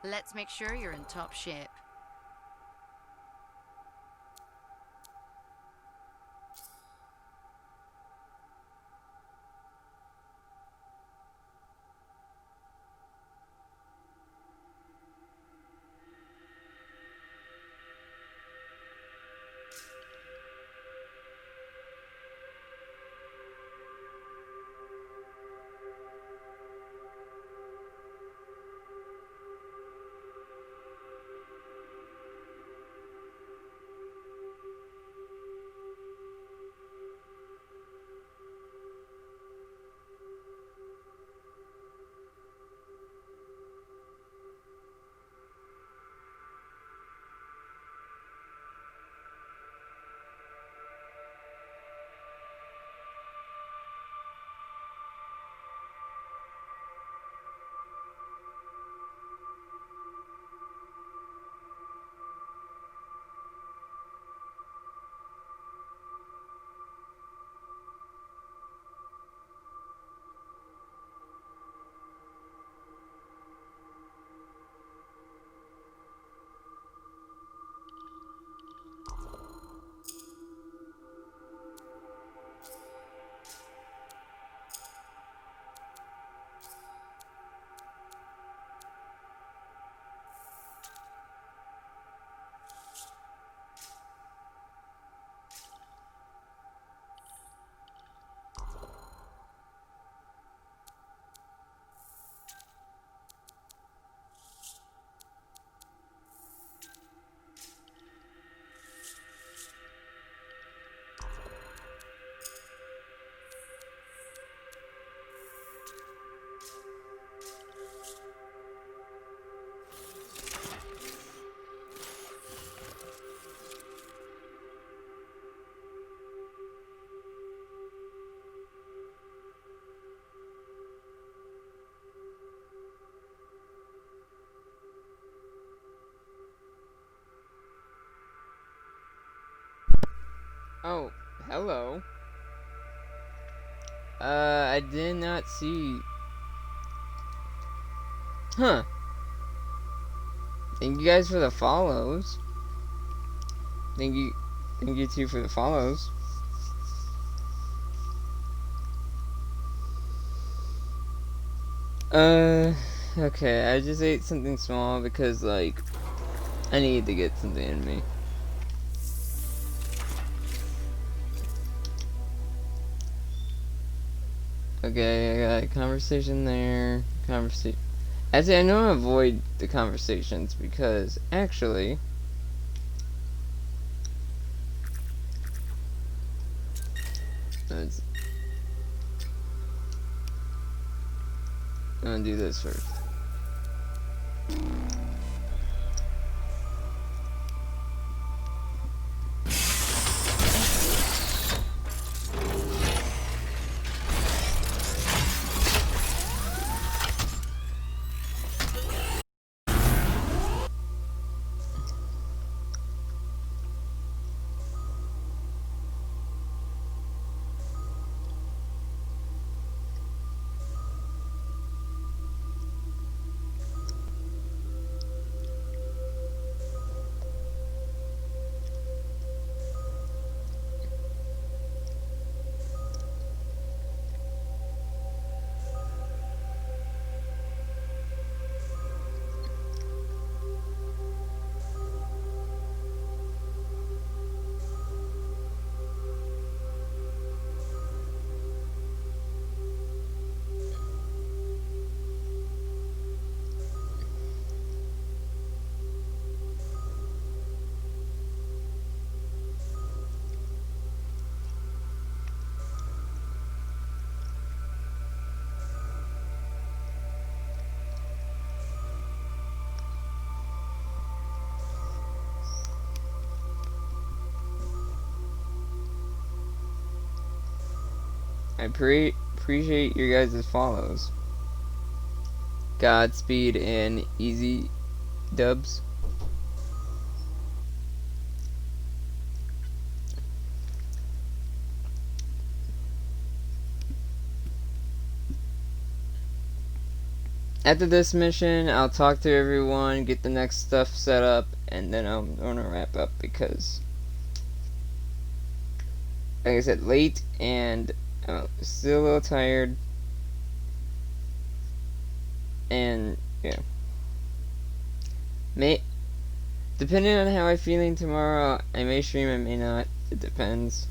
Let's make sure you're in top shape. Oh, hello. I did not see. Huh. Thank you guys for the follows. Thank you too for the follows. Okay, I just ate something small because, like, I need to get something in me. Okay, I got a conversation there. Actually, I know I avoid the conversations because, actually, I'm gonna do this first. I appreciate your guys' follows. Godspeed and easy dubs. after this mission, I'll talk to everyone, get the next stuff set up, and then I'm gonna wrap up because, like I said, late and I'm still a little tired. And yeah, depending on how I'm feeling tomorrow, I may stream, I may not. It depends.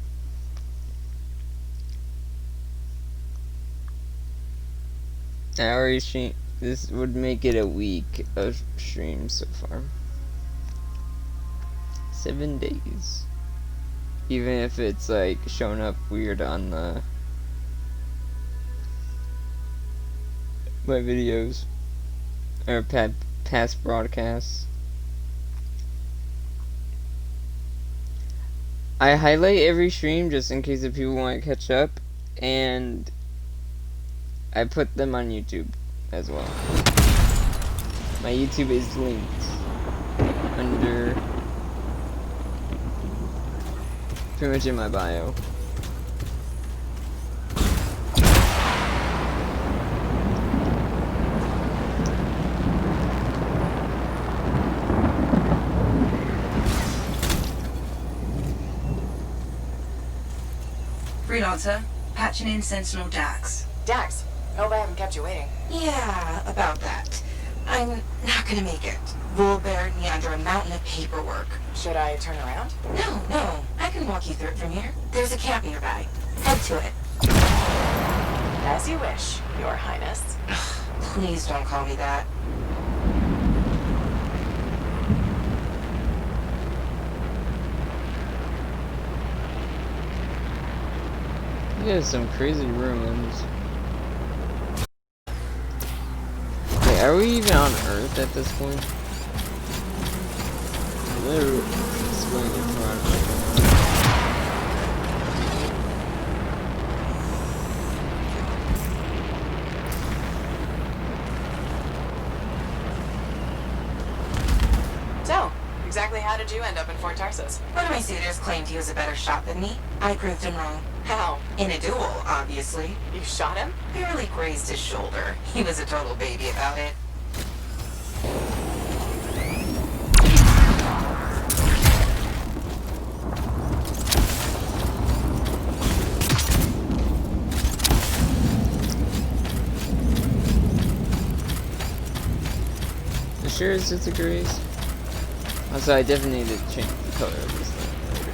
I already streamed. This would make it a week of streams so far. 7 days. Even if it's like showing up weird on the my videos or past broadcasts. I highlight every stream just in case if people want to catch up, and I put them on YouTube as well. My YouTube is linked under pretty much in my bio. Freelancer, patching in Sentinel Dax. Dax, hope I haven't kept you waiting. Yeah, about that. I'm not gonna make it. Bull buried me under a mountain of paperwork. Should I turn around? No. I can walk you through it from here. There's a camp nearby. Head to it. As you wish, Your Highness. Please don't call me that. There's some crazy ruins. Wait, are we even on Earth at this point? Literally, it's going in front. So, exactly how did you end up in Fort Tarsis? One of my suitors claimed he was a better shot than me. I proved him wrong. How? In a duel, obviously. You shot him? Barely grazed his shoulder. He was a total baby about it. Sure it's just a grace. Also, I definitely need to change the color of this thing later.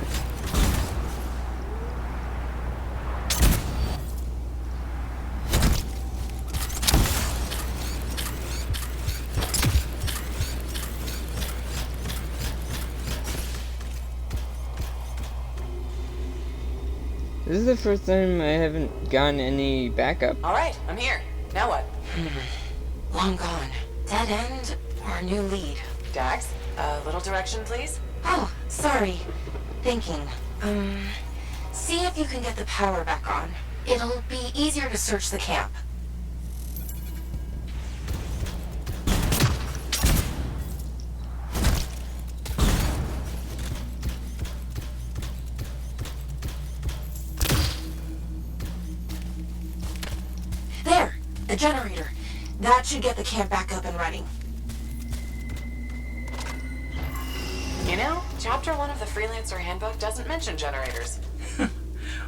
This is the first time I haven't gotten any backup. Alright, I'm here. Now what? Long gone. Dead end or new lead? Dax, a little direction, please. Oh, sorry. Thinking. See if you can get the power back on. It'll be easier to search the camp. There! The generator. That should get the camp back up and running. You know, Chapter 1 of the Freelancer Handbook doesn't mention generators.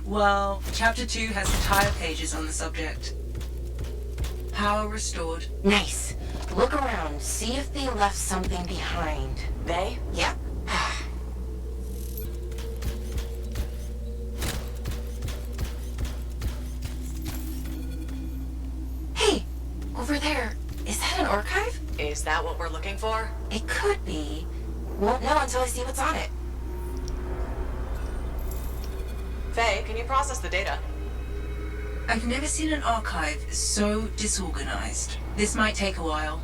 Well, Chapter 2 has entire pages on the subject. Power restored. Nice. Look around. See if they left something behind. They? Yep. Hey! Over there. Is that an archive? Is that what we're looking for? It could be. Won't know until I see what's on it. Faye, can you process the data? I've never seen an archive so disorganized. This might take a while.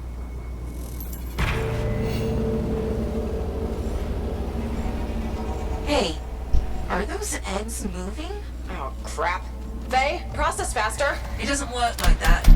Hey, are those eggs moving? Oh, crap. Faye, process faster. It doesn't work like that.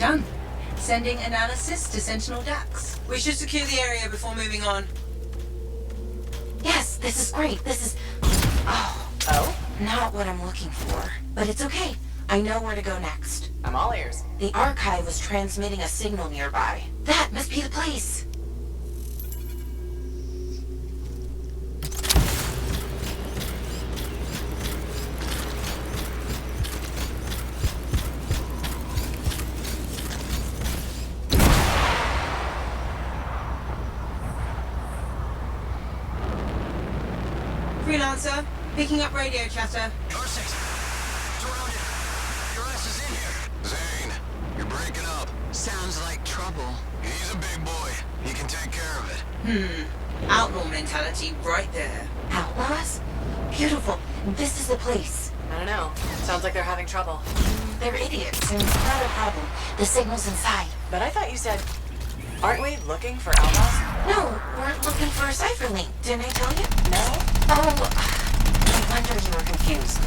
Done. Sending analysis to Sentinel Dax. We should secure the area before moving on. Yes, this is great. This is... Oh? Not what I'm looking for. But it's okay. I know where to go next. I'm all ears. The archive was transmitting a signal nearby. That must be the place. Freelancer, picking up radio chatter. Tarsis, surrounded. Your ass is in here. Zane, you're breaking up. Sounds like trouble. He's a big boy. He can take care of it. Outlaw mentality right there. Outlaws? Beautiful. This is the place. I don't know. Sounds like they're having trouble. They're idiots, and not a problem. The signal's inside. But I thought you said... Aren't we looking for outlaws? No, we're looking for a cipher link. Didn't I tell you? No? Oh, no wonder you were confused.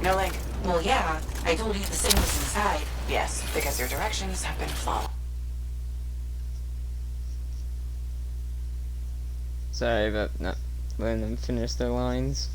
No link. Well, yeah. I told you the signal's inside. Yes, because your directions have been followed. Sorry about not letting them finish their lines.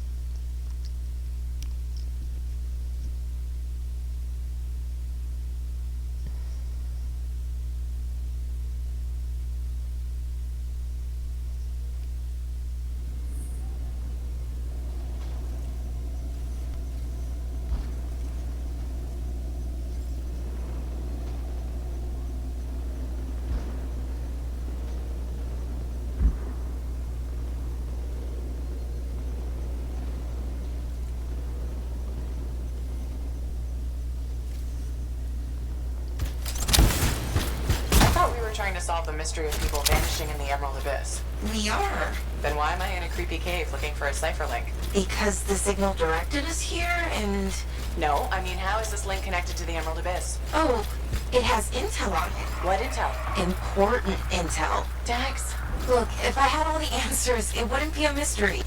Trying to solve the mystery of people vanishing in the Emerald Abyss. We are. Then why am I in a creepy cave looking for a cipher link? Because the signal directed us here, and... No, I mean, how is this link connected to the Emerald Abyss? Oh, it has intel on it. What intel? Important intel. Dax. Look, if I had all the answers, it wouldn't be a mystery.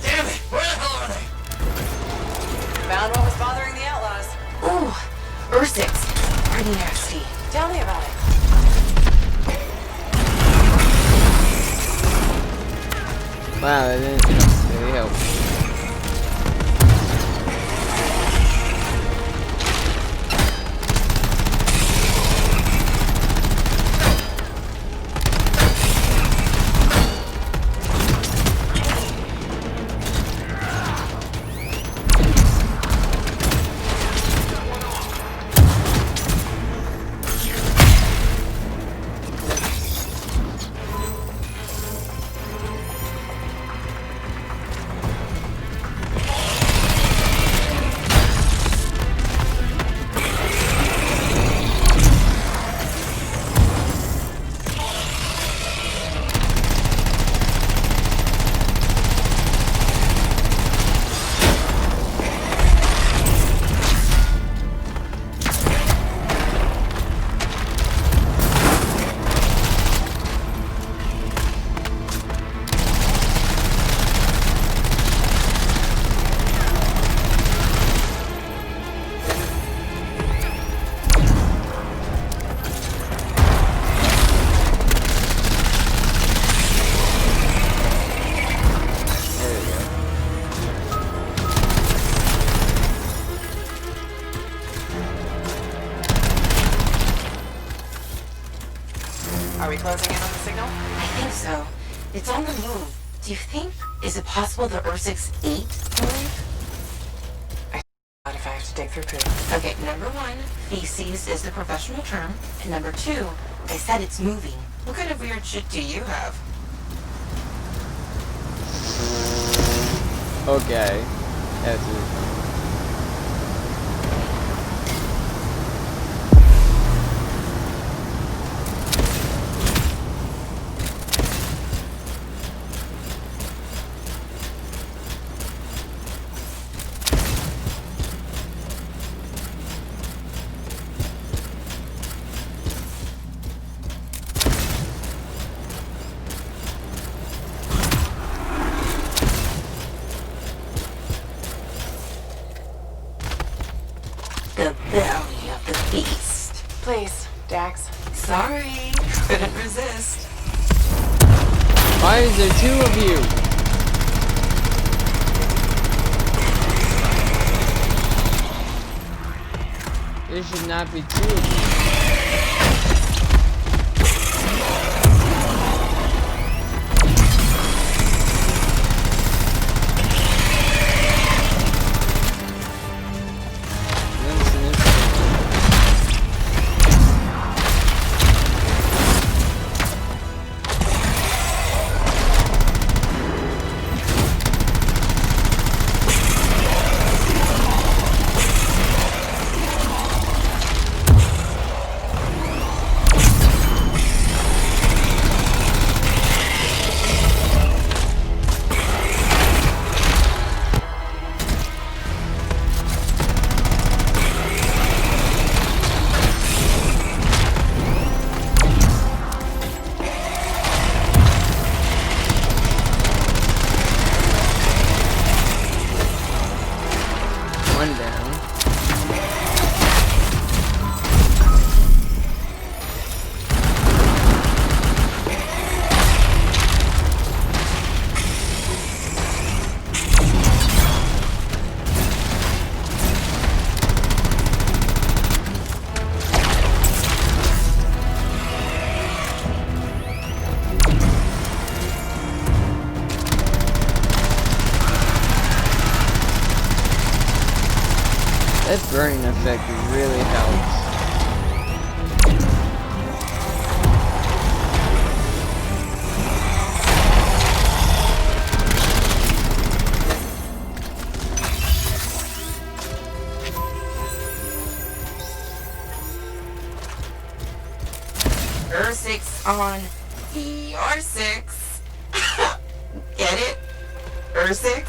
Damn it! Where the hell are they? Found what was bothering the outlaws. Ooh, Ursix. Pretty nasty. Tell me about it. Wow, that didn't really help. Are we closing in on the signal? I think so. It's on the move. Do you think? Is it possible the Ursix ate the link? What if I have to dig through poo? Okay, number one, feces is the professional term. And number two, I said it's moving. What kind of weird shit do you have? Okay. That's it. Sorry, couldn't resist. Why is there two of you? There should not be two of you. One down. That burning effect really helps. R6 on your6. Get it? R6?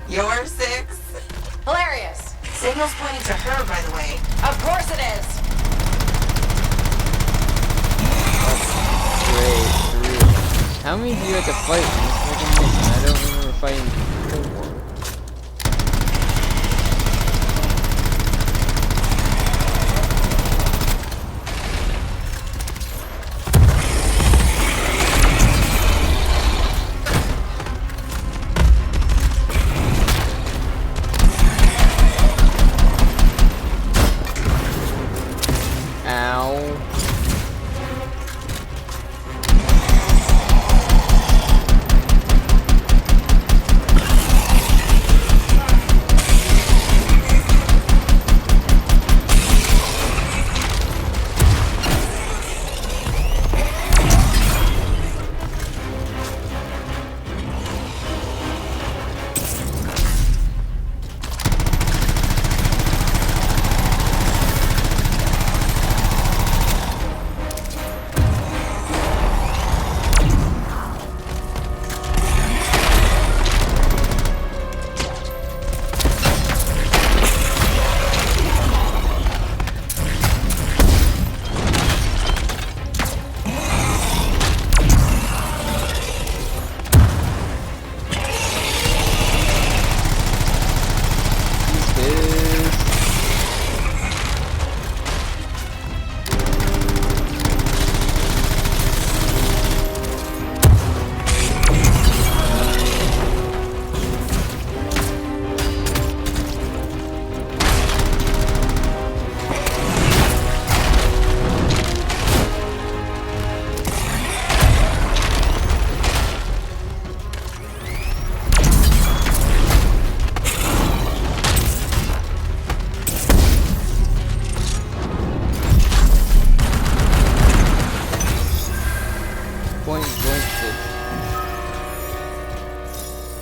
Your 6? Hilarious. Signal's pointing to her, by the way. Of course it is. Great. How many do you have to fight in this freaking mission? I don't remember fighting before. Ow.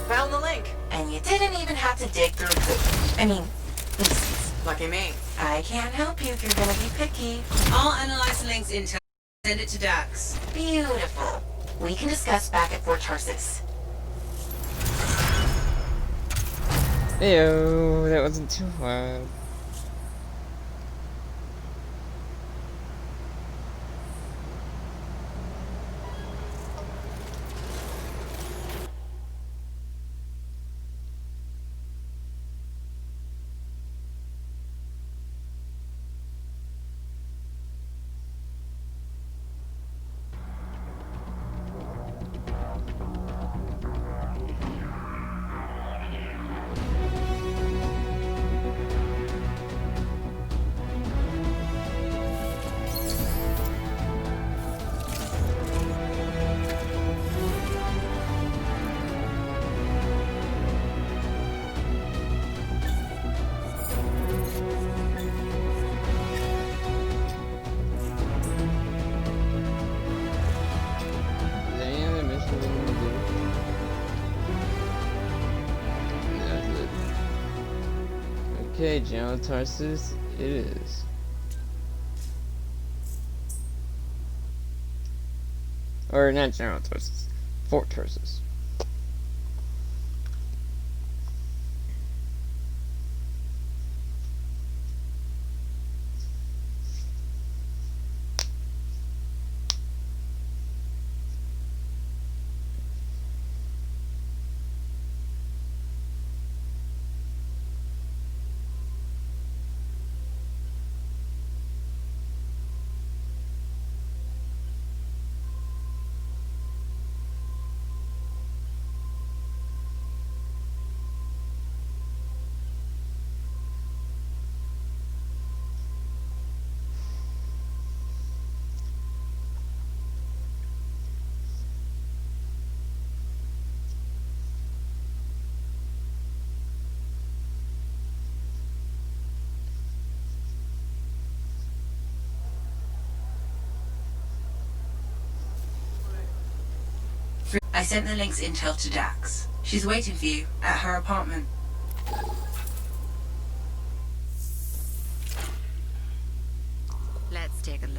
Found the link. And you didn't even have to dig through the... I mean, lucky me. I can't help you if you're gonna be picky. I'll analyze the link's intel. Send it to Dax. Beautiful. We can discuss back at Fort Tarsis. Ew, that wasn't too loud. Okay, General Tarsis, it is. Or not General Tarsis, Fort Tarsis. I sent the link's intel to Dax. She's waiting for you at her apartment. Let's take a look.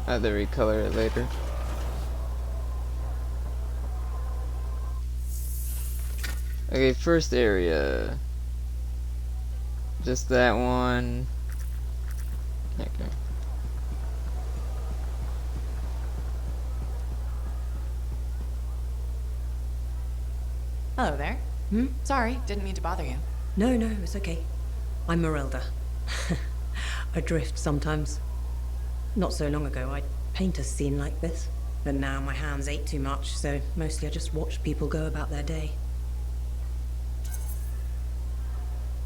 I have to recolor it later. Okay, first area. Just that one. Okay. Hello there. Sorry, didn't mean to bother you. No, it's okay. I'm Merelda. I drift sometimes. Not so long ago, I'd paint a scene like this. But now my hands ache too much, so mostly I just watch people go about their day.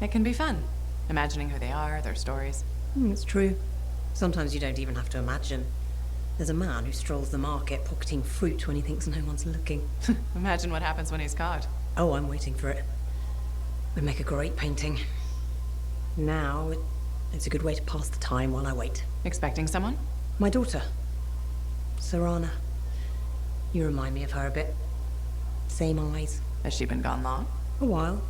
It can be fun, imagining who they are, their stories. It's true. Sometimes you don't even have to imagine. There's a man who strolls the market pocketing fruit when he thinks no one's looking. Imagine what happens when he's caught. Oh, I'm waiting for it. Would make a great painting. Now, it's a good way to pass the time while I wait. Expecting someone? My daughter. Serana. You remind me of her a bit. Same eyes. Has she been gone long? A while.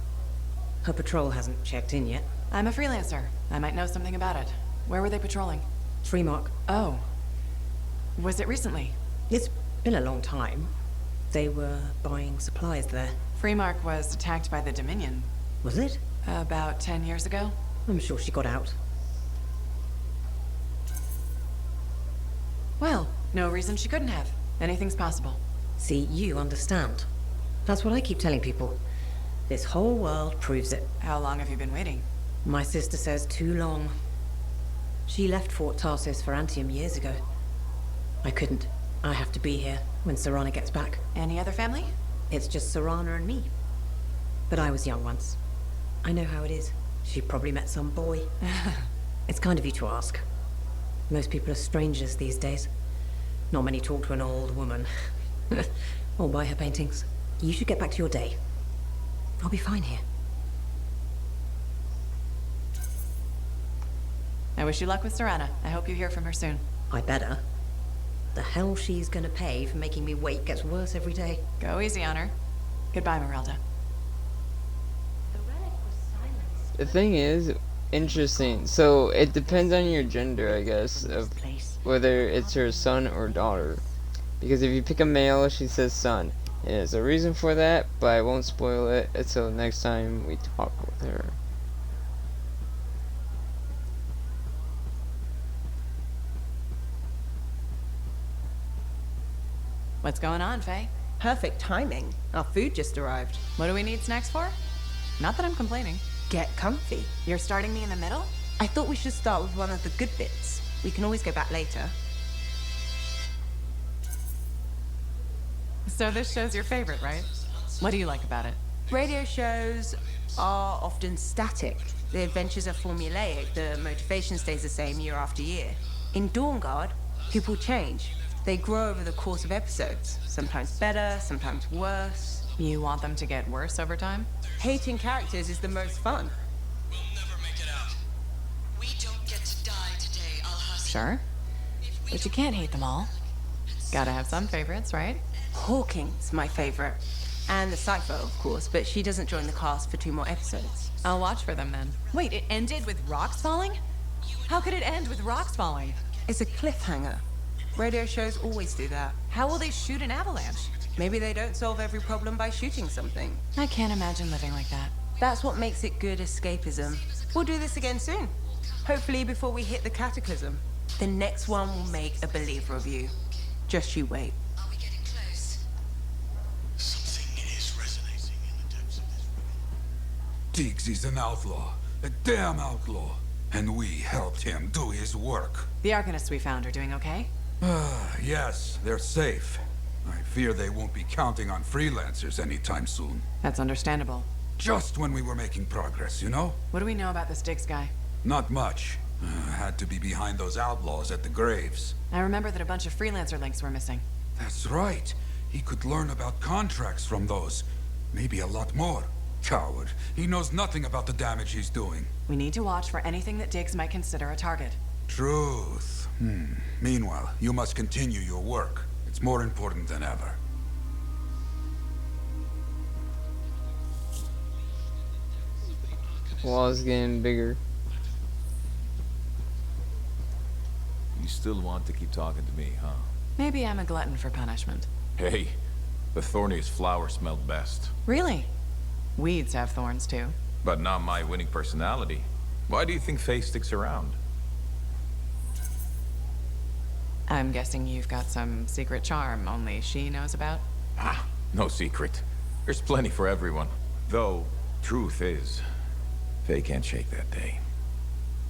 Her patrol hasn't checked in yet. I'm a freelancer. I might know something about it. Where were they patrolling? Freemark. Oh. Was it recently? It's been a long time. They were buying supplies there. Freemark was attacked by the Dominion. Was it? About 10 years ago. I'm sure she got out. Well, no reason she couldn't have. Anything's possible. See, you understand. That's what I keep telling people. This whole world proves it. How long have you been waiting? My sister says too long. She left Fort Tarsis for Anthem years ago. I couldn't. I have to be here when Serana gets back. Any other family? It's just Serana and me. But I was young once. I know how it is. She probably met some boy. It's kind of you to ask. Most people are strangers these days. Not many talk to an old woman. Or buy her paintings. You should get back to your day. I'll be fine here. I wish you luck with Serana. I hope you hear from her soon. I better. The hell she's gonna pay for making me wait gets worse every day. Go easy on her. Goodbye, Merelda. The thing is, Interesting. So it depends on your gender, I guess, of whether it's her son or daughter. Because if you pick a male, she says son. And there's a reason for that, but I won't spoil it until next time we talk with her. What's going on, Faye? Perfect timing. Our food just arrived. What do we need snacks for? Not that I'm complaining. Get comfy. You're starting me in the middle? I thought we should start with one of the good bits. We can always go back later. So this show's your favorite, right? What do you like about it? Radio shows are often static. The adventures are formulaic. The motivation stays the same year after year. In Dawn Guard, people change. They grow over the course of episodes. Sometimes better, sometimes worse. You want them to get worse over time? Hating characters is the most fun. We'll never make it out. We don't get to die today, Al-Hassan. Sure. But you can't hate them all. Gotta have some favorites, right? Hawking's my favorite. And the Cypher, of course, but she doesn't join the cast for 2 more episodes. I'll watch for them then. Wait, it ended with rocks falling? How could it end with rocks falling? It's a cliffhanger. Radio shows always do that. How will they shoot an avalanche? Maybe they don't solve every problem by shooting something. I can't imagine living like that. That's what makes it good escapism. We'll do this again soon. Hopefully before we hit the cataclysm. The next one will make a believer of you. Just you wait. Are we getting close? Something is resonating in the depths of this room. Diggs is an outlaw. A damn outlaw. And we helped him do his work. The Arcanists we found are doing okay? Yes, they're safe. I fear they won't be counting on freelancers anytime soon. That's understandable. Just when we were making progress, you know? What do we know about this Diggs guy? Not much. Had to be behind those outlaws at the graves. I remember that a bunch of freelancer links were missing. That's right. He could learn about contracts from those. Maybe a lot more. Coward. He knows nothing about the damage he's doing. We need to watch for anything that Diggs might consider a target. Truth. Meanwhile, you must continue your work. It's more important than ever. Wall's getting bigger. You still want to keep talking to me, huh? Maybe I'm a glutton for punishment. Hey, the thorniest flower smelled best. Really? Weeds have thorns too. But not my winning personality. Why do you think Faye sticks around? I'm guessing you've got some secret charm only she knows about? Ah, no secret. There's plenty for everyone. Though, truth is, Faye can't shake that day.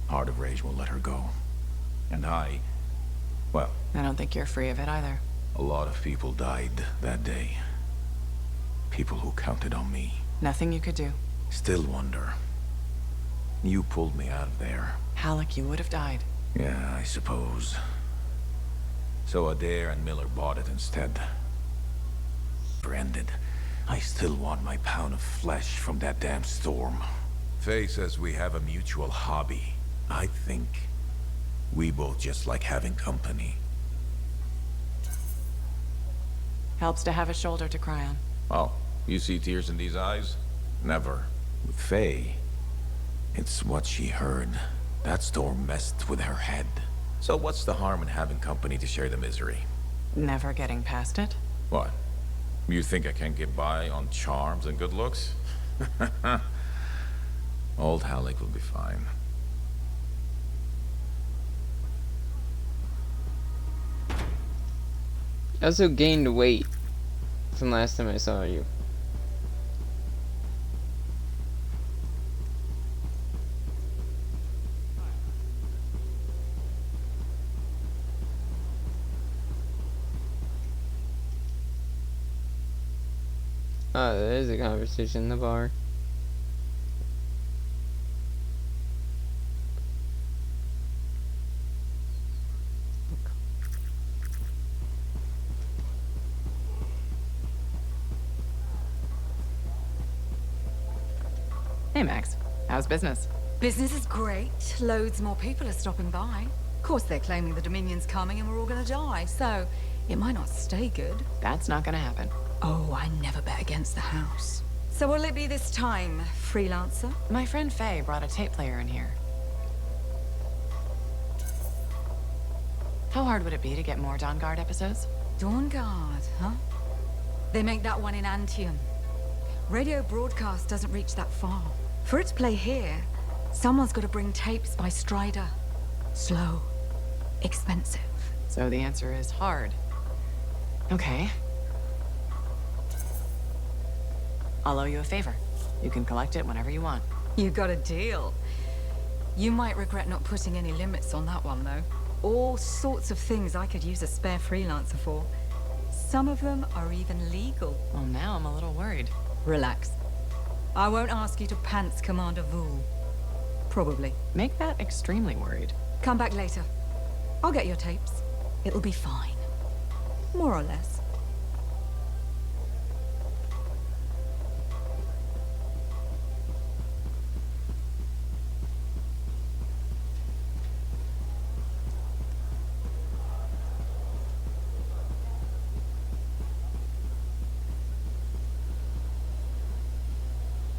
Heart of Rage won't let her go. And well... I don't think you're free of it either. A lot of people died that day. People who counted on me. Nothing you could do. Still wonder. You pulled me out of there. Halleck, you would have died. Yeah, I suppose. So Adair and Miller bought it instead. Ended. I still want my pound of flesh from that damn storm. Faye says we have a mutual hobby. I think we both just like having company. Helps to have a shoulder to cry on. Oh, you see tears in these eyes? Never. With Faye, it's what she heard. That storm messed with her head. So what's the harm in having company to share the misery? Never getting past it? What? You think I can get by on charms and good looks? Old Halleck will be fine. I also gained weight from last time I saw you. Oh, there is a conversation in the bar. Hey, Max. How's business? Business is great. Loads more people are stopping by. Of course, they're claiming the Dominion's coming and we're all gonna die, so it might not stay good. That's not gonna happen. Oh, I never bet against the house. So what'll it be this time, freelancer? My friend Faye brought a tape player in here. How hard would it be to get more Dawn Guard episodes? Dawn Guard, huh? They make that one in Anthem. Radio broadcast doesn't reach that far. For it to play here, someone's got to bring tapes by Strider. Slow. Expensive. So the answer is hard. Okay. I'll owe you a favor. You can collect it whenever you want. You got a deal. You might regret not putting any limits on that one, though. All sorts of things I could use a spare freelancer for. Some of them are even legal. Well, now I'm a little worried. Relax. I won't ask you to pants Commander Vool. Probably. Make that extremely worried. Come back later. I'll get your tapes. It'll be fine. More or less.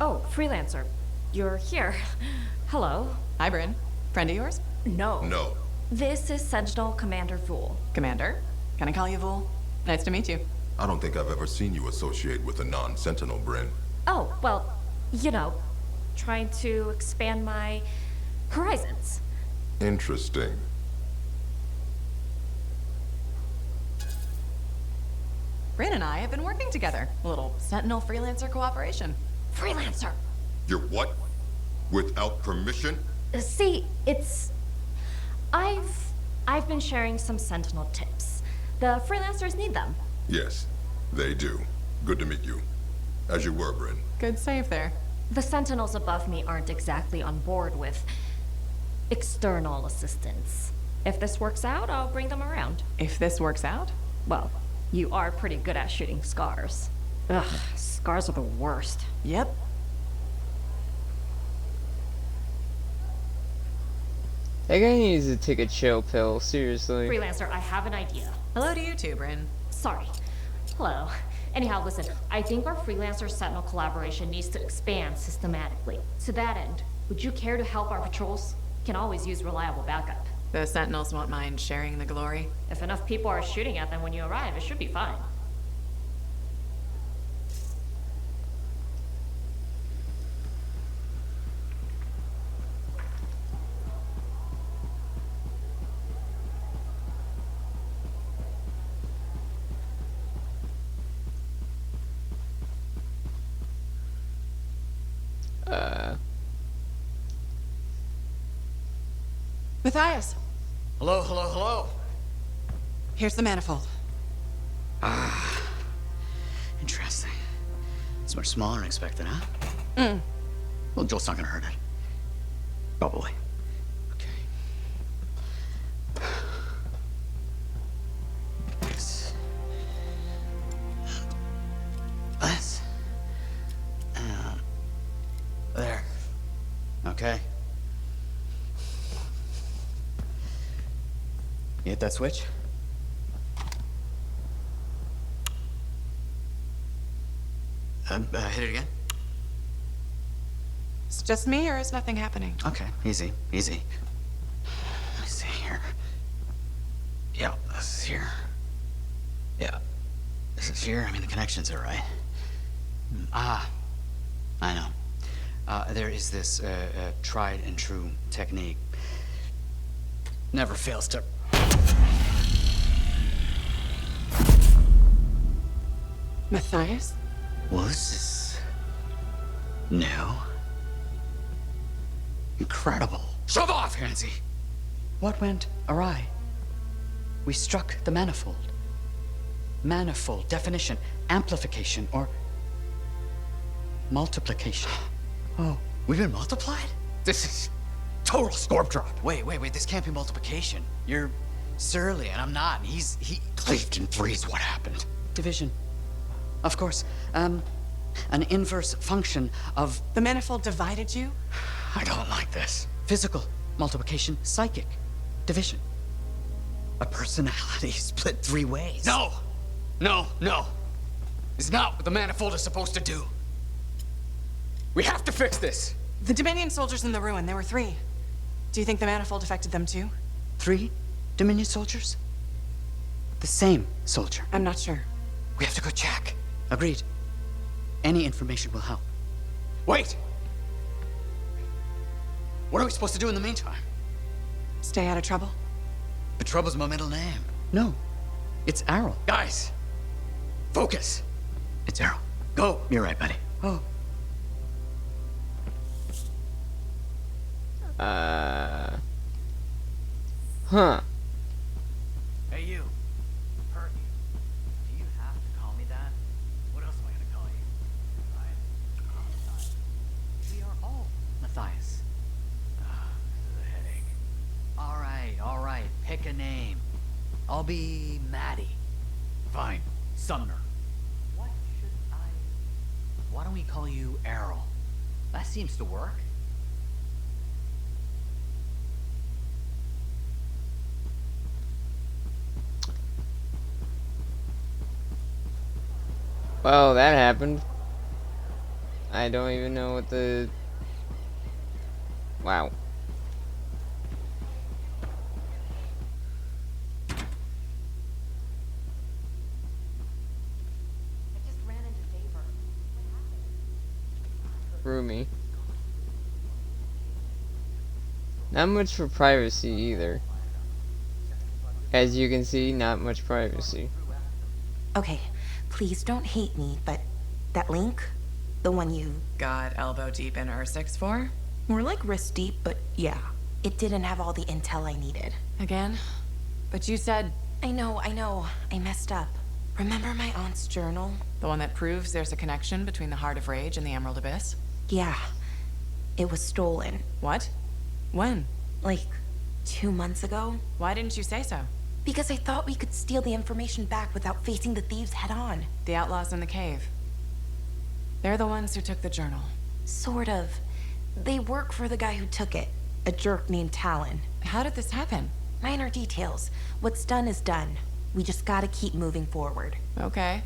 Oh, freelancer. You're here. Hello. Hi, Bryn. Friend of yours? No. No. This is Sentinel Commander Vool. Commander? Can I call you Vool? Nice to meet you. I don't think I've ever seen you associate with a non-Sentinel, Bryn. Oh, well, you know, trying to expand my horizons. Interesting. Bryn and I have been working together. A little Sentinel freelancer cooperation. Freelancer. You're what? Without permission? See, it's... I've been sharing some Sentinel tips. The freelancers need them. Yes, they do. Good to meet you. As you were, Bryn. Good save there. The Sentinels above me aren't exactly on board with external assistance. If this works out, I'll bring them around. If this works out? Well, you are pretty good at shooting scars. Ugh, scars are the worst. Yep. That guy needs to take a chill pill, seriously. Freelancer, I have an idea. Hello to you too, Bryn. Sorry. Hello. Anyhow, listen, I think our freelancer Sentinel collaboration needs to expand systematically. To that end, would you care to help our patrols? Can always use reliable backup. The Sentinels won't mind sharing the glory. If enough people are shooting at them when you arrive, it should be fine. Matthias! Hello, hello, hello. Here's the manifold. Ah. Interesting. It's much smaller than expected, huh? Well, Joel's not gonna hurt it. Probably. Okay. This. This. There. Okay. You hit that switch? Hit it again? It's just me, or is nothing happening? Okay, easy, easy. Let me see here. Yeah, this is here. Yeah, this is here. I mean, the connections are right. Ah, I know. There is this tried and true technique. Never fails to... Matthias? Well, this is... new. Incredible. Shove off, Hansi! What went awry? We struck the manifold. Manifold, definition, amplification, or... multiplication. Oh, we've been multiplied? This is total scorp drop. Wait, this can't be multiplication. You're surly, and I'm not. He cleaved in threes. What happened? Division. Of course. An inverse function of... The manifold divided you? I don't like this. Physical, multiplication, psychic, division. A personality split three ways. No! It's not what the manifold is supposed to do. We have to fix this. The Dominion soldiers in the ruin, there were 3. Do you think the manifold affected them too? 3 Dominion soldiers? The same, soldier. I'm not sure. We have to go check. Agreed. Any information will help. Wait! What are we supposed to do in the meantime? Stay out of trouble? But Trouble's my middle name. No, it's Errol. Guys, focus. It's Errol. Go. You're right, buddy. Oh. Huh. Hey, you. Perky. Do you have to call me that? What else am I gonna call you? Matthias? We are all Matthias. This is a headache. All right. Pick a name. I'll be Maddie. Fine. Sumner. Why don't we call you Errol? That seems to work. Well, that happened. I don't even know what the... Wow. Roomy. Not much for privacy either. As you can see, not much privacy. Okay, please don't hate me, but that link, the one you got elbow deep in R6 for? More like wrist deep, but yeah. It didn't have all the intel I needed. Again? But you said... I know. I messed up. Remember my aunt's journal? The one that proves there's a connection between the Heart of Rage and the Emerald Abyss? Yeah. It was stolen. What? When? Like, 2 months ago. Why didn't you say so? Because I thought we could steal the information back without facing the thieves head on. The outlaws in the cave. They're the ones who took the journal. Sort of. They work for the guy who took it. A jerk named Talon. How did this happen? Minor details. What's done is done. We just gotta keep moving forward. Okay.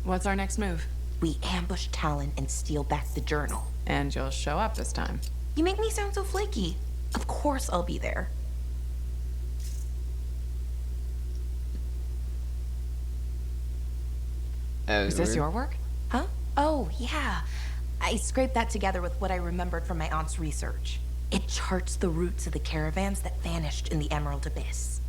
What's our next move? We ambush Talon and steal back the journal. And you'll show up this time. You make me sound so flaky. Of course I'll be there. Is this your work? Huh? Oh, yeah. I scraped that together with what I remembered from my aunt's research. It charts the routes of the caravans that vanished in the Emerald Abyss.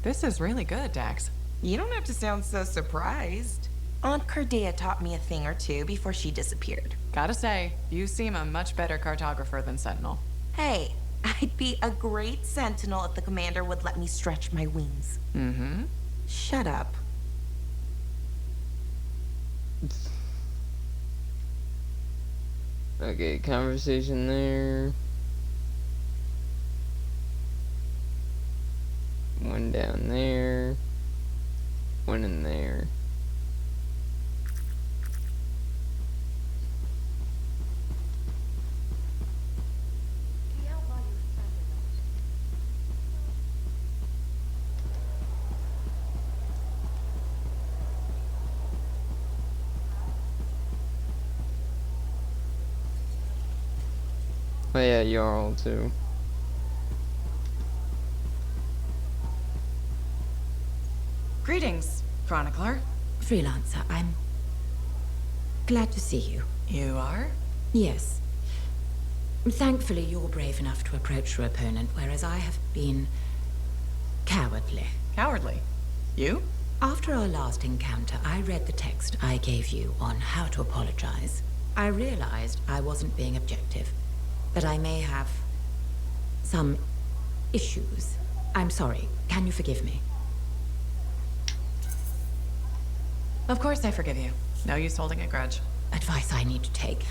This is really good, Dax. You don't have to sound so surprised. Aunt Cardea taught me a thing or two before she disappeared. Gotta say, you seem a much better cartographer than Sentinel. Hey, I'd be a great Sentinel if the commander would let me stretch my wings. Mm-hmm. Shut up. Okay, conversation there. One down there. One in there. Oh yeah, Jarl too. Greetings, Chronicler. Freelancer, I'm glad to see you. You are? Yes. Thankfully, you're brave enough to approach your opponent, whereas I have been cowardly. Cowardly? You? After our last encounter, I read the text I gave you on how to apologize. I realized I wasn't being objective, that I may have some issues. I'm sorry. Can you forgive me? Of course I forgive you. No use holding a grudge. Advice I need to take.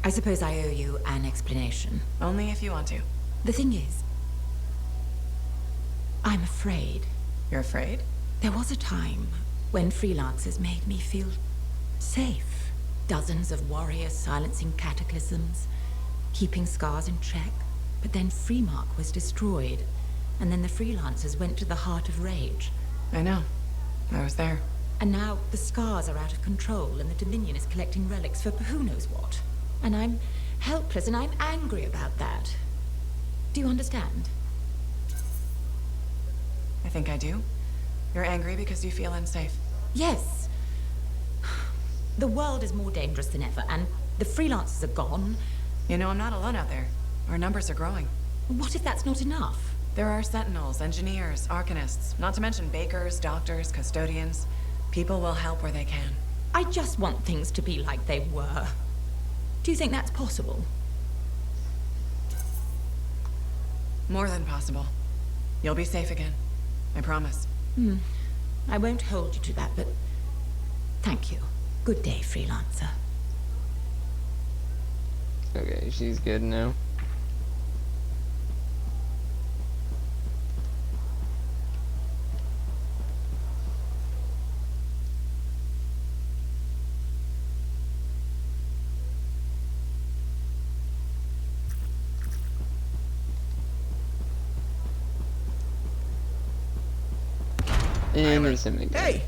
I suppose I owe you an explanation. Only if you want to. The thing is, I'm afraid. You're afraid? There was a time when freelancers made me feel safe. Dozens of warriors silencing cataclysms, keeping scars in check. But then Freemark was destroyed, and then the freelancers went to the Heart of Rage. I know. I was there. And now the scars are out of control, and the Dominion is collecting relics for who knows what. And I'm helpless, and I'm angry about that. Do you understand? I think I do. You're angry because you feel unsafe. Yes. The world is more dangerous than ever, and the freelancers are gone. You know, I'm not alone out there. Our numbers are growing. What if that's not enough? There are sentinels, engineers, arcanists, not to mention bakers, doctors, custodians. People will help where they can. I just want things to be like they were. Do you think that's possible? More than possible. You'll be safe again. I promise. I won't hold you to that, but thank you. Good day, freelancer. Okay, she's good now. Hey!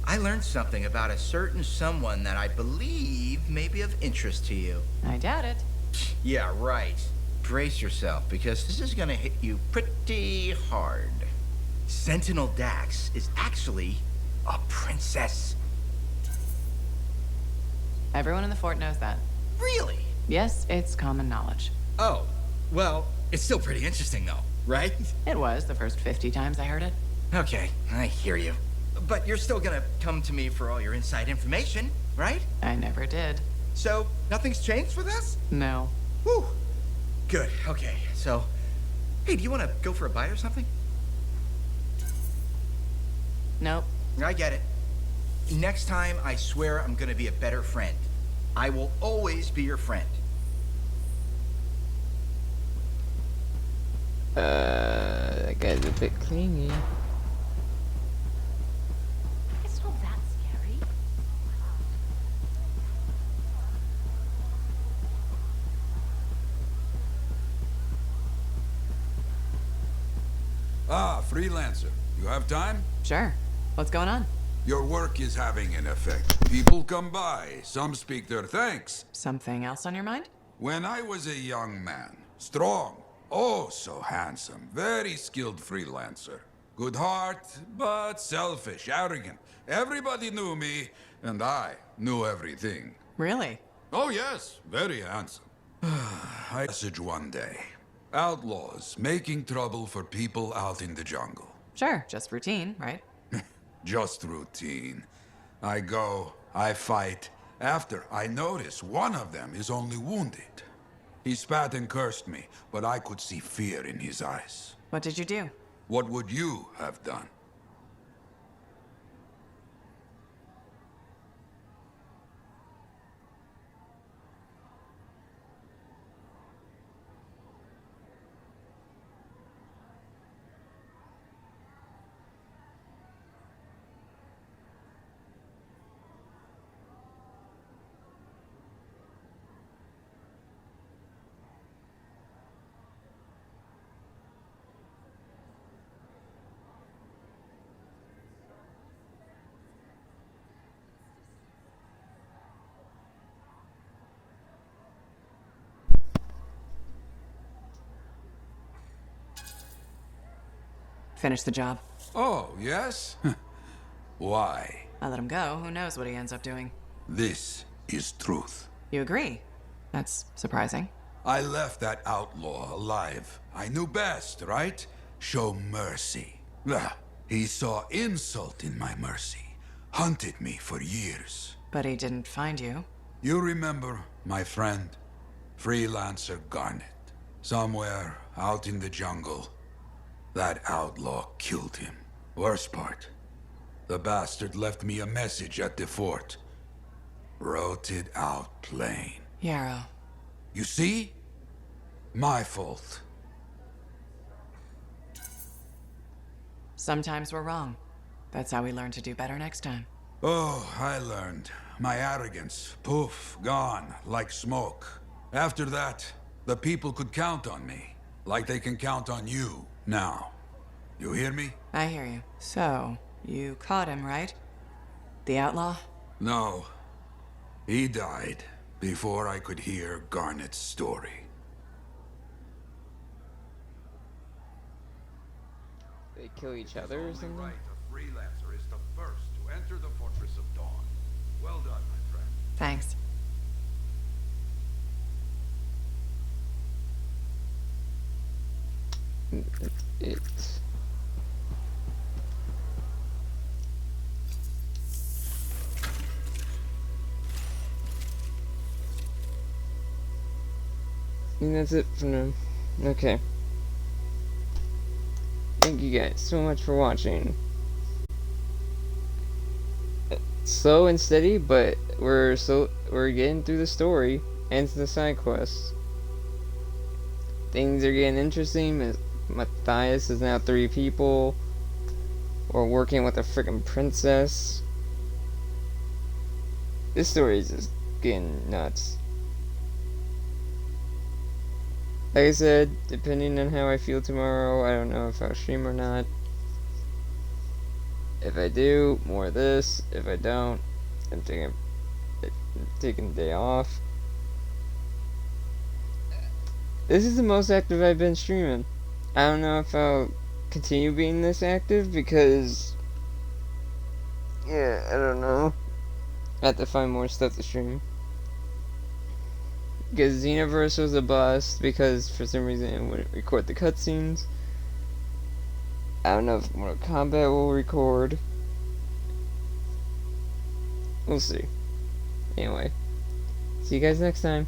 I learned something about a certain someone that I believe may be of interest to you. I doubt it. Yeah, right. Brace yourself, because this is gonna hit you pretty hard. Sentinel Dax is actually a princess. Everyone in the fort knows that. Really? Yes, it's common knowledge. Oh, well, it's still pretty interesting though, right? It was the first 50 times I heard it. Okay, I hear you. But you're still gonna come to me for all your inside information, right? I never did. So, nothing's changed with us? No. Whew. Good, okay. So, hey, do you want to go for a bite or something? Nope. I get it. Next time, I swear I'm gonna be a better friend. I will always be your friend. That guy's a bit clingy. It's not that scary. Ah, freelancer. You have time? Sure. What's going on? Your work is having an effect. People come by, some speak their thanks. Something else on your mind? When I was a young man, strong, oh so handsome, very skilled freelancer. Good heart, but selfish, arrogant. Everybody knew me, and I knew everything. Really? Oh yes, very handsome. I message one day. Outlaws making trouble for people out in the jungle. Sure, just routine, right? Just routine. I go, I fight. After, I notice one of them is only wounded. He spat and cursed me, but I could see fear in his eyes. What did you do? What would you have done? Finish the job. Oh, yes? Why? I let him go. Who knows what he ends up doing? This is truth. You agree? That's surprising. I left that outlaw alive. I knew best, right? Show mercy. He saw insult in my mercy. Hunted me for years. But he didn't find you. You remember, my friend? Freelancer Garnet. Somewhere out in the jungle. That outlaw killed him. Worst part, the bastard left me a message at the fort. Wrote it out plain. Yarrow. You see? My fault. Sometimes we're wrong. That's how we learn to do better next time. Oh, I learned. My arrogance, poof, gone, like smoke. After that, the people could count on me. Like they can count on you now. You hear me? I hear you. So, you caught him, right? The outlaw? No. He died before I could hear Garnet's story. they kill each other or His only something? right, a freelancer, is the first to enter the Fortress of Dawn. Well done, my friend. Thanks. It's... I think that's it for now. Okay. Thank you guys so much for watching. Slow and steady, but we're getting through the story and to the side quests. Things are getting interesting. Matthias is now 3 people. We're working with a freaking princess. This story is just getting nuts. Like I said, depending on how I feel tomorrow, I don't know if I'll stream or not. If I do, more of this. If I don't, I'm taking the day off. This is the most active I've been streaming. I don't know if I'll continue being this active because... yeah, I don't know. I have to find more stuff to stream. Because Xenoverse was a bust because for some reason it wouldn't record the cutscenes. I don't know if Mortal Kombat will record. We'll see. Anyway, see you guys next time.